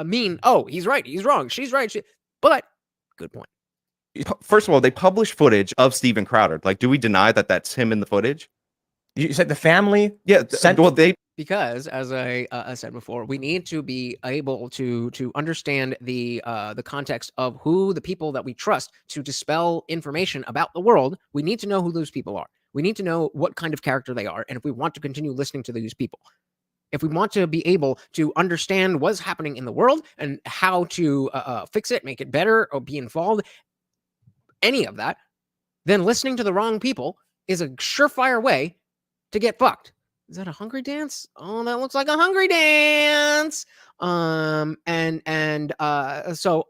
mean, oh, he's right, he's wrong, she's right. But good point. First of all, they published footage of Steven Crowder. Like, do we deny that that's him in the footage? You said the family? Yeah. Because, as I said before, we need to be able to understand the context of who the people that we trust to dispel information about the world. We need to know who those people are. We need to know what kind of character they are, and if we want to continue listening to these people. If we want to be able to understand what's happening in the world and how to fix it, make it better, or be involved, any of that, then listening to the wrong people is a surefire way to get fucked. Is that a hungry dance? Oh, that looks like a hungry dance. So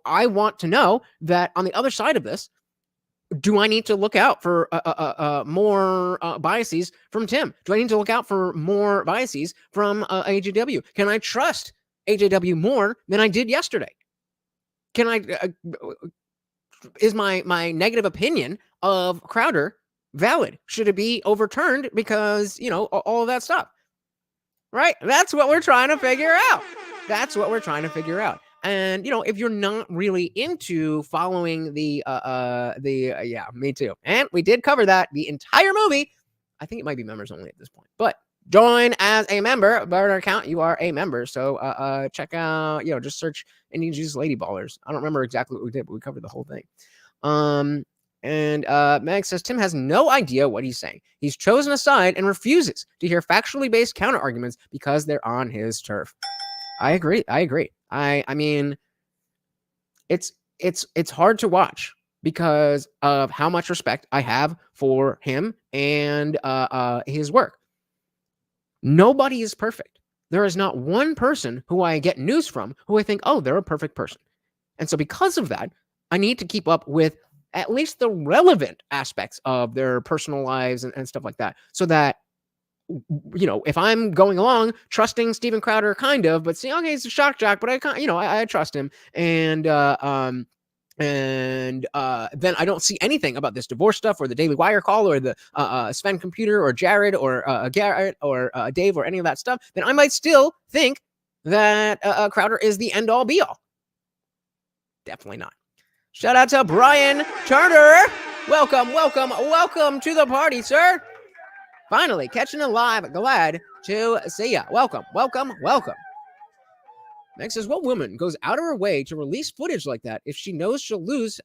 I want to know that on the other side of this, do I need to look out for more biases from Tim? Do I need to look out for more biases from AJW? Can I trust AJW more than I did yesterday? Can I? Is my negative opinion of Crowder valid? Should it be overturned because, you know, all of that stuff? Right? That's what we're trying to figure out. And, you know, if you're not really into following yeah, me too. And we did cover that, the entire movie. I think it might be members only at this point, but join as a member. By our account, you are a member. So check out, you know, just search NDAs Lady Ballers. I don't remember exactly what we did, but we covered the whole thing. And Meg says, Tim has no idea what he's saying. He's chosen a side and refuses to hear factually based counter arguments because they're on his turf. I agree. I mean, it's hard to watch because of how much respect I have for him and his work. Nobody is perfect. There is not one person who I get news from who I think, oh, they're a perfect person. And so because of that, I need to keep up with at least the relevant aspects of their personal lives and stuff like that, so that, you know, if I'm going along trusting Steven Crowder, kind of, but see, okay, he's a shock jock, but I trust him, and then I don't see anything about this divorce stuff or the Daily Wire call or the Sven computer or Jared or Garrett or Dave or any of that stuff, then I might still think that Crowder is the end all be all. Definitely not. Shout out to Brian Turner. Welcome to the party, sir. Finally catching it live. Glad to see ya. Welcome. Next is, what woman goes out of her way to release footage like that if she knows she'll lose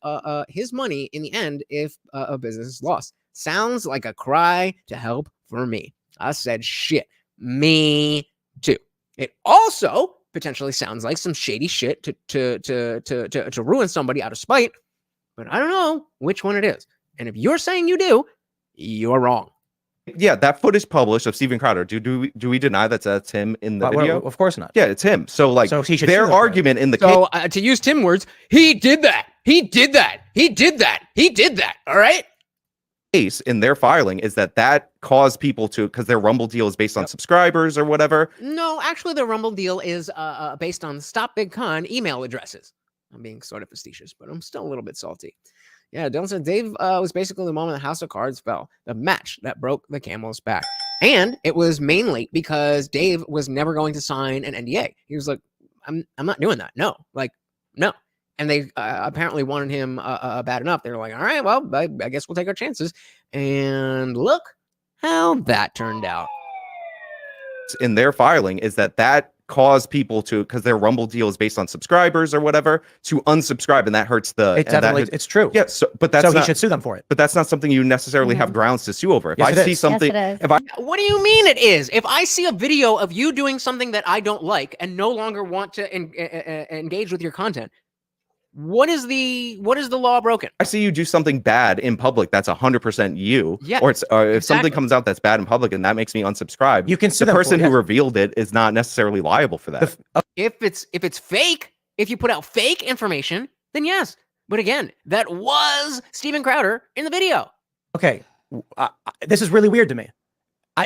his money in the end if a business is lost? Sounds like a cry to help for me. I said shit. Me too. It also potentially sounds like some shady shit to ruin somebody out of spite, but I don't know which one it is. And if you're saying you do, you're wrong. Yeah, that footage published of Steven Crowder. Do we deny that's him in the video? Of course not. Yeah, it's him. So like, so he should their argument in the case. So to use Tim words, he did that. All right. Case in their filing is that caused people to, because their Rumble deal is based on subscribers or whatever. No, actually, the Rumble deal is based on Stop Big Con email addresses. I'm being sort of facetious, but I'm still a little bit salty. Yeah, Dylan said Dave was basically the moment the House of Cards fell, the match that broke the camel's back. And it was mainly because Dave was never going to sign an NDA. He was like, I'm not doing that. No. And they apparently wanted him bad enough. They were like, all right, well, I guess we'll take our chances. And look how that turned out. In their filing is that caused people to, because their Rumble deal is based on subscribers or whatever, to unsubscribe, and that hurts the. It's true. Yeah, but that's he should sue them for it. But that's not something you necessarily have grounds to sue over. If Yes, I see something, What do you mean it is? If I see a video of you doing something that I don't like and no longer want to engage with your content, what is the law broken? I see you do something bad in public, that's 100% you. Yeah, or if something comes out that's bad in public and that makes me unsubscribe, you can sue the person who yes. revealed it is not necessarily liable for that. If it's fake, if you put out fake information, then yes. But again, that was Steven Crowder in the video. Okay, this is really weird to me.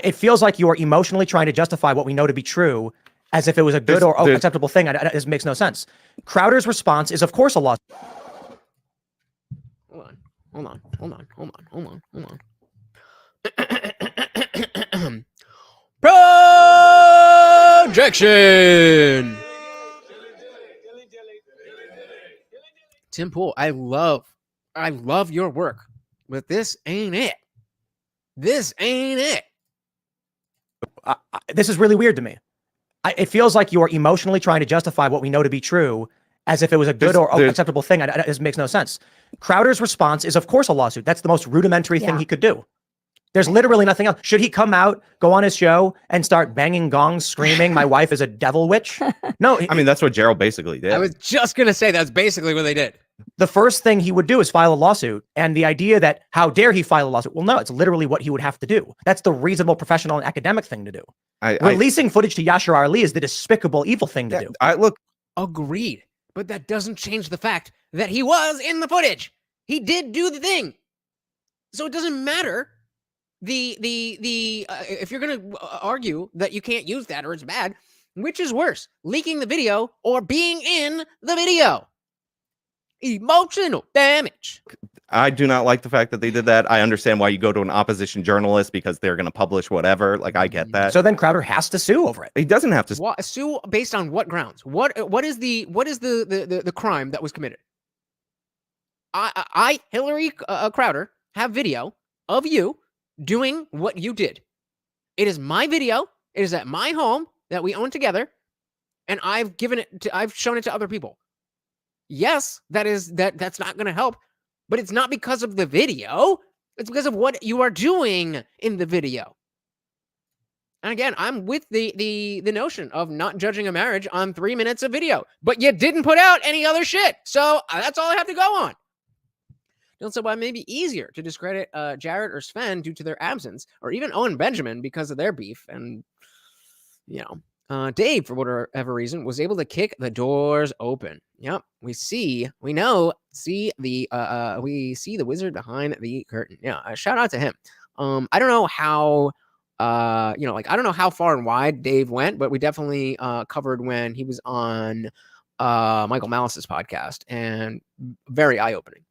It feels like you are emotionally trying to justify what we know to be true as if it was a good or acceptable thing. It makes no sense. Crowder's response is, of course, a loss. Hold on. Projection. Tim Pool, I love your work, but this ain't it. This is really weird to me. It feels like you are emotionally trying to justify what we know to be true as if it was a good or acceptable thing. It makes no sense. Crowder's response is, of course, a lawsuit. That's the most rudimentary thing he could do. There's literally nothing else. Should he come out, go on his show, and start banging gongs, screaming, my wife is a devil witch? No. I mean, that's what Gerald basically did. I was just going to say that's basically what they did. The first thing he would do is file a lawsuit. And the idea that, how dare he file a lawsuit? Well, no, it's literally what he would have to do. That's the reasonable, professional, and academic thing to do. Releasing footage to Yashar Ali is the despicable, evil thing to do. Agreed. But that doesn't change the fact that he was in the footage. He did do the thing. So it doesn't matter. If you're going to argue that you can't use that or it's bad, which is worse, leaking the video or being in the video? Emotional damage. I do not like the fact that they did that. I understand why you go to an opposition journalist because they're going to publish whatever. Like, I get that. So then Crowder has to sue over it. He doesn't have to sue based on what grounds? What is the crime that was committed? I Hillary Crowder, have video of you doing what you did. It is my video. It is at my home that we own together, and I've shown it to other people. Yes, that's not going to help, but it's not because of the video. It's because of what you are doing in the video. And again, I'm with the notion of not judging a marriage on 3 minutes of video, but you didn't put out any other shit. So that's all I have to go on. So why it may be easier to discredit Jared or Sven due to their absence, or even Owen Benjamin because of their beef. And, Dave, for whatever reason, was able to kick the doors open. Yep. We see the wizard behind the curtain. Yeah. Shout out to him. I don't know how, I don't know how far and wide Dave went, but we definitely covered when he was on Michael Malice's podcast, and very eye-opening.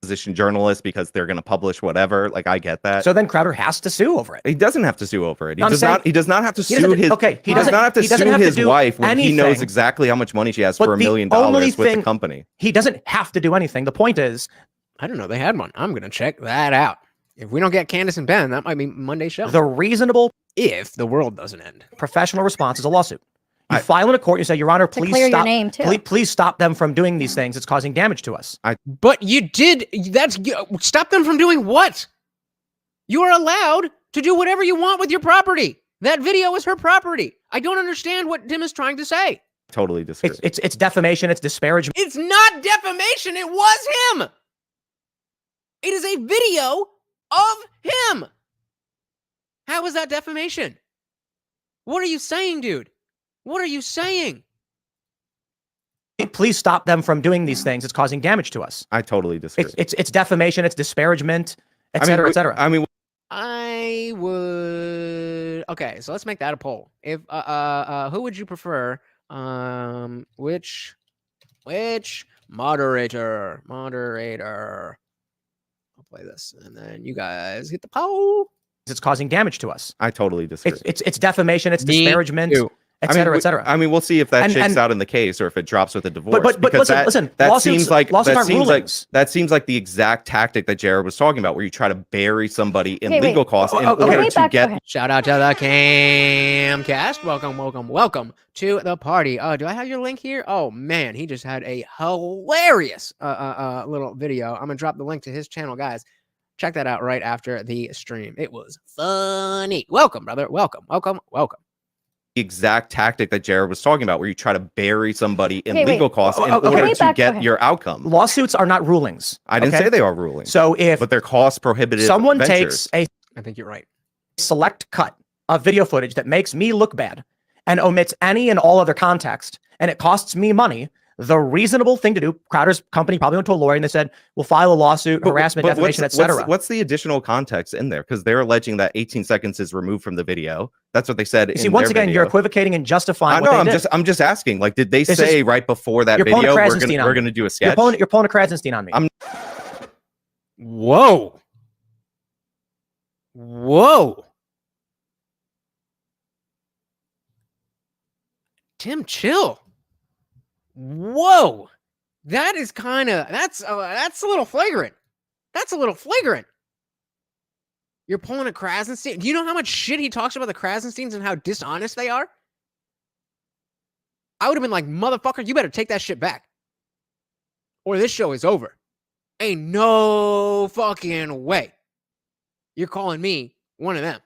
opposition journalists because they're going to publish whatever. Like, I get that. So then Crowder has to sue over it. He doesn't have to sue over it. He I'm does saying- not. He does not have to He sue doesn't- his. okay, He does not have to he doesn't sue have to his do wife when he knows anything. exactly how much money she has But for $1 the million only with the thing- company. He doesn't have to do anything. The point is, I don't know. They had one. I'm gonna check that out. If we don't get Candace and Ben, that might be Monday's show. the reasonable If the world doesn't end. professional response is a lawsuit. You file in a court, you say, Your Honor, To please clear your stop. name, too. Please stop them from doing these things. It's causing damage to us. But you did. Stop them from doing what? You are allowed to do whatever you want with your property. That video is her property. I don't understand what Tim is trying to say. Totally disagree. It's defamation. It's disparagement. It's not defamation. It was him. It is a video of him. How is that defamation? What are you saying, dude? What are you saying? Please stop them from doing these things. It's causing damage to us. I totally disagree. It's defamation. It's disparagement, et cetera, et cetera. I mean, I would. Okay, so let's make that a poll. If who would you prefer? Which moderator? I'll play this, and then you guys hit the poll. It's causing damage to us. I totally disagree. It's defamation. It's Me disparagement, too. et cetera, et cetera. I mean, we'll see if that shakes And- out in the case or if it drops with a divorce. But because listen, that lawsuits- seems like lawsuits aren't rulings. that seems like the exact tactic that Jared was talking about, where you try to bury somebody in Okay, wait. legal costs in Okay, order wait, to back- get. okay. Shout out to the Camcast. Welcome to the party. Do I have your link here? Oh man, he just had a hilarious little video. I'm gonna drop the link to his channel, guys. Check that out right after the stream. It was funny. Welcome, brother. Welcome. The exact tactic that Jared was talking about, where you try to bury somebody in Okay, wait. legal costs in Okay. order Wait, to back- get okay. your outcome. Lawsuits are not rulings. I didn't okay? say they are rulings. So if but they're cost prohibitive. someone ventures. takes a I think you're right. select cut of video footage that makes me look bad and omits any and all other context, and it costs me money, the reasonable thing to do, Crowder's company probably went to a lawyer and they said, we'll file a lawsuit, harassment, defamation, etc. What's the additional context in there? Because they're alleging that 18 seconds is removed from the video. That's what they said. You in see, once their again, video. you're equivocating and justifying I know. what they did. I'm just asking. Like, did they This say is- right before that you're pulling a video Krasenstein on we're me. gonna do a sketch? You're pulling a Krasenstein on me. Whoa. Tim, chill. Whoa. That is kind of that's a little flagrant. That's a little flagrant. You're pulling a Krasenstein. Do you know how much shit he talks about the Krasensteins and how dishonest they are? I would have been like, motherfucker, you better take that shit back. Or this show is over. Ain't no fucking way. You're calling me one of them.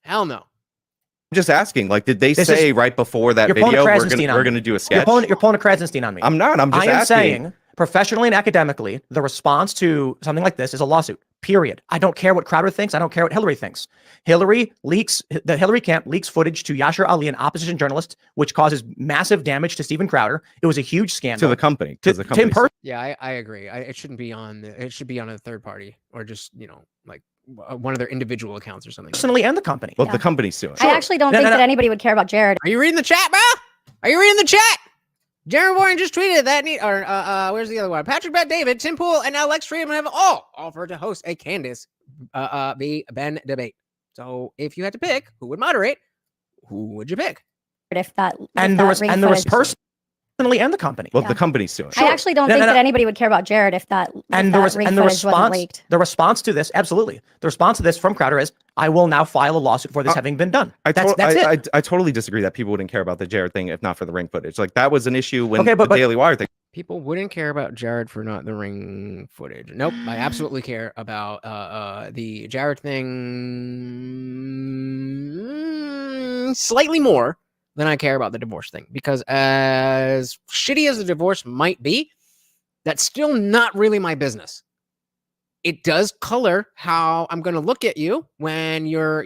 Hell no. I'm just asking. Like, did they This say is- right before that you're pulling a video Krasenstein on we're me. gonna do a sketch? You're pulling a Krasenstein on me. I'm not. I'm just I am asking. saying, professionally and academically, the response to something like this is a lawsuit. Period. I don't care what Crowder thinks. I don't care what Hillary thinks. The Hillary camp leaks footage to Yashar Ali, an opposition journalist, which causes massive damage to Stephen Crowder. It was a huge scandal. to the company. To Because the company. Tim Yeah, I agree. It shouldn't be on. It should be on a third party or just like one of their individual accounts or something. personally and the company. Well, Yeah. the company's suing. I actually don't No, think no, that no. anybody would care about Jared. Are you reading the chat, bro? Are you reading the chat? Jared Warren just tweeted that where's the other one? Patrick Bet David, Tim Pool, and Alex Freeman have all offered to host a Candace v. Ben debate. So if you had to pick who would moderate, who would you pick? If that And if the that ring footage- personally and the company. Well, Yeah. the company's suing. I actually don't No, think no, that no. anybody would care about Jared if that ring And footage wasn't response, leaked. the response to this, absolutely. The response to this from Crowder is, I will now file a lawsuit for this having been done. That's it. I totally disagree that people wouldn't care about the Jared thing if not for the ring footage. Like, that was an issue when Okay, the but- Daily Wire thing. People wouldn't care about Jared for not the ring footage. Nope, I absolutely care about the Jared thing slightly more than I care about the divorce thing, because as shitty as the divorce might be, that's still not really my business. It does color how I'm going to look at you when you're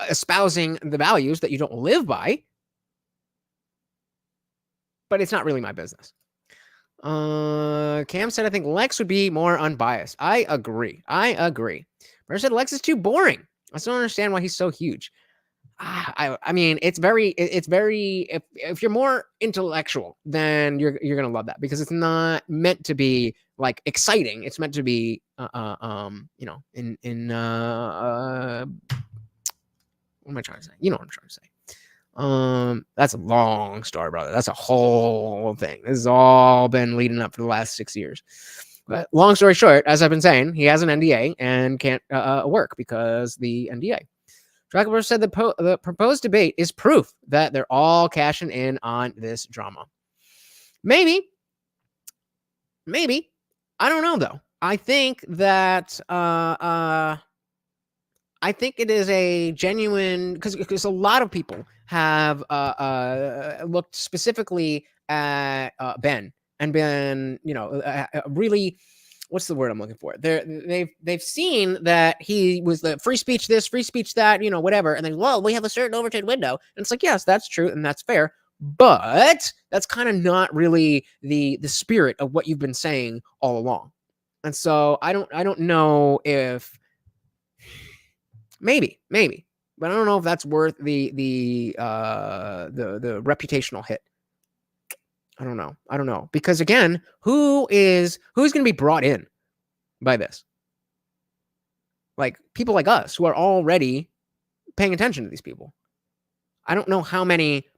espousing the values that you don't live by. But it's not really my business. Cam said, I think Lex would be more unbiased. I agree. Bear said, Lex is too boring. I still don't understand why he's so huge. I mean, it's very, if you're more intellectual, then you're gonna love that, because it's not meant to be like exciting. It's meant to be, what am I trying to say? You know what I'm trying to say. That's a long story, brother. That's a whole thing. This has all been leading up for the last 6 years. But long story short, as I've been saying, he has an NDA and can't work because the NDA. Jacob said the proposed debate is proof that they're all cashing in on this drama. Maybe. I don't know, though. I think that I think it is a genuine, because a lot of people have looked specifically at Ben and been, really, what's the word I'm looking for? They've seen that he was the free speech this, free speech that, whatever, and then, well, we have a certain Overton window, and it's like, yes, that's true and that's fair, but that's kind of not really the spirit of what you've been saying all along. And so I don't know if maybe, but I don't know if that's worth the reputational hit. I don't know, because again, who's going to be brought in by this? Like people like us who are already paying attention to these people. I don't know how many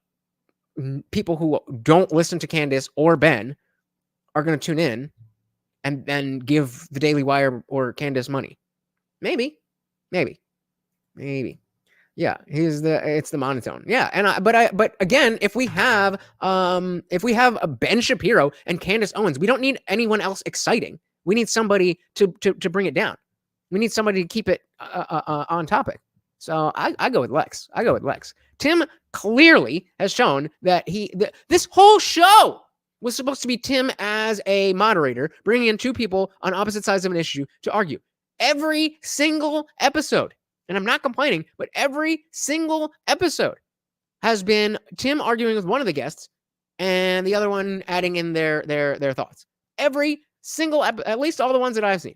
people who don't listen to Candace or Ben are going to tune in and then give the Daily Wire or Candace money. Maybe. Yeah, it's the monotone. Yeah, but again, if we have a Ben Shapiro and Candace Owens, we don't need anyone else exciting. We need somebody to bring it down. We need somebody to keep it on topic. So I go with Lex. Tim clearly has shown that this whole show was supposed to be Tim as a moderator, bringing in two people on opposite sides of an issue to argue. Every single episode. And I'm not complaining, but every single episode has been Tim arguing with one of the guests and the other one adding in their thoughts. Every single at least all the ones that I've seen.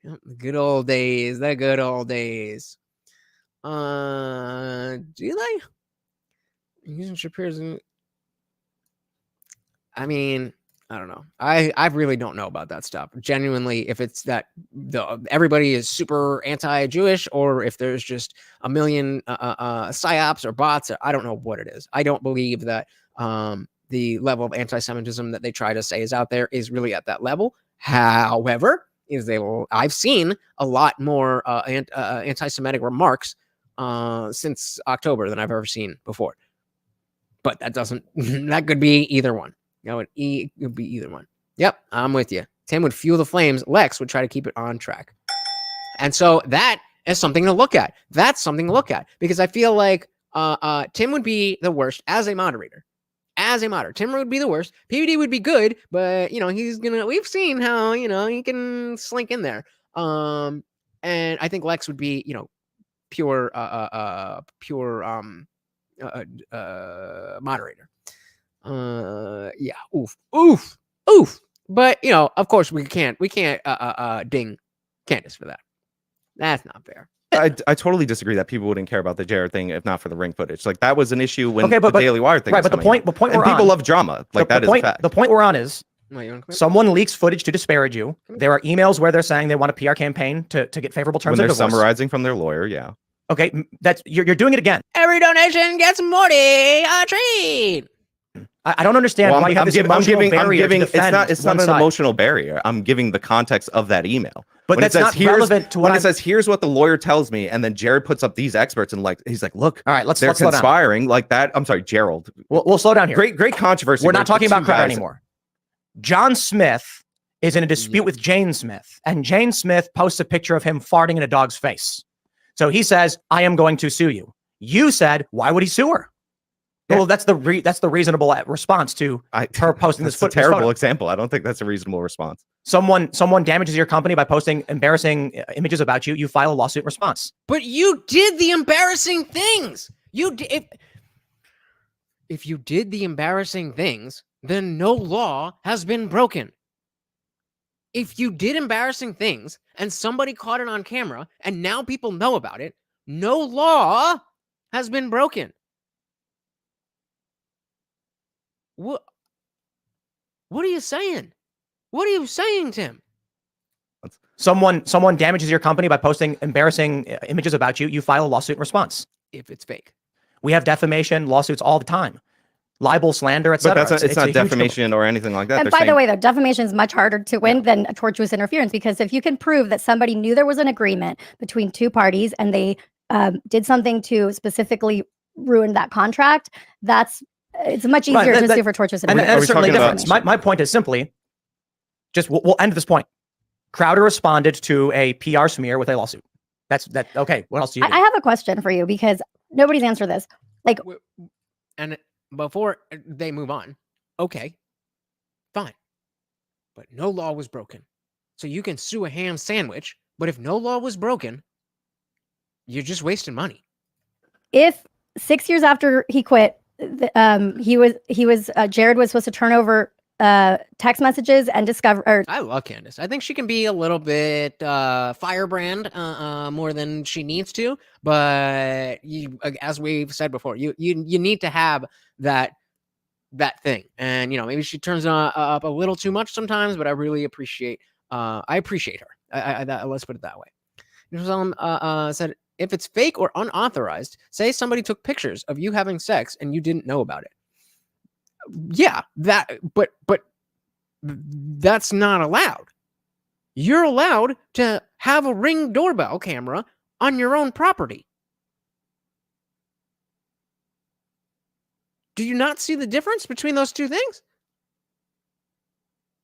The good old days. Do they? Using Shapiro's. I mean, I don't know. I really don't know about that stuff. Genuinely, if it's that everybody is super anti-Jewish, or if there's just a million psyops or bots, I don't know what it is. I don't believe that the level of anti-Semitism that they try to say is out there is really at that level. However, I've seen a lot more anti-Semitic remarks since October than I've ever seen before. But that could be either one. It would be either one. Yep, I'm with you. Tim would fuel the flames. Lex would try to keep it on track. And so that is something to look at. That's something to look at, because I feel like Tim would be the worst as a moderator. Tim would be the worst. PVD would be good, but we've seen how, he can slink in there. And I think Lex would be, pure moderator. Yeah. Oof. But of course we can't ding Candace for that. That's not fair. I totally disagree that people wouldn't care about the Jared thing if not for the ring footage. Like that was an issue when the Daily Wire thing. Right, but the point and people love drama. Like that is a fact. The point we're on is someone leaks footage to disparage you. There are emails where they're saying they want a PR campaign to get favorable terms. When they're summarizing from their lawyer, yeah. Okay, that's you're doing it again. Every donation gets Morty a treat. I don't understand why you have this emotional barrier to defend. It's not an emotional barrier. I'm giving the context of that email. But that's not relevant to what it says, here's what the lawyer tells me, and then Jared puts up these experts and he's like, look, all right, they're conspiring like that. I'm sorry, Gerald. We'll slow down here. Great controversy. We're not talking about Crowder anymore. John Smith is in a dispute with Jane Smith, and Jane Smith posts a picture of him farting in a dog's face. So he says, I am going to sue you. You said, why would he sue her? Yeah. Well, that's the reasonable response to her posting this photo. Terrible example. I don't think that's a reasonable response. Someone damages your company by posting embarrassing images about you. You file a lawsuit response. But you did the embarrassing things. If you did the embarrassing things, then no law has been broken. If you did embarrassing things and somebody caught it on camera and now people know about it, No law has been broken. What are you saying? What are you saying, Tim? Someone damages your company by posting embarrassing images about you. You file a lawsuit in response. If it's fake. We have defamation lawsuits all the time. Libel, slander, etc. But it's not defamation or anything like that. And by the way, though, defamation is much harder to win than a tortuous interference, because if you can prove that somebody knew there was an agreement between two parties and they did something to specifically ruin that contract, it's much easier to sue for tortuous interference. And certainly different. My point is simply, just we'll end this point. Crowder responded to a PR smear with a lawsuit. That's okay. What else do you do? I have a question for you, because nobody's answered this. Like, and before they move on, okay, fine. But no law was broken. So you can sue a ham sandwich, but if no law was broken, you're just wasting money. If 6 years after he quit, Jared was supposed to turn over text messages and discover. I love Candace. I think she can be a little bit firebrand more than she needs to, but as we've said before, you need to have that thing. And maybe she turns up a little too much sometimes, but I really appreciate her. Let's put it that way. Said, if it's fake or unauthorized, say somebody took pictures of you having sex and you didn't know about it. Yeah, but that's not allowed. You're allowed to have a Ring doorbell camera on your own property. Do you not see the difference between those two things?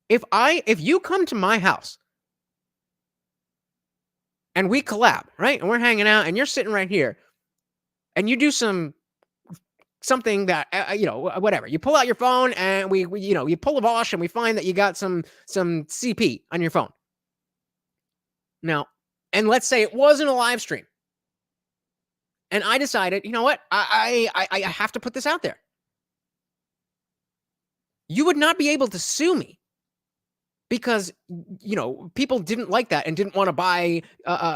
If you come to my house and we collab, right? And we're hanging out and you're sitting right here and you do something that, whatever. You pull out your phone and we you pull a Bosch and we find that you got some CP on your phone. Now, and let's say it wasn't a live stream. And I decided, you know what? I have to put this out there. You would not be able to sue me because, people didn't like that and didn't want to buy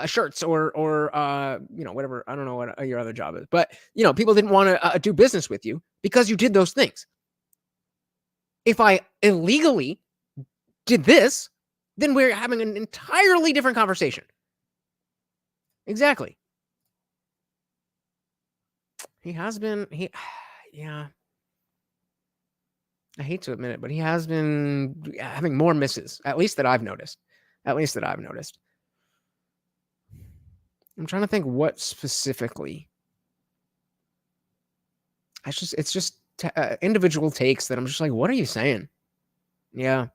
shirts or whatever. I don't know what your other job is, but, people didn't want to do business with you because you did those things. If I illegally did this, then we're having an entirely different conversation. Exactly. He has been, yeah. I hate to admit it, but he has been having more misses, at least that I've noticed. I'm trying to think what specifically. It's just individual takes that I'm just like, what are you saying? Yeah.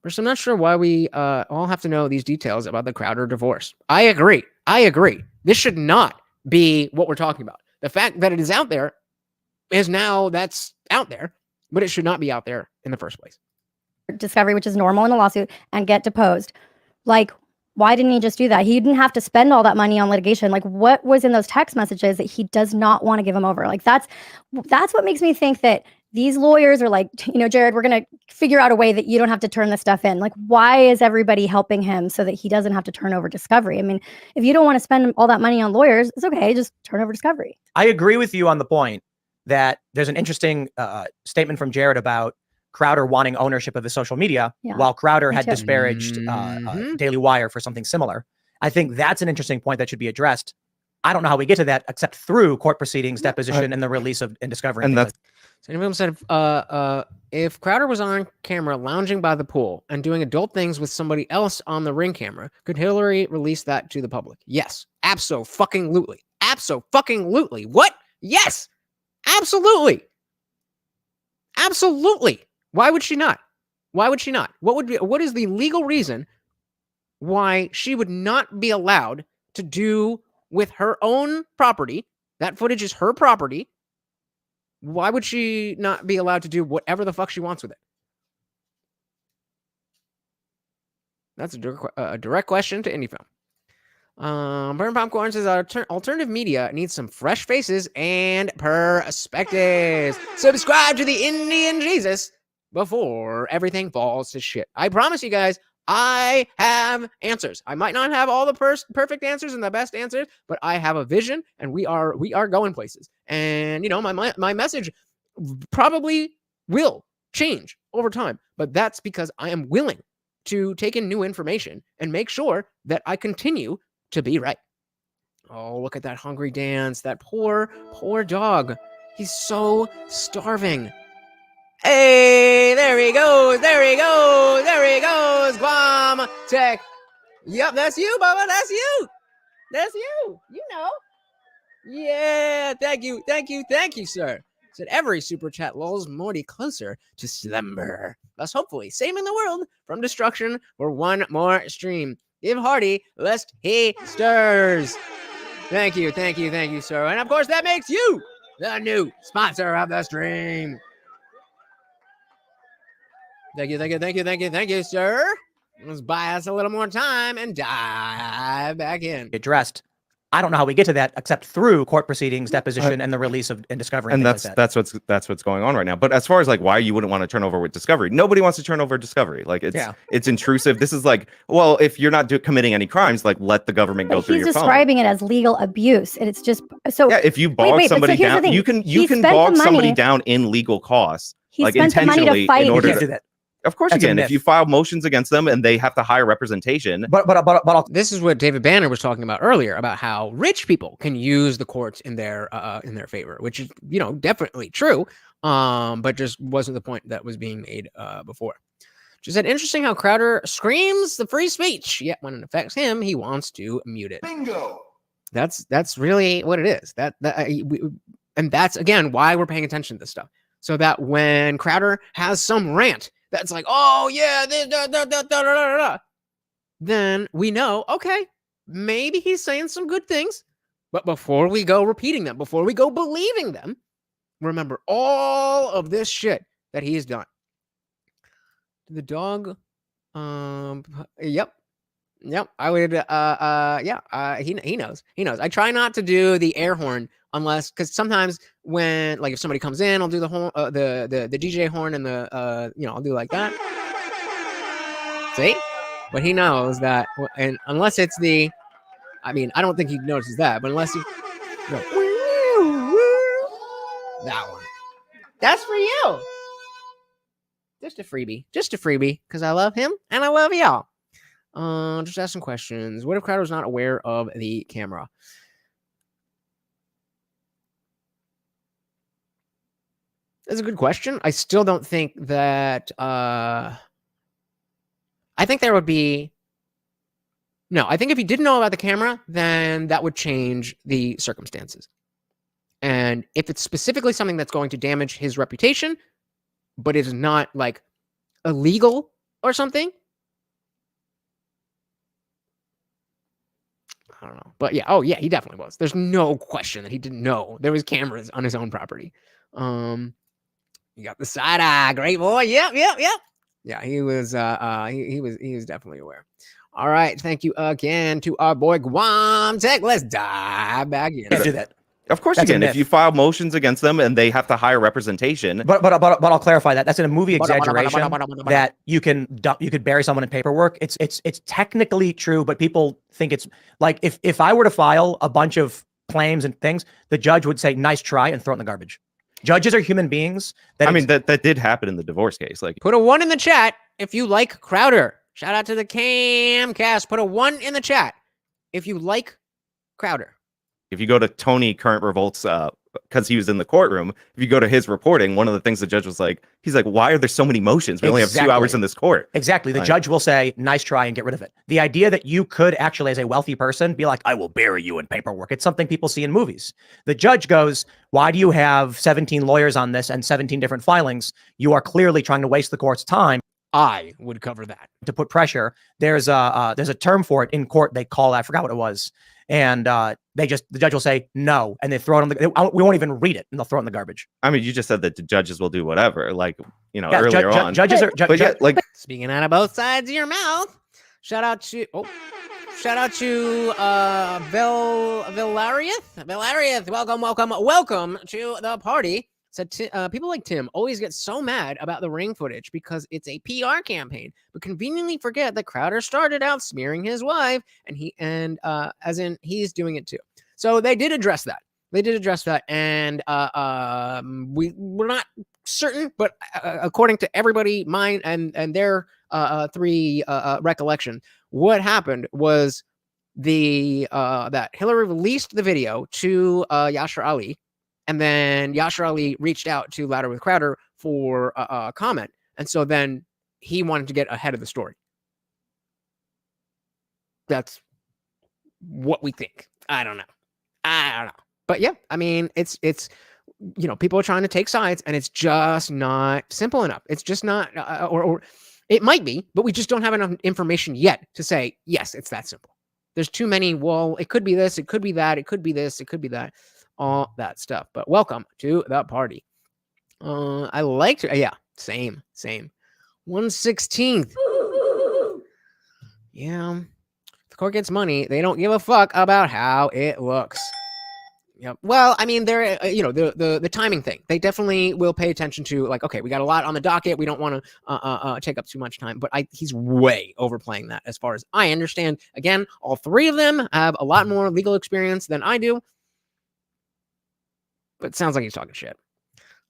But I'm not sure why we all have to know these details about the Crowder divorce. I agree. This should not be what we're talking about. The fact that it is out there is now that's out there. But it should not be out there in the first place. Discovery, which is normal in a lawsuit, and get deposed. Like, why didn't he just do that? He didn't have to spend all that money on litigation. Like, what was in those text messages that he does not want to give him over? Like, that's what makes me think that these lawyers are like, Jared, we're going to figure out a way that you don't have to turn this stuff in. Like, why is everybody helping him so that he doesn't have to turn over discovery? I mean, if you don't want to spend all that money on lawyers, it's okay. Just turn over discovery. I agree with you on the point that there's an interesting statement from Jared about Crowder wanting ownership of his social media, while Crowder had disparaged Daily Wire for something similar. I think that's an interesting point that should be addressed. I don't know how we get to that except through court proceedings, deposition, and the release of and discovery. And that's so anyone said if Crowder was on camera lounging by the pool and doing adult things with somebody else on the Ring camera, could Hillary release that to the public? Yes, abso-fucking-lutely. Abso-fucking-lutely. What? Yes. Absolutely. Why would she not? What is the legal reason why she would not be allowed to do with her own property? That footage is her property. Why would she not be allowed to do whatever the fuck she wants with it? That's a direct question to any film. Burn Popcorn says alternative media needs some fresh faces and perspectives. Subscribe to the Indian Jesus before everything falls to shit. I promise you guys, I have answers. I might not have all the perfect answers and the best answers, but I have a vision, and we are going places. And my message probably will change over time, but that's because I am willing to take in new information and make sure that I continue to be right. Oh, look at that hungry dance. That poor dog. He's so starving. Hey, there he goes. Guam Tech. Yep, that's you, Bubba. That's you. You know. Yeah, thank you, sir. Said every super chat lulls Morty closer to slumber, thus hopefully saving the world from destruction for one more stream. Give Hardy lest he stirs. Thank you, sir. And of course, that makes you the new sponsor of the stream. Thank you, sir. Let's buy us a little more time and dive back in. Addressed. I don't know how we get to that except through court proceedings, deposition, and the release of and discovery. And that's what's going on right now. But as far as like why you wouldn't want to turn over with discovery, nobody wants to turn over discovery. Like it's intrusive. This is like, well, if you're not committing any crimes, like let the government go through your phone. He's describing it as legal abuse, and it's just so. Yeah, if you bog somebody down, you can bog somebody down in legal costs, like intentionally in order to do that. Of course you can. If you file motions against them and they have to hire representation. But this is what David Banner was talking about earlier about how rich people can use the courts in their favor, which is definitely true. But just wasn't the point that was being made before. She said, interesting how Crowder screams the free speech, yet when it affects him, he wants to mute it. Bingo. That's really what it is. And that's again why we're paying attention to this stuff. So that when Crowder has some rant that's like, oh yeah, then we know, okay, maybe he's saying some good things, but before we go repeating them, before we go believing them, remember all of this shit that he's done. The dog, yep, I would, he knows. I try not to do the air horn unless, because sometimes when, like, if somebody comes in, I'll do the horn, the DJ horn and the, I'll do like that. See? But he knows that, and unless it's the, I don't think he notices that, but unless he, that one. That's for you. Just a freebie, because I love him and I love y'all. Just ask some questions. What if Crowder's not aware of the camera? That's a good question. I still don't think that. I think there would be. No, I think if he didn't know about the camera, then that would change the circumstances. And if it's specifically something that's going to damage his reputation, but is not like illegal or something, I don't know. But yeah, oh yeah, he definitely was. There's no question that he didn't know there was cameras on his own property. You got the side eye, great boy. Yep. Yeah, he was he was definitely aware. All right, thank you again to our boy Guam Tech. Let's dive back in. Can't do that. Of course you can. If you file motions against them and they have to hire representation. But I'll clarify that. That's in a movie exaggeration that you could bury someone in paperwork. It's technically true, but people think it's like if I were to file a bunch of claims and things, the judge would say nice try and throw it in the garbage. Judges are human beings. That did happen in the divorce case. Like, put a 1 in the chat if you like Crowder. Shout out to the Camcast. Put a 1 in the chat if you like Crowder. If you go to Tony Current Revolt's, because he was in the courtroom, if you go to his reporting, one of the things the judge was like, he's like, why are there so many motions? We only have 2 hours in this court. Exactly. The judge will say, nice try, and get rid of it. The idea that you could actually, as a wealthy person, be like, I will bury you in paperwork. It's something people see in movies. The judge goes, why do you have 17 lawyers on this and 17 different filings? You are clearly trying to waste the court's time. I would cover that. To put pressure. There's a term for it in court. They call, I forgot what it was. And the judge will say no, and they throw it on we won't even read it, and they'll throw it in the garbage. You just said that the judges will do whatever, like, earlier on. Judges are speaking out of both sides of your mouth. Shout out to Valarieth. Welcome to the party. said people like Tim always get so mad about the ring footage because it's a PR campaign, but conveniently forget that Crowder started out smearing his wife, and as in he's doing it too. So they did address that. And we're not certain, but according to everybody, mine and their three recollection, what happened was that Hillary released the video to Yashar Ali, and then Yashar Ali reached out to Louder with Crowder for a comment, and so then he wanted to get ahead of the story. That's what we think. I don't know. But yeah, I mean, it's people are trying to take sides, and it's just not simple enough. It's just not, or it might be, but we just don't have enough information yet to say, yes, it's that simple. There's too many, well, it could be this, it could be that, it could be this, it could be that, all that stuff. But welcome to the party. I like to, yeah, same. 1/16. Yeah. If the court gets money, they don't give a fuck about how it looks. Yep. Well, I mean, they're the timing thing. They definitely will pay attention to, like, okay, we got a lot on the docket. We don't want to take up too much time. But he's way overplaying that, as far as I understand. Again, all three of them have a lot more legal experience than I do. But it sounds like he's talking shit.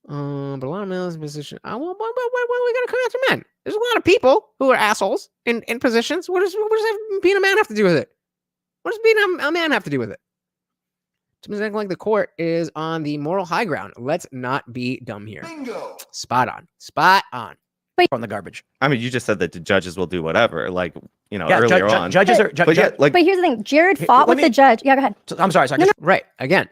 But a lot of males in position. Well, we gotta come after men. There's a lot of people who are assholes in positions. What does being a man have to do with it? What does being a man have to do with it? To make like the court is on the moral high ground. Let's not be dumb here. Bingo. Spot on. Wait. On the garbage. I mean, you just said that the judges will do whatever, like, yeah, earlier on. Judges are, but here's the thing. Jared fought with the judge. Yeah, go ahead. I'm sorry. No. Right. Again.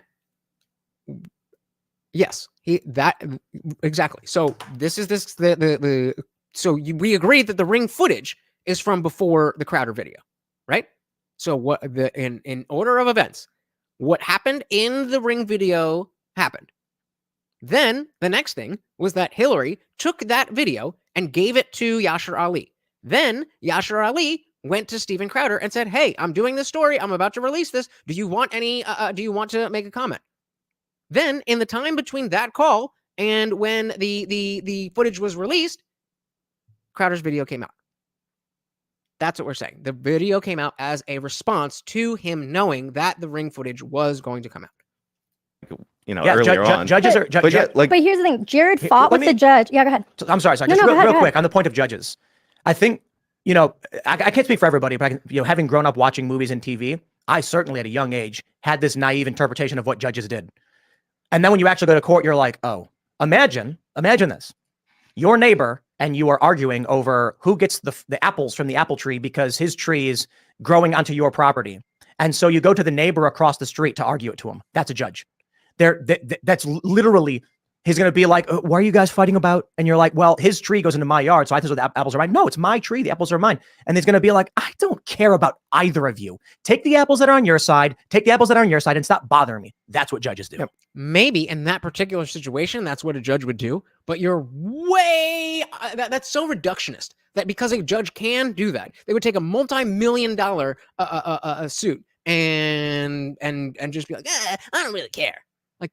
Yes. Exactly. So this is we agreed that the ring footage is from before the Crowder video, right? So what in order of events, what happened in the ring video happened. Then the next thing was that Hillary took that video and gave it to Yashar Ali. Then Yashar Ali went to Steven Crowder and said, "Hey, I'm doing this story. I'm about to release this. Do you want to make a comment?" Then in the time between that call and when the footage was released, Crowder's video came out. That's what we're saying. The video came out as a response to him knowing that the ring footage was going to come out. Earlier on. Judges are... but here's the thing. Jared fought with the judge. Yeah, go ahead. I'm sorry. Just real quick on the point of judges. I think, I can't speak for everybody, but having grown up watching movies and TV, I certainly at a young age had this naive interpretation of what judges did. And then when you actually go to court, you're like, oh, imagine this. Your neighbor and you are arguing over who gets the apples from the apple tree because his tree is growing onto your property. And so you go to the neighbor across the street to argue it to him. That's a judge. That's literally, he's going to be like, what are you guys fighting about? And you're like, well, his tree goes into my yard, so I think the apples are mine. No, it's my tree. The apples are mine. And he's going to be like, I don't care about either of you. Take the apples that are on your side, and stop bothering me. That's what judges do. Maybe in that particular situation, that's what a judge would do. But you're way, that's so reductionist that because a judge can do that, they would take a multi-million-dollar suit and just be like, I don't really care. Like,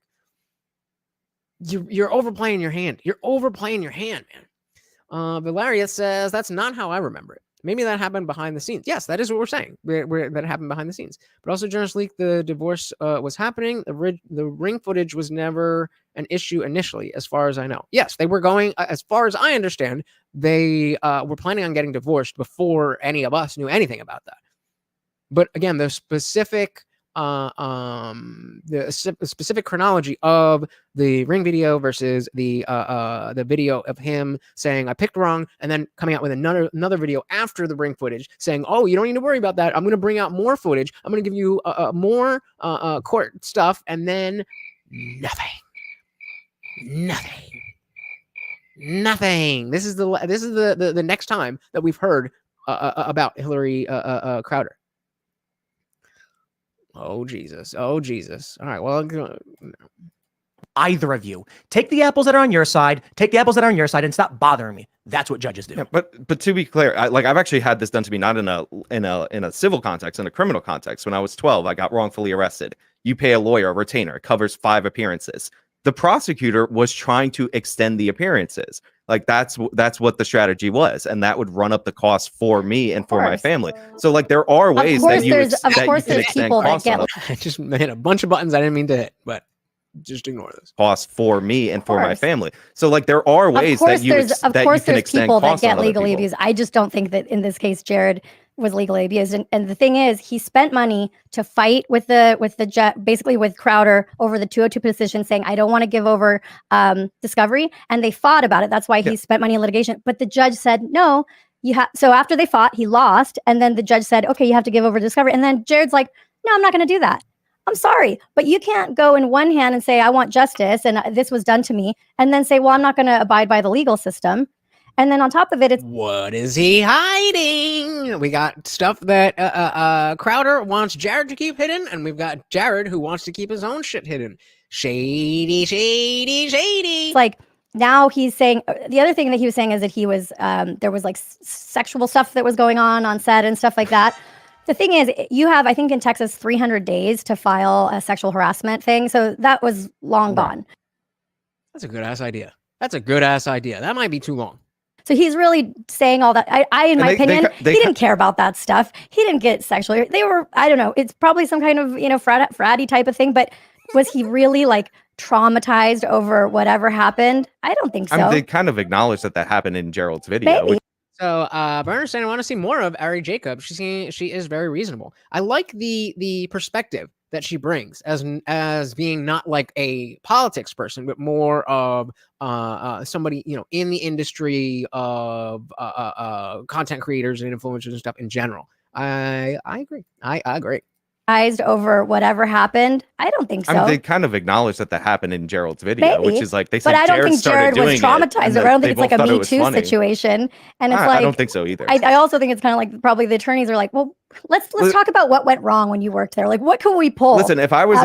you're overplaying your hand. You're overplaying your hand, man. Valeria says that's not how I remember it. Maybe that happened behind the scenes. Yes, that is what we're saying. That it happened behind the scenes. But also, Journalistic leak, the divorce was happening. The ring footage was never an issue initially, as far as I know. Yes, they were going, as far as I understand, they were planning on getting divorced before any of us knew anything about that. But again, the specific chronology of the ring video versus the video of him saying I picked wrong, and then coming out with another video after the ring footage saying, oh, you don't need to worry about that. I'm going to bring out more footage. I'm going to give you more court stuff, and then nothing. This is the next time that we've heard about Hillary Crowder. Oh, Jesus. All right. Well, either of you take the apples that are on your side, and stop bothering me. That's what judges do. Yeah, but to be clear, I've actually had this done to me, not in a civil context, in a criminal context. When I was 12, I got wrongfully arrested. You pay a lawyer, a retainer, it covers 5 appearances. the prosecutor was trying to extend the appearances. Like that's what the strategy was, and that would run up the cost for me and for my family. So like there are ways that you can extend costs on. I just hit a bunch of buttons I didn't mean to hit, but just ignore this. Costs for me and for my family. So like there are ways that you can extend costs on people that get legally abused. I just don't think that in this case Jared was legally abused. And the thing is, he spent money to fight with basically with Crowder over the 202 petition, saying, I don't want to give over discovery. And they fought about it. That's why he spent money in litigation. But the judge said, no, you have. So after they fought, he lost. And then the judge said, okay, you have to give over discovery. And then Jared's like, no, I'm not going to do that. I'm sorry, but you can't go in one hand and say, I want justice and this was done to me. And then say, well, I'm not going to abide by the legal system. And then on top of it, it's what is he hiding? We got stuff that Crowder wants Jared to keep hidden, and we've got Jared who wants to keep his own shit hidden. Shady, shady, shady. It's like now he's saying the other thing that he was saying is that he was there was like sexual stuff that was going on set and stuff like that. The thing is, you have, I think in Texas, 300 days to file a sexual harassment thing. So that was long gone. That's a good ass idea. That might be too long. So he's really saying all that. I in my opinion, he didn't care about that stuff. He didn't get sexually. They were, I don't know. It's probably some kind of, fratty type of thing. But was he really like traumatized over whatever happened? I don't think so. I mean, they kind of acknowledged that happened in Gerald's video. So, Bernard saying, I want to see more of Ari Jacob. She is very reasonable. I like the perspective that she brings as being not like a politics person, but more of somebody in the industry of content creators and influencers and stuff in general. I agree. I agree. Over whatever happened. I don't think so. I mean, they kind of acknowed that happened in Gerald's video, which is like they said. But I don't think Jared was traumatized. I don't think it's like a Me Too situation. And it's like I don't think so either. I also think it's kind of like probably the attorneys are like, well, let's talk about what went wrong when you worked there. Like, what can we pull? Listen, if I was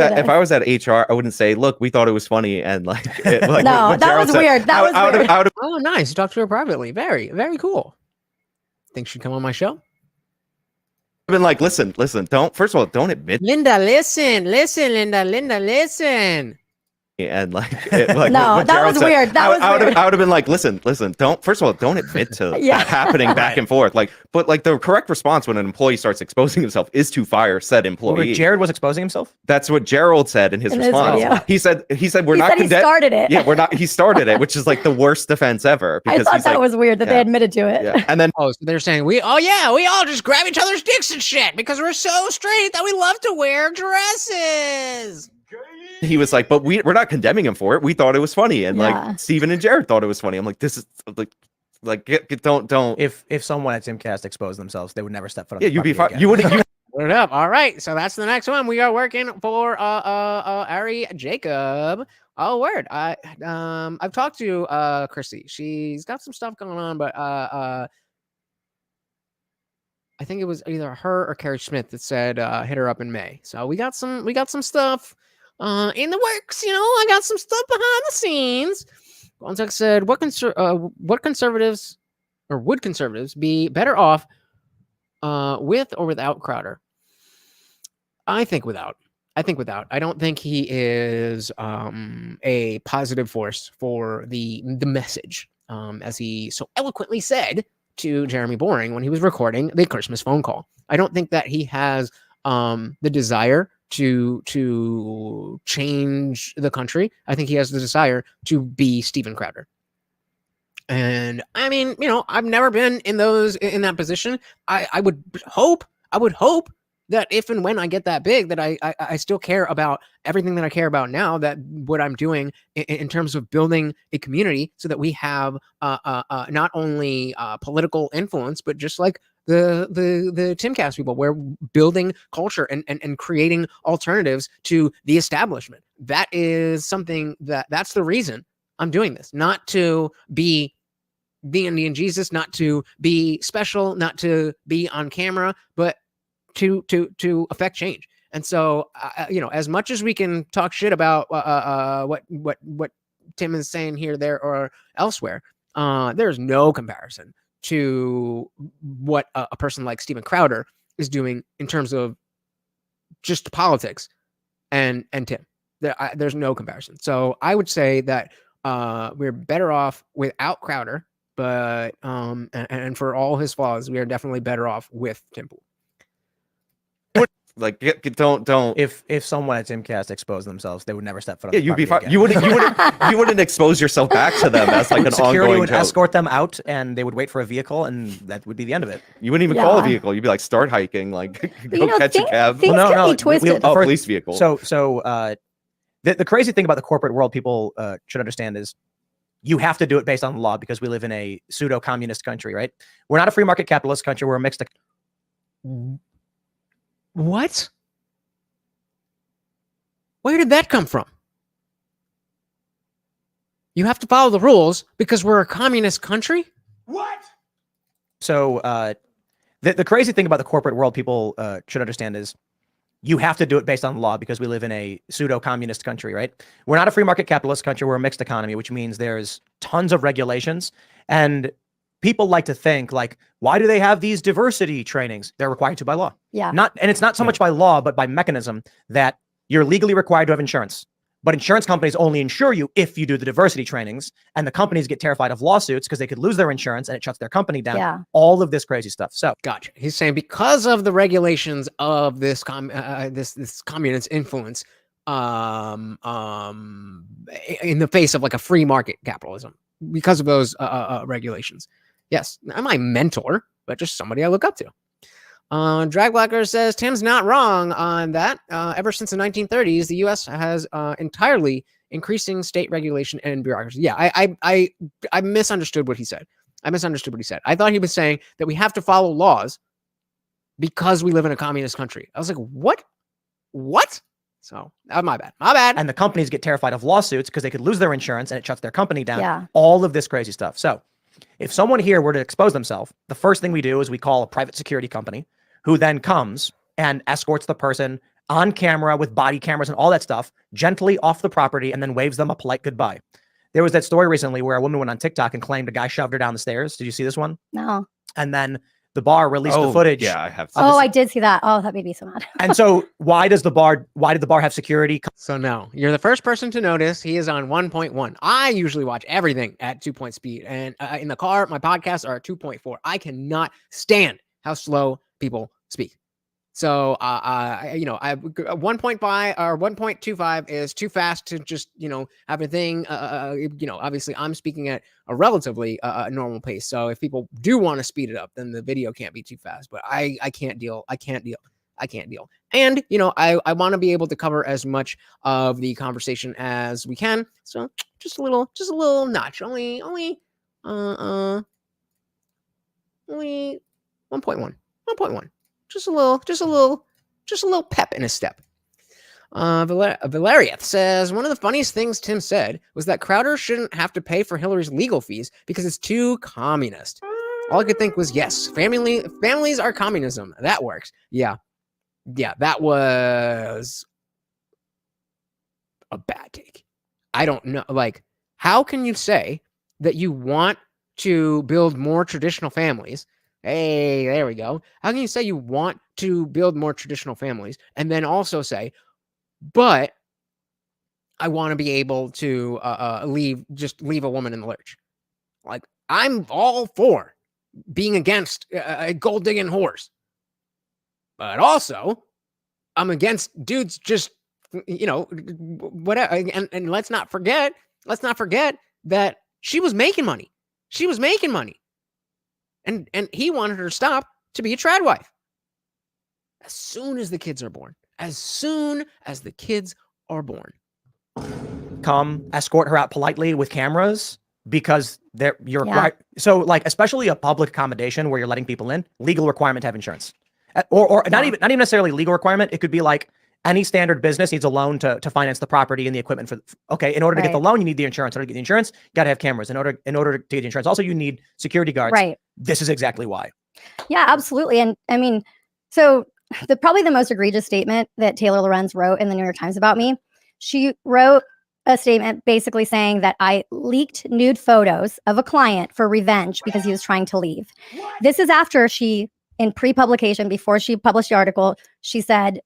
at HR, I wouldn't say, look, we thought it was funny and like. No, that was weird. That was weird. Oh, nice. You talked to her privately. Very, very cool. Think she'd come on my show? Been like, listen, first of all, don't admit. Linda, listen, Linda. And like, no, that was weird. I would have been like, listen, first of all, don't admit to happening back and forth. Like, but like the correct response when an employee starts exposing himself is to fire said employee. Wait, Jared was exposing himself? That's what Gerald said in his response. He said we're not condemning. He started it. Yeah, we're not. He started it, which is like the worst defense ever. Because I thought that was weird that they admitted to it. Yeah. And then so they're saying we all just grab each other's dicks and shit because we're so straight that we love to wear dresses. He was like, but we're not condemning him for it. We thought it was funny, and like Steven and Jared thought it was funny. I'm like, this is like don't. If someone at Timcast exposed themselves, they would never step foot on. Yeah, you'd be fine. You wouldn't. Put it up. All right, so that's the next one. We are working for Ari Jacob. Oh, word. I've talked to Chrissy. She's got some stuff going on, but I think it was either her or Carrie Smith that said hit her up in May. So we got some stuff in the works. I got some stuff behind the scenes. Gonzaga said, what conservatives or would conservatives be better off with or without Crowder? I think without. I don't think he is a positive force for the message, as he so eloquently said to Jeremy Boring when he was recording the Christmas phone call. I don't think that he has the desire to change the country. I think he has the desire to be Steven Crowder. And I mean, I've never been in that position. I would hope that if and when I get that big, that I still care about everything that I care about now, that what I'm doing in terms of building a community so that we have not only political influence, but just like the Timcast people, we're building culture and creating alternatives to the establishment. That is something that's the reason I'm doing this, not to be the Indian Jesus, not to be special, not to be on camera, but to affect change. And so, as much as we can talk shit about what Tim is saying here, there, or elsewhere, there's no comparison to what a person like Steven Crowder is doing in terms of just politics and Tim. There's no comparison. So I would say that we're better off without Crowder, but and for all his flaws, we are definitely better off with Tim Pool. Like, don't. If someone at Timcast exposed themselves, they would never step foot on Yeah, the you'd be fine. property You wouldn't expose yourself back to them as like an Security ongoing would joke. escort them out, and they would wait for a vehicle, and that would be the end of it. You wouldn't even call a vehicle. You'd be like, start hiking, like go catch a cab. Things can be twisted. Police vehicle. So the crazy thing about the corporate world people should understand is you have to do it based on the law because we live in a pseudo-communist country, right? We're not a free market capitalist country. We're a mixed. What? Where did that come from? You have to follow the rules because we're a communist country? What? So the crazy thing about the corporate world people should understand is you have to do it based on the law because we live in a pseudo-communist country, right? We're not a free market capitalist country. We're a mixed economy, which means there's tons of regulations. And people like to think like, why do they have these diversity trainings? They're required to by law. Yeah. And it's not so much by law, but by mechanism that you're legally required to have insurance. But insurance companies only insure you if you do the diversity trainings, and the companies get terrified of lawsuits because they could lose their insurance and it shuts their company down. Yeah. All of this crazy stuff. So gotcha. He's saying because of the regulations of this this communist influence, in the face of like a free market capitalism, because of those regulations. Yes, not my mentor, but just somebody I look up to. Dragblacker says Tim's not wrong on that. Ever since the 1930s, the U.S. has entirely increasing state regulation and bureaucracy. Yeah, I misunderstood what he said. I thought he was saying that we have to follow laws because we live in a communist country. I was like, what? What? So my bad. And the companies get terrified of lawsuits because they could lose their insurance and it shuts their company down. Yeah. All of this crazy stuff. So if someone here were to expose themselves, the first thing we do is we call a private security company who then comes and escorts the person on camera with body cameras and all that stuff gently off the property and then waves them a polite goodbye. There was that story recently where a woman went on TikTok and claimed a guy shoved her down the stairs. Did you see this one? No. And then the bar released the footage. Yeah, I have. I did see that. Oh, that made me so mad. And so why did the bar have security? So now you're the first person to notice he is on 1.1. I usually watch everything at 2 point speed, and in the car, my podcasts are at 2.4. I cannot stand how slow people speak. So, 1.5 or 1.25 is too fast to just, have a thing. Obviously I'm speaking at a relatively normal pace. So if people do want to speed it up, then the video can't be too fast, but I can't deal. I can't deal. And, I want to be able to cover as much of the conversation as we can. So just a little notch, only 1.1. Just a little pep in his step. Valerieth says, one of the funniest things Tim said was that Crowder shouldn't have to pay for Hillary's legal fees because it's too communist. All I could think was, yes, families are communism. That works. Yeah, that was a bad take. I don't know. Like, how can you say that you want to build more traditional families? Hey, there we go. How can you say you want to build more traditional families and then also say, but I want to be able to leave a woman in the lurch? Like, I'm all for being against gold digging whores, but also I'm against dudes just, whatever. And let's not forget that she was making money. And he wanted her to stop to be a trad wife. As soon as the kids are born. Come escort her out politely with cameras because you're required. So like, especially a public accommodation where you're letting people in, legal requirement to have insurance. Or not even necessarily legal requirement. It could be like any standard business needs a loan to finance the property and the equipment in order to get the loan, you need the insurance. In order to get the insurance, you got to have cameras. In order to get the insurance, also you need security guards. Right. This is exactly why. Yeah, absolutely. And I mean, so probably the most egregious statement that Taylor Lorenz wrote in the New York Times about me, she wrote a statement basically saying that I leaked nude photos of a client for revenge because he was trying to leave. This is after she, in pre-publication, before she published the article, she said,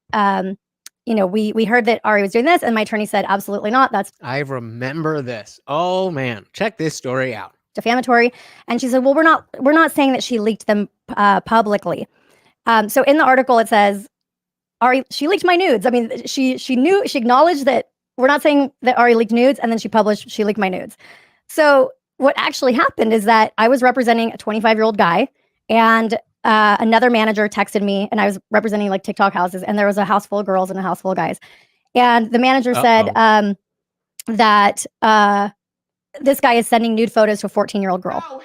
we heard that Ari was doing this, and my attorney said, absolutely not. That's I remember this. Oh man, check this story out. defamatory. And she said, well, we're not saying that she leaked them publicly. So in the article, it says, Ari, she leaked my nudes. I mean, she acknowledged that we're not saying that Ari leaked nudes, and then she leaked my nudes. So what actually happened is that I was representing a 25-year-old guy, and another manager texted me, and I was representing like TikTok houses, and there was a house full of girls and a house full of guys. And the manager said that this guy is sending nude photos to a 14-year-old girl.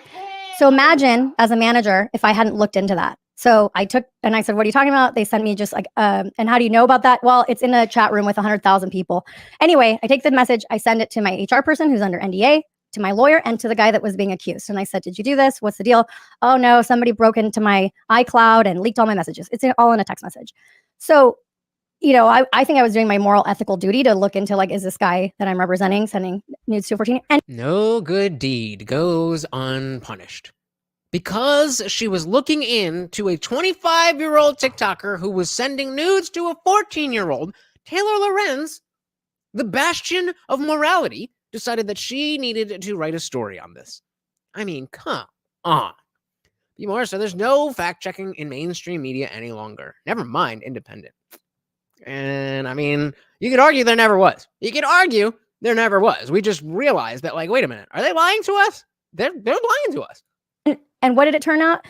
So imagine as a manager if I hadn't looked into that. So I took and I said, what are you talking about? They sent me just like, and how do you know about that? Well, it's in a chat room with 100,000 people. Anyway, I take the message, I send it to my HR person who's under NDA, to my lawyer, and to the guy that was being accused. And I said, did you do this? What's the deal? Oh no, somebody broke into my iCloud and leaked all my messages. It's all in a text message. So, I think I was doing my moral ethical duty to look into like, is this guy that I'm representing sending nudes to a 14? And no good deed goes unpunished. Because she was looking into a 25-year-old TikToker who was sending nudes to a 14-year-old, Taylor Lorenz, the bastion of morality, decided that she needed to write a story on this. I mean, come on. Be more so, there's no fact-checking in mainstream media any longer. Never mind independent. And I mean, you could argue there never was. You could argue there never was. We just realized that, like, wait a minute, are they lying to us? They're lying to us. And what did it turn out?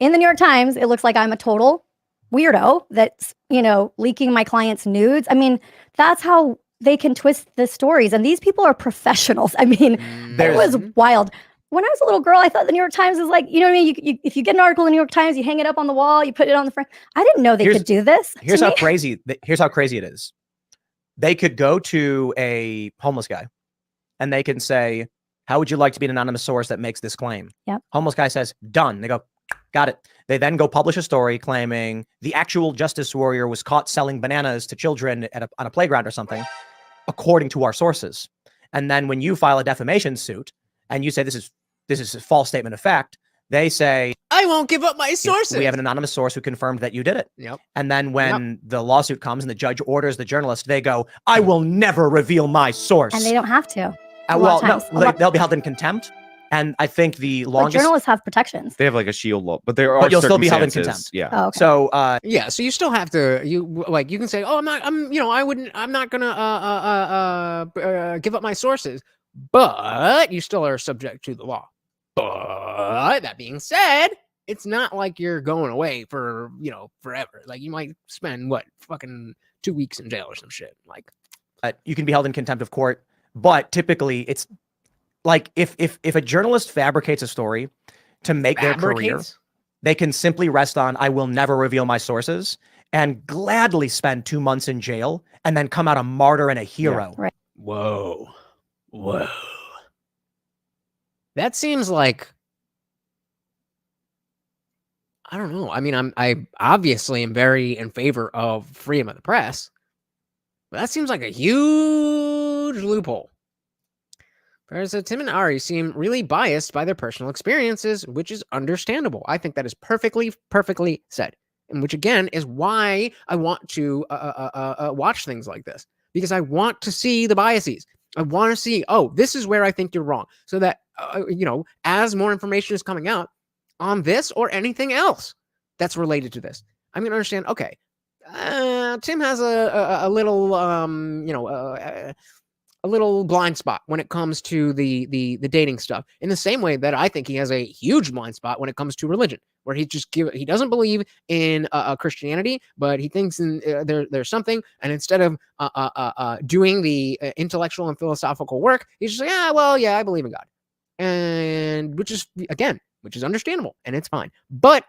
In the New York Times, it looks like I'm a total weirdo that's, leaking my clients' nudes. I mean, that's how they can twist the stories. And these people are professionals. I mean, it was wild. When I was a little girl, I thought the New York Times was like, you know what I mean? If you get an article in the New York Times, you hang it up on the wall, you put it on the front. I didn't know they could do this. Here's how crazy it is. They could go to a homeless guy and they can say, how would you like to be an anonymous source that makes this claim? Yep. Homeless guy says, done. They go, got it. They then go publish a story claiming the actual justice warrior was caught selling bananas to children on a playground or something, according to our sources. And then when you file a defamation suit and you say this is a false statement of fact, they say, I won't give up my sources. We have an anonymous source who confirmed that you did it. Yep. And then when the lawsuit comes and the judge orders the journalist, they go, I will never reveal my source. And they don't have to. They'll be held in contempt. And I think the longest journalists have protections. They have like a shield law, but there are you'll still be held in contempt. Yeah. Oh, okay. So so you still have to you can say, I'm not gonna give up my sources, but you still are subject to the law. But that being said, it's not like you're going away for forever. Like you might spend fucking 2 weeks in jail or some shit. Like you can be held in contempt of court. But typically, it's like if a journalist fabricates a story to make their career, they can simply rest on, I will never reveal my sources, and gladly spend 2 months in jail and then come out a martyr and a hero. Yeah, right. Whoa. That seems like, I don't know. I mean, I obviously am very in favor of freedom of the press. But that seems like a huge loophole. Whereas Tim and Ari seem really biased by their personal experiences, which is understandable. I think that is perfectly said. And which, again, is why I want to watch things like this. Because I want to see the biases. I want to see, this is where I think you're wrong. So that, as more information is coming out on this or anything else that's related to this, I'm going to understand, okay, Tim has a little a little blind spot when it comes to the dating stuff, in the same way that I think he has a huge blind spot when it comes to religion, where he doesn't believe in Christianity, but he thinks there's something, and instead of doing the intellectual and philosophical work, he's just like, I believe in God, and which is understandable, and it's fine, but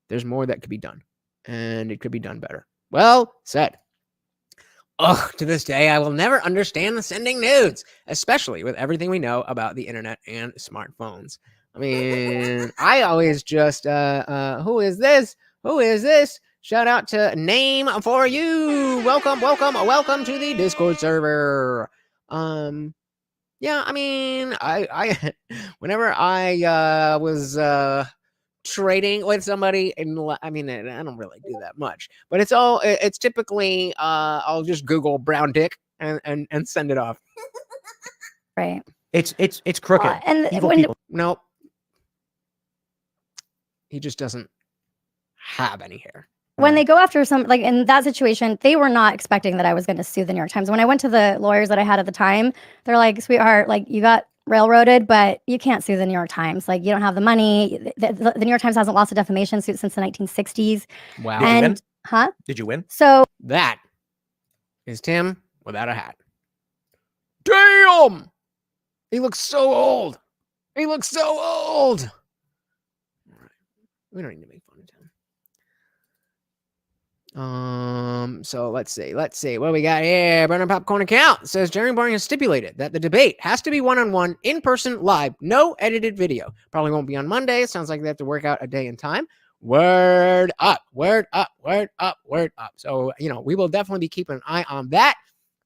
there's more that could be done. And it could be done better. Well said. To this day, I will never understand the sending nudes, especially with everything we know about the internet and smartphones. I mean, I always just, who is this? Who is this? Shout out to Name for You. Welcome to the Discord server. Yeah, I mean, I whenever I was trading with somebody, and I mean, I don't really do that much, but it's typically I'll just Google brown dick and send it off. Right. It's crooked. And Evil when people. Nope. He just doesn't have any hair. when they go after some, like in that situation, they were not expecting that I was going to sue the New York Times. When I went to the lawyers that I had at the time, they're like, sweetheart, like you got railroaded, but you can't sue the New York Times. Like you don't have the money. The New York Times hasn't lost a defamation suit since the 1960s. Wow. Did you win? Huh? Did you win? So That is Tim without a hat. Damn! He looks so old. He looks so old. All right. We don't need to make fun of Tim. So let's see. What we got here. Burner Popcorn account says Jeremy Barney has stipulated that the debate has to be one-on-one, in-person, live, no edited video. Probably won't be on Monday. It sounds like they have to work out a day and time. Word up, word up, word up, word up. So, we will definitely be keeping an eye on that.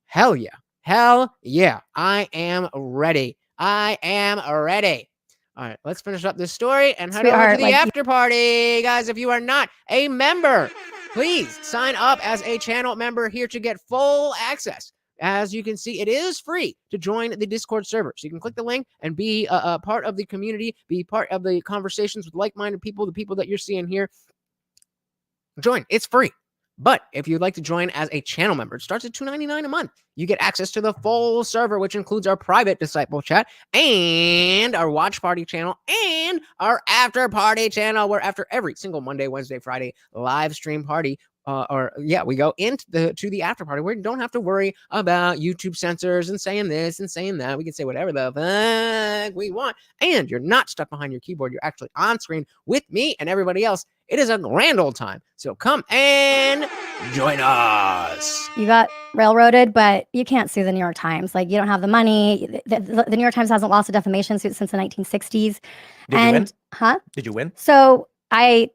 Hell yeah. Hell yeah. I am ready. I am ready. All right, let's finish up this story and head over to the after party. Guys, if you are not a member, please sign up as a channel member here to get full access. As you can see, it is free to join the Discord server. So you can click the link and be a part of the community, be part of the conversations with like-minded people, the people that you're seeing here. Join. It's free. But if you'd like to join as a channel member, it starts at $2.99 a month. You get access to the full server, which includes our private Disciple chat and our watch party channel and our after party channel, where after every single Monday, Wednesday, Friday live stream party, we go into the after party where you don't have to worry about YouTube censors and saying this and saying that. We can say whatever the fuck we want, and you're not stuck behind your keyboard. You're actually on screen with me and everybody else. It is a grand old time. So come and join us. You got railroaded, but you can't sue the New York Times. Like you don't have the money. The New York Times hasn't lost a defamation suit since the 1960s. Did you win? Huh? Did you win? So I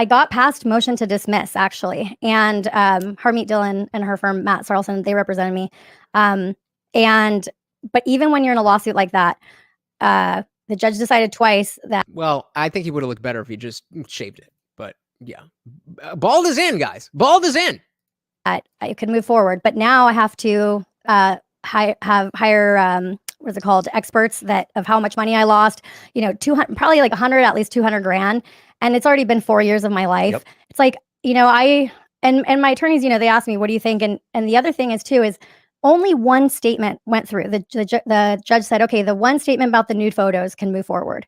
got past motion to dismiss, actually. And Harmeet Dillon and her firm, Matt Sarlson, they represented me. But even when you're in a lawsuit like that, the judge decided twice that. Well, I think he would have looked better if he just shaved it. But yeah, bald is in, guys. Bald is in. I could move forward. But now I have to hire what's it called, experts of how much money I lost. 200, probably like 100, at least 200 grand. And it's already been 4 years of my life. Yep. It's like, I my attorneys, they asked me, what do you think? And the other thing is only one statement went through. The judge said, okay, the one statement about the nude photos can move forward.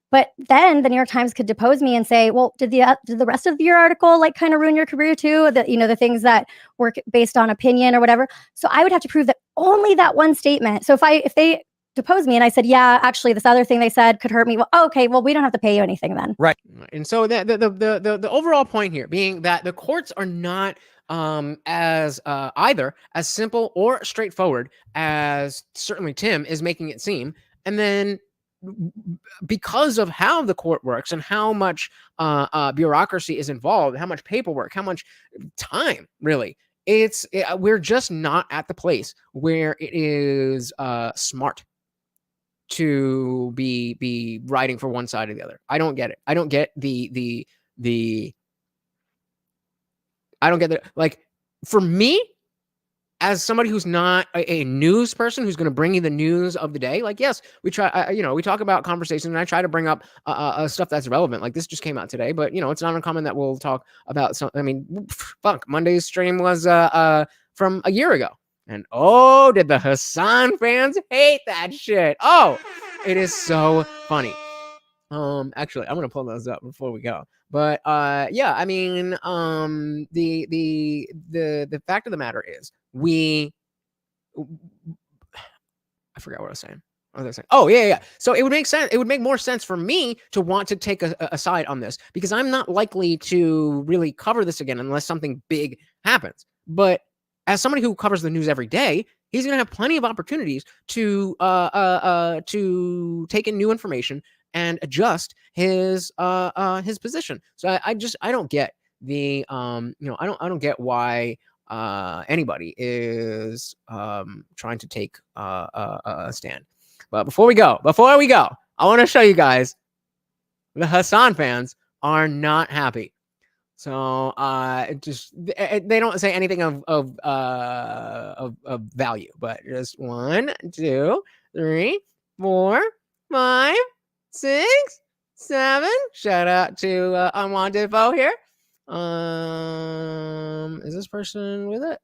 But then the New York Times could depose me and say, well, did the rest of your article like kind of ruin your career too? The things that were based on opinion or whatever. So I would have to prove that only that one statement. So if they depose me and I said, yeah, actually this other thing they said could hurt me. Well, okay, well, we don't have to pay you anything then. Right. And so the overall point here being that the courts are not as either as simple or straightforward as certainly Tim is making it seem. And then because of how the court works and how much bureaucracy is involved, how much paperwork, how much time, really, we're just not at the place where it is smart to be writing for one side or the other. I don't get it. I don't get I don't get the, like, for me, as somebody who's not a news person who's going to bring you the news of the day, like, yes, we try, we talk about conversations and I try to bring up stuff that's relevant. Like this just came out today, but it's not uncommon that we'll talk about some, Monday's stream was from a year ago. And did the Hassan fans hate that shit? Oh, it is so funny. Actually, I'm gonna pull those up before we go. But yeah, I mean, the fact of the matter is, I forgot what I was saying. Oh, yeah. So it would make sense. It would make more sense for me to want to take a side on this because I'm not likely to really cover this again unless something big happens. But as somebody who covers the news every day, he's going to have plenty of opportunities to take in new information and adjust his position. So I don't get the I don't get why anybody is trying to take a stand. But before we go, I want to show you guys the Hassan fans are not happy. So they don't say anything of value, but just 1, 2, 3, 4, 5, 6, 7. Shout out to Unwanted Foe here. Is this person with it?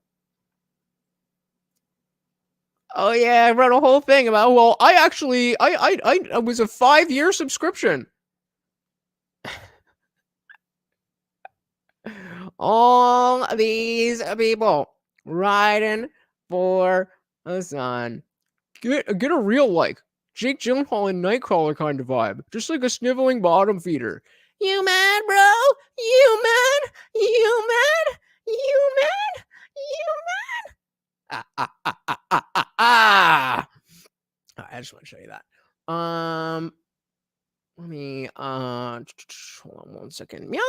Oh yeah, I wrote a whole thing about. Well, I actually I was a 5-year subscription. All these people riding for Hassan. Get a real like Jake Gyllenhaal and Nightcrawler kind of vibe, just like a sniveling bottom feeder. You mad, bro? You mad? You mad? You mad? You mad? I just want to show you that. Let me hold on 1 second. Yeah.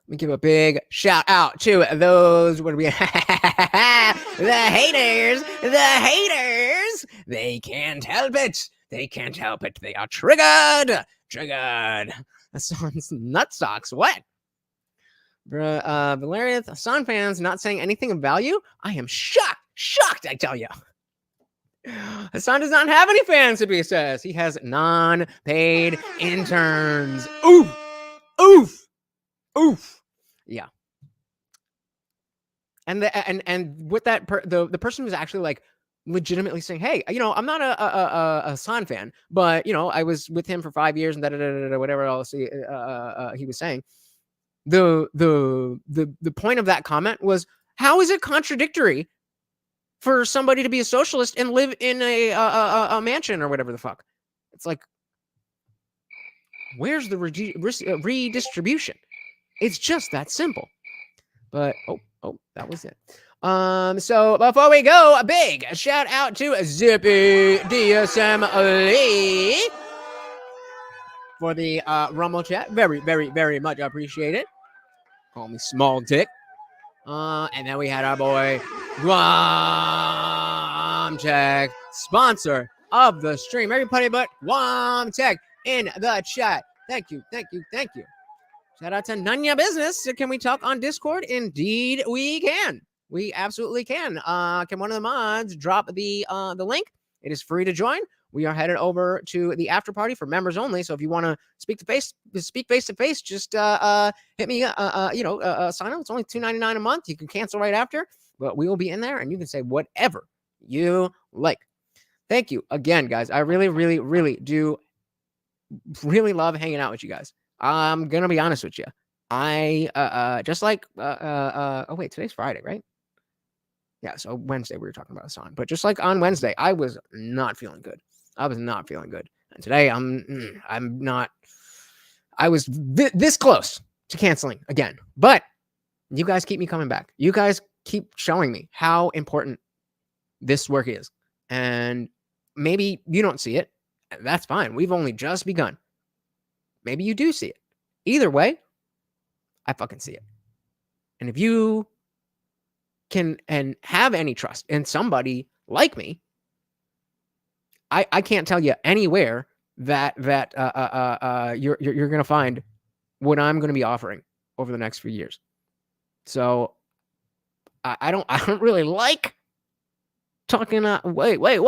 Let me give a big shout out to those, what are we, the haters, they can't help it. They can't help it. They are triggered. That sounds nutsocks. What? Valerian, Hassan fans not saying anything of value? I am shocked, I tell you. Hassan does not have any fans, he says. He has non-paid interns. Oof. Yeah. And with that, the person was actually like legitimately saying, hey, I'm not a Hassan fan, but I was with him for 5 years and whatever else he was saying. The point of that comment was, how is it contradictory for somebody to be a socialist and live in a mansion or whatever the fuck? It's like, where's the redistribution? It's just that simple. But oh, that was it. So before we go, a big shout out to Zippy DSM Lee for the Rumble chat. Very, very, very much appreciated. Call me Small Dick. And then we had our boy Guam sponsor of the stream. Everybody but Guam in the chat. Thank you. Shout out to Nunya Business. Can we talk on Discord? Indeed, we can. We absolutely can. Can one of the mods drop the link? It is free to join. We are headed over to the after party for members only. So if you want to speak face to face, just hit me. Sign up. It's only $2.99 a month. You can cancel right after, but we will be in there, and you can say whatever you like. Thank you again, guys. I really, really, really do really love hanging out with you guys. I'm gonna be honest with you. I just like oh wait, today's Friday, right? Yeah, so Wednesday we were talking about a song, but just like on Wednesday, I was not feeling good. And today I'm not. I was this close to canceling again, but you guys keep me coming back. You guys keep showing me how important this work is, and maybe you don't see it. That's fine. We've only just begun. Maybe you do see it. Either way, I fucking see it. And if you can and have any trust in somebody like me, I can't tell you anywhere that you're gonna find what I'm gonna be offering over the next few years. So I don't really like talking. Wait, whoa.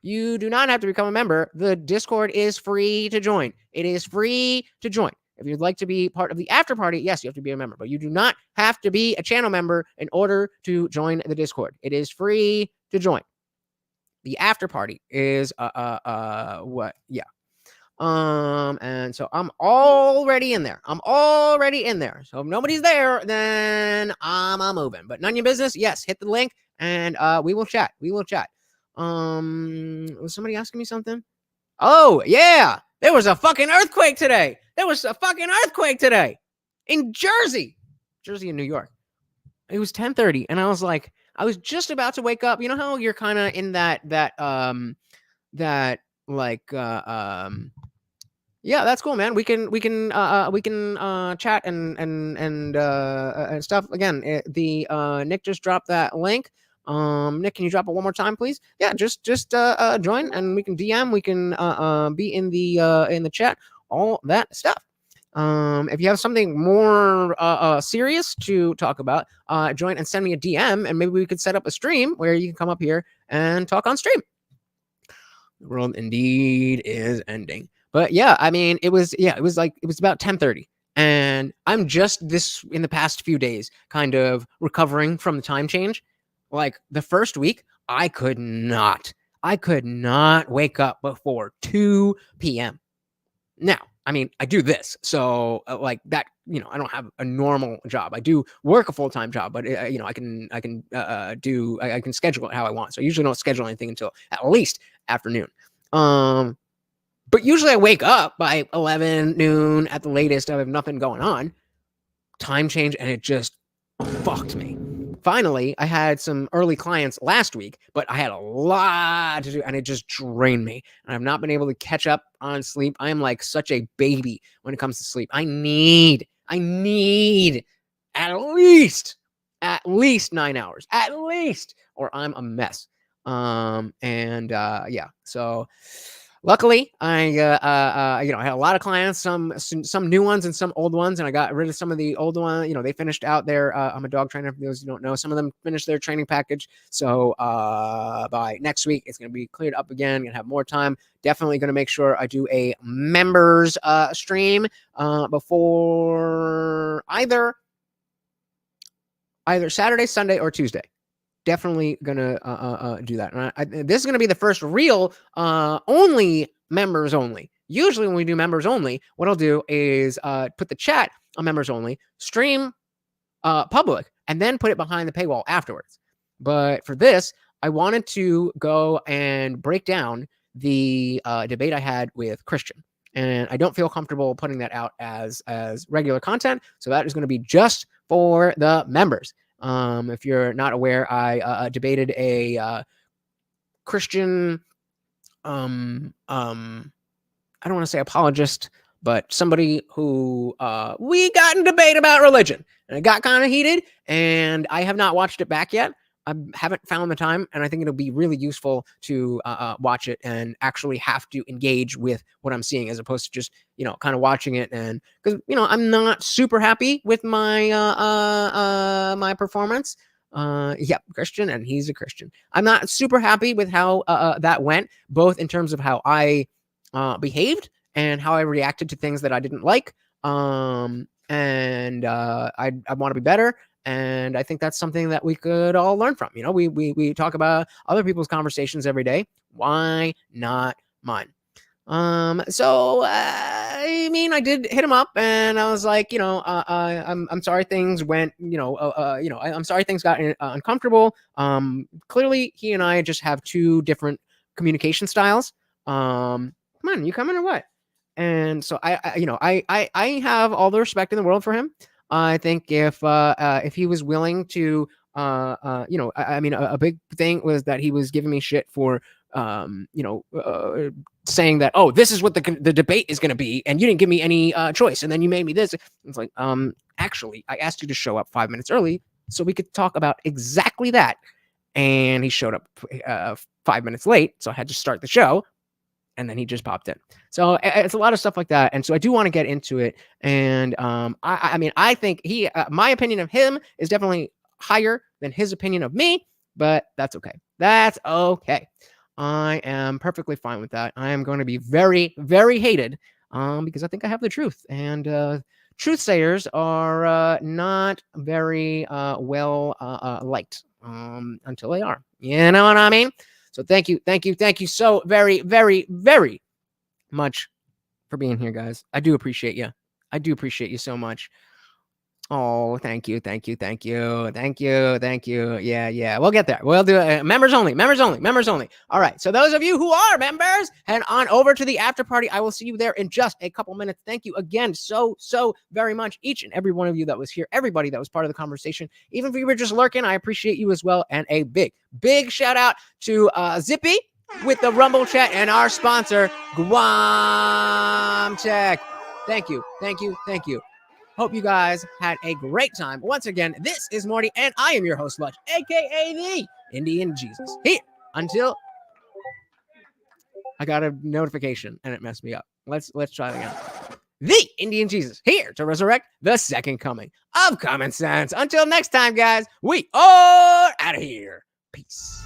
You do not have to become a member. The Discord is free to join. It is free to join. If you'd like to be part of the after party, yes, you have to be a member, but you do not have to be a channel member in order to join the Discord. It is free to join. The after party is what? Yeah. And so I'm already in there. So if nobody's there, then I'm moving. But none of your business. Yes, hit the link and we will chat. Was somebody asking me something? Oh, yeah. There was a fucking earthquake today. In Jersey in New York. It was 10:30 and I was just about to wake up. You know how you're kind of in that yeah, that's cool, man. We can chat and stuff. Again, Nick just dropped that link. Nick, can you drop it one more time, please? Yeah, just join and we can DM, we can be in the chat, all that stuff. If you have something more serious to talk about, join and send me a DM, and maybe we could set up a stream where you can come up here and talk on stream. The world indeed is ending. But yeah, I mean, it was about 10:30. And I'm just in the past few days kind of recovering from the time change. Like the first week, I could not wake up before 2 p.m. Now, I mean, I do this. So like that, I don't have a normal job. I do work a full-time job, but I can schedule it how I want. So I usually don't schedule anything until at least afternoon. But usually I wake up by 11 noon at the latest. I have nothing going on. Time change, and it just fucked me. Finally, I had some early clients last week, but I had a lot to do, and it just drained me. And I've not been able to catch up on sleep. I am like such a baby when it comes to sleep. I need at least 9 hours, at least, or I'm a mess. Yeah, so luckily, I had a lot of clients, some new ones and some old ones, and I got rid of some of the old ones. They finished out their. I'm a dog trainer. For those who don't know, some of them finished their training package. So by next week, it's going to be cleared up again. Gonna have more time. Definitely going to make sure I do a members stream before either Saturday, Sunday, or Tuesday. Definitely gonna do that. And this is gonna be the first real only members only. Usually when we do members only, what I'll do is put the chat on members only, stream public, and then put it behind the paywall afterwards. But for this, I wanted to go and break down the debate I had with Christian. And I don't feel comfortable putting that out as regular content. So that is going to be just for the members. If you're not aware, I debated a Christian, I don't want to say apologist, but somebody who we got in debate about religion, and it got kind of heated, and I have not watched it back yet. I haven't found the time, and I think it'll be really useful to watch it and actually have to engage with what I'm seeing, as opposed to just kind of watching it. And because I'm not super happy with my my performance. Christian, and he's a Christian. I'm not super happy with how that went, both in terms of how I behaved and how I reacted to things that I didn't like. I want to be better. And I think that's something that we could all learn from. We talk about other people's conversations every day. Why not mine? So I mean, I did hit him up, and I was like, I'm sorry things went, I'm sorry things got uncomfortable. Clearly, he and I just have two different communication styles. Come on, you coming or what? And so I have all the respect in the world for him. I think if he was willing to, a big thing was that he was giving me shit for, saying that, oh, this is what the debate is going to be, and you didn't give me any choice, and then you made me this. It's like, actually, I asked you to show up 5 minutes early so we could talk about exactly that, and he showed up 5 minutes late, so I had to start the show. And then he just popped in. So it's a lot of stuff like that. And so I do want to get into it. And I think my opinion of him is definitely higher than his opinion of me, but that's okay. That's okay. I am perfectly fine with that. I am going to be very, very hated because I think I have the truth. And truth sayers are not very well liked until they are. You know what I mean? So thank you so very, very, very much for being here, guys. I do appreciate you. I do appreciate you so much. Oh, thank you. Yeah. We'll get there. We'll do it. Members only. All right. So those of you who are members, head on over to the after party. I will see you there in just a couple minutes. Thank you again so very much, each and every one of you that was here, everybody that was part of the conversation. Even if you were just lurking, I appreciate you as well. And a big shout out to Zippy with the Rumble chat and our sponsor, Guam Tech. Thank you. Hope you guys had a great time. Once again, this is Morty, and I am your host, Lutch, aka the Indian Jesus here until I got a notification and it messed me up. Let's try it again. The Indian Jesus here to resurrect the second coming of common sense. Until next time, guys, we are out of here. Peace.